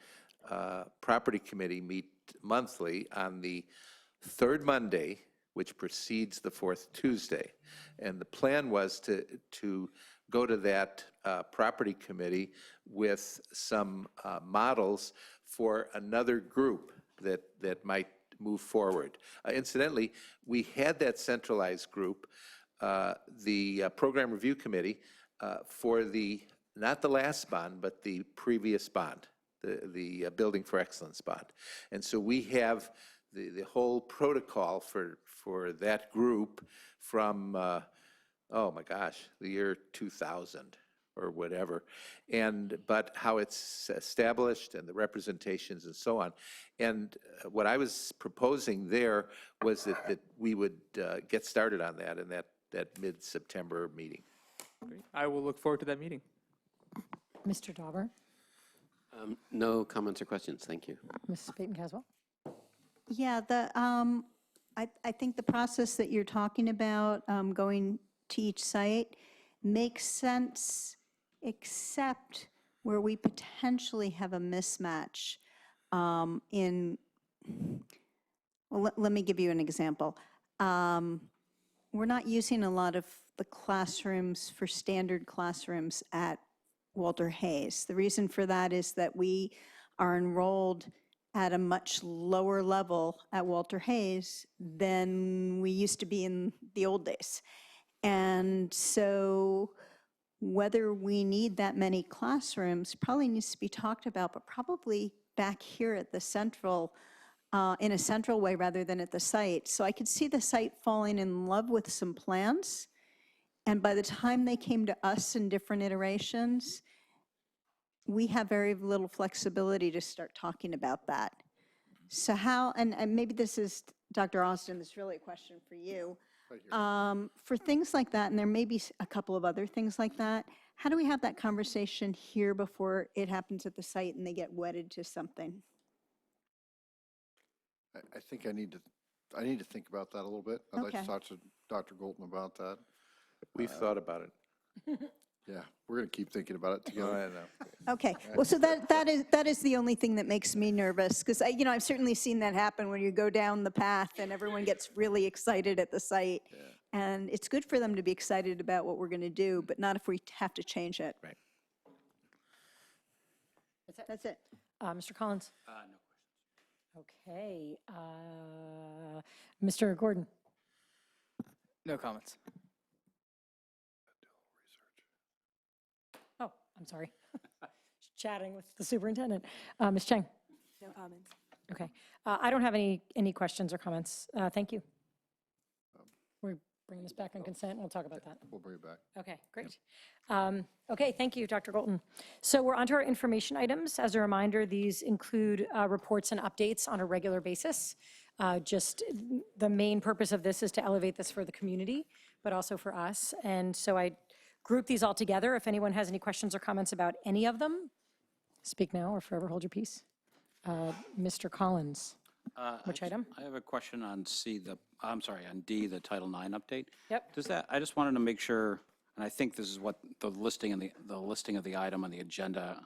Speaker 12: property committee meet monthly on the third Monday, which precedes the fourth Tuesday. And the plan was to go to that property committee with some models for another group that might move forward. Incidentally, we had that centralized group, the program review committee, for not the last bond, but the previous bond, the Building for Excellence bond. And so we have the whole protocol for that group from, oh my gosh, the year 2000 or whatever, but how it's established and the representations and so on. And what I was proposing there was that we would get started on that in that mid-September meeting.
Speaker 22: Great. I will look forward to that meeting.
Speaker 1: Mr. Dauber.
Speaker 21: No comments or questions, thank you.
Speaker 1: Mrs. Peyton-Caswell.
Speaker 5: Yeah, I think the process that you're talking about, going to each site, makes sense, except where we potentially have a mismatch in, well, let me give you an example. We're not using a lot of the classrooms for standard classrooms at Walter Hayes. The reason for that is that we are enrolled at a much lower level at Walter Hayes than we used to be in the old days. And so whether we need that many classrooms probably needs to be talked about, but probably back here at the central, in a central way rather than at the site. So I could see the site falling in love with some plans. And by the time they came to us in different iterations, we have very little flexibility to start talking about that. So how, and maybe this is, Dr. Austin, this is really a question for you. For things like that, and there may be a couple of other things like that, how do we have that conversation here before it happens at the site and they get wedded to something?
Speaker 17: I think I need to think about that a little bit. I'd like to talk to Dr. Golden about that.
Speaker 12: We've thought about it.
Speaker 17: Yeah, we're going to keep thinking about it together.
Speaker 12: I know.
Speaker 5: Okay, well, so that is the only thing that makes me nervous, because I've certainly seen that happen when you go down the path and everyone gets really excited at the site. And it's good for them to be excited about what we're going to do, but not if we have to change it.
Speaker 12: Right.
Speaker 5: That's it.
Speaker 1: Mr. Collins?
Speaker 4: No
Speaker 1: Okay. Mr. Gordon?
Speaker 6: No comments.
Speaker 1: Oh, I'm sorry. Just chatting with the superintendent. Ms. Chang?
Speaker 19: No comments.
Speaker 1: Okay. I don't have any questions or comments. Thank you. We're bringing this back on consent. We'll talk about that.
Speaker 17: We'll bring it back.
Speaker 1: Okay, great. Okay, thank you, Dr. Golden. So we're on to our information items. As a reminder, these include reports and updates on a regular basis. Just the main purpose of this is to elevate this for the community, but also for us. And so I group these all together. If anyone has any questions or comments about any of them, speak now or forever hold your peace. Mr. Collins, which item?
Speaker 4: I have a question on on D, the Title IX update.
Speaker 1: Yep.
Speaker 4: I just wanted to make sure, and I think this is what the listing and the listing of the item on the agenda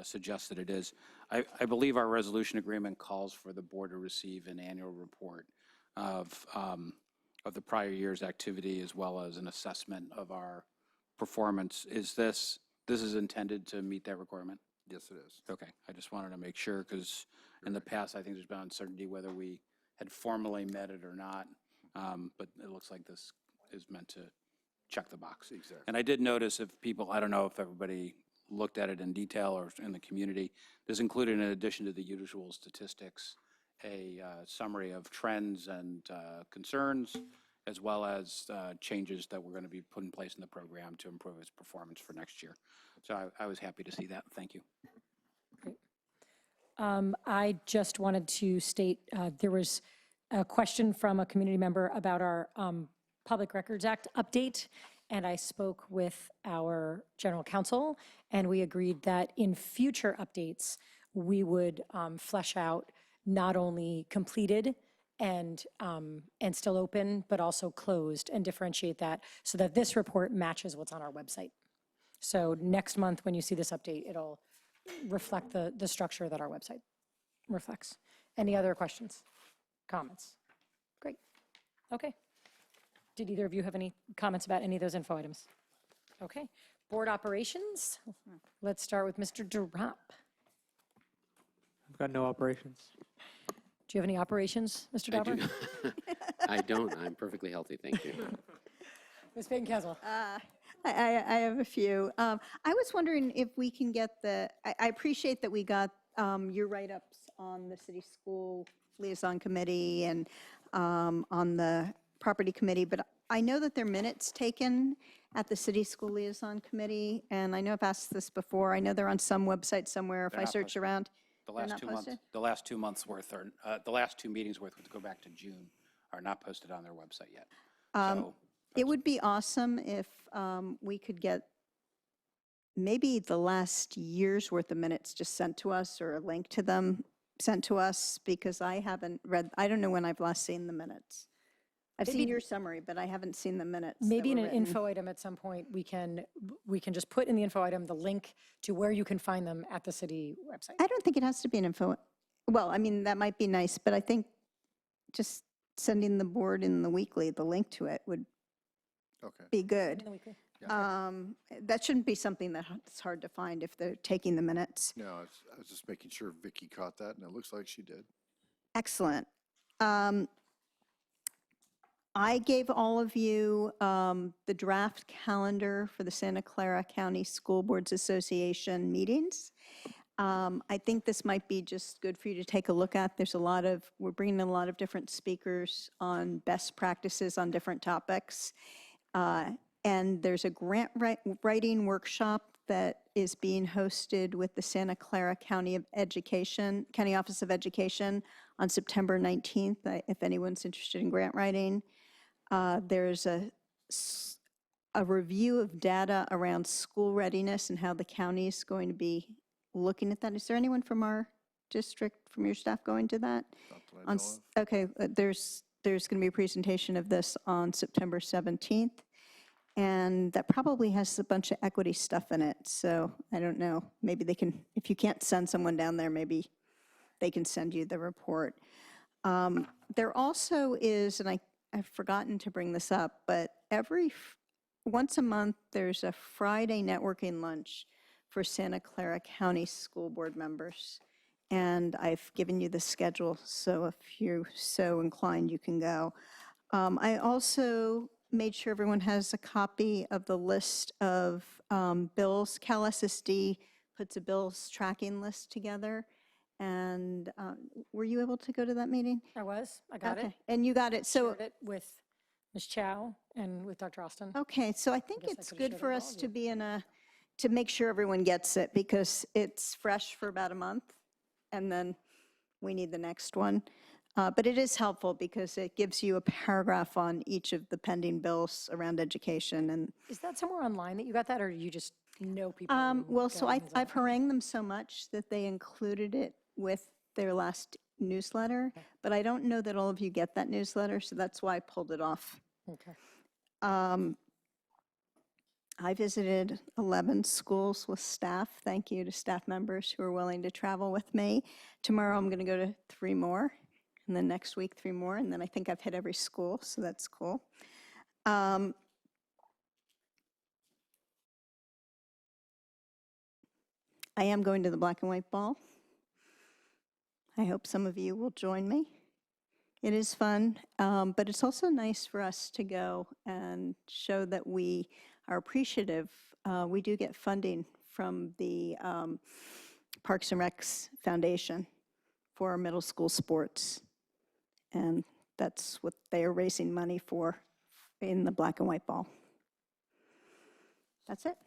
Speaker 4: suggests that it is. I believe our resolution agreement calls for the board to receive an annual report of the prior year's activity as well as an assessment of our performance. This is intended to meet that requirement?
Speaker 17: Yes, it is.
Speaker 4: Okay, I just wanted to make sure, because in the past, I think there's been uncertainty whether we had formally met it or not, but it looks like this is meant to check the box.
Speaker 17: Exactly.
Speaker 4: And I did notice if people, I don't know if everybody looked at it in detail or in the community, this included, in addition to the usual statistics, a summary of trends and concerns, as well as changes that we're going to be put in place in the program to improve its performance for next year. So I was happy to see that. Thank you.
Speaker 1: Great. I just wanted to state there was a question from a community member about our Public Records Act update, and I spoke with our general counsel, and we agreed that in future updates, we would flesh out not only completed and still open, but also closed, and differentiate that so that this report matches what's on our website. So next month, when you see this update, it'll reflect the structure that our website reflects. Any other questions, comments? Great. Okay. Did either of you have any comments about any of those info items? Okay. Board operations. Let's start with Mr. Durant.
Speaker 22: I've got no operations.
Speaker 1: Do you have any operations, Mr.
Speaker 21: I
Speaker 1: Dauber?
Speaker 21: do. I don't. I'm perfectly healthy. Thank you.
Speaker 1: Ms. Baden-Castle.
Speaker 5: I have a few. I was wondering if we can get I appreciate that we got your write-ups on the city school liaison committee and on the property committee, but I know that there are minutes taken at the city school liaison committee, and I know I've asked this before. I know they're on some website somewhere if
Speaker 4: They're
Speaker 5: I
Speaker 4: not
Speaker 5: search
Speaker 4: posted.
Speaker 5: around.
Speaker 4: The
Speaker 5: They're
Speaker 4: last
Speaker 5: not
Speaker 4: 2 months,
Speaker 5: posted?
Speaker 4: the last 2 months worth, or the last 2 meetings worth, to go back to June, are not posted on their website yet. So
Speaker 5: It would be awesome if we could get maybe the last year's worth of minutes just sent to us or a link to them sent to us, because I haven't read, I don't know when I've last seen the minutes. I've seen
Speaker 1: Maybe-
Speaker 5: your summary, but I haven't seen the minutes. that
Speaker 1: Maybe in
Speaker 5: were
Speaker 1: an
Speaker 5: written.
Speaker 1: info item at some point, we can just put in the info item the link to where you can find them at the city website.
Speaker 5: I don't think it has to be an info. Well, I mean, that might be nice, but I think just sending the board in the weekly, the link to it would
Speaker 17: Okay.
Speaker 5: be good.
Speaker 1: In the weekly.
Speaker 5: That shouldn't be something that's hard to find if they're taking the minutes.
Speaker 17: No, I was just making sure Vicky caught that, and it looks like she did.
Speaker 5: Excellent. I gave all of you the draft calendar for the Santa Clara County School Boards Association meetings. I think this might be just good for you to take a look at. We're bringing in a lot of different speakers on best practices on different topics. And there's a grant writing workshop that is being hosted with the Santa Clara County Office of Education on September 19th, if anyone's interested in grant writing. There's a review of data around school readiness and how the county is going to be looking at that. Is there anyone from our district, from your staff, going to that?
Speaker 17: Not that I know of.
Speaker 5: Okay, there's going to be a presentation of this on September 17th, and that probably has a bunch of equity stuff in it, so I don't know. Maybe they can, if you can't send someone down there, maybe they can send you the report. There also is, and I've forgotten to bring this up, but once a month, there's a Friday networking lunch for Santa Clara County School Board members. And I've given you the schedule, so if you're so inclined, you can go. I also made sure everyone has a copy of the list of bills. Cal SSD puts a bills tracking list together. And were you able to go to that meeting?
Speaker 1: I was, I got it.
Speaker 5: Okay, and you got it, so.
Speaker 1: Shared it with Ms. Chow and with Dr. Austin.
Speaker 5: Okay, so I think
Speaker 1: guess I
Speaker 5: it's
Speaker 1: could've
Speaker 5: good
Speaker 1: shared
Speaker 5: for
Speaker 1: it with all
Speaker 5: us
Speaker 1: of
Speaker 5: to
Speaker 1: you.
Speaker 5: be to make sure everyone gets it, because it's fresh for about a month, and then we need the next one. But it is helpful because it gives you a paragraph on each of the pending bills around education. And
Speaker 1: Is that somewhere online that you got that, or you just know people?
Speaker 5: well, so I've harangued them so much that they included it with their last newsletter, but I don't know that all of you get that newsletter, so that's why I pulled it off.
Speaker 1: Okay.
Speaker 5: I visited 11 schools with staff. Thank you to staff members who are willing to travel with me. Tomorrow, I'm going to go to 3 more, and then next week, 3 more, and then I think I've hit every school, so that's cool. I am going to the black and white ball. I hope some of you will join me. It is fun, but it's also nice for us to go and show that we are appreciative. We do get funding from the Parks and Recs Foundation for our middle school sports. And that's what they are raising money for in the black and white ball. That's it.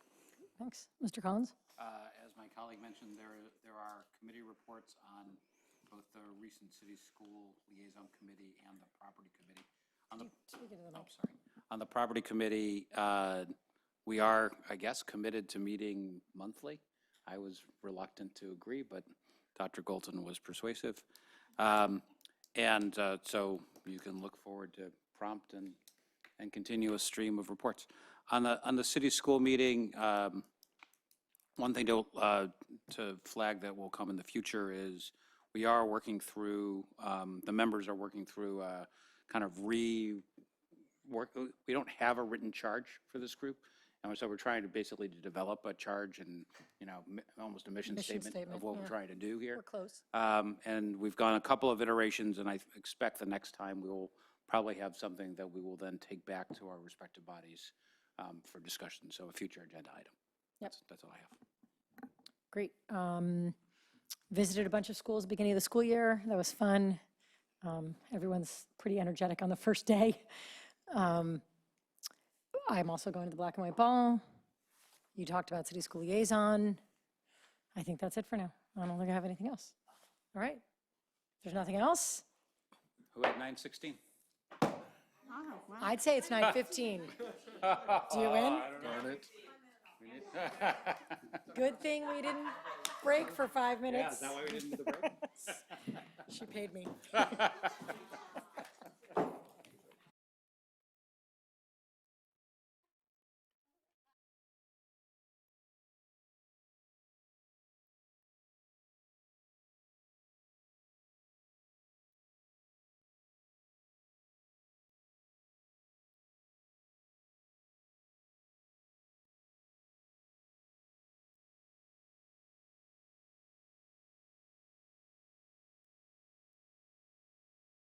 Speaker 1: Thanks. Mr. Collins?
Speaker 4: As my colleague mentioned, there are committee reports on both the recent city school liaison committee and the property committee. On the property committee, we are, I guess, committed to meeting monthly. I was reluctant to agree, but Dr. Golton was persuasive. So you can look forward to prompt and continuous stream of reports. On the city school meeting, one thing to flag that will come in the future is we are working through, the members are working through kind of we don't have a written charge for this group. And so we're trying to basically develop a charge and, almost a mission statement of what we're trying to do here.
Speaker 1: We're close.
Speaker 4: And we've gone a couple of iterations, and I expect the next time we will probably have something that we will then take back to our respective bodies for discussion. So a future agenda item.
Speaker 1: Yep.
Speaker 4: That's all I have.
Speaker 1: Great. Visited a bunch of schools beginning of the school year. That was fun. Everyone's pretty energetic on the first day. I'm also going to the black and white ball. You talked about city school liaison. I think that's it for now. I don't think I have anything else. All right. If there's nothing else,
Speaker 4: Who had 9:16?
Speaker 1: I'd say it's 9:15. Do you win?
Speaker 17: Darn it.
Speaker 1: Good thing we didn't break for 5 minutes.
Speaker 4: Yeah, is that why we didn't do the break?
Speaker 1: She paid me.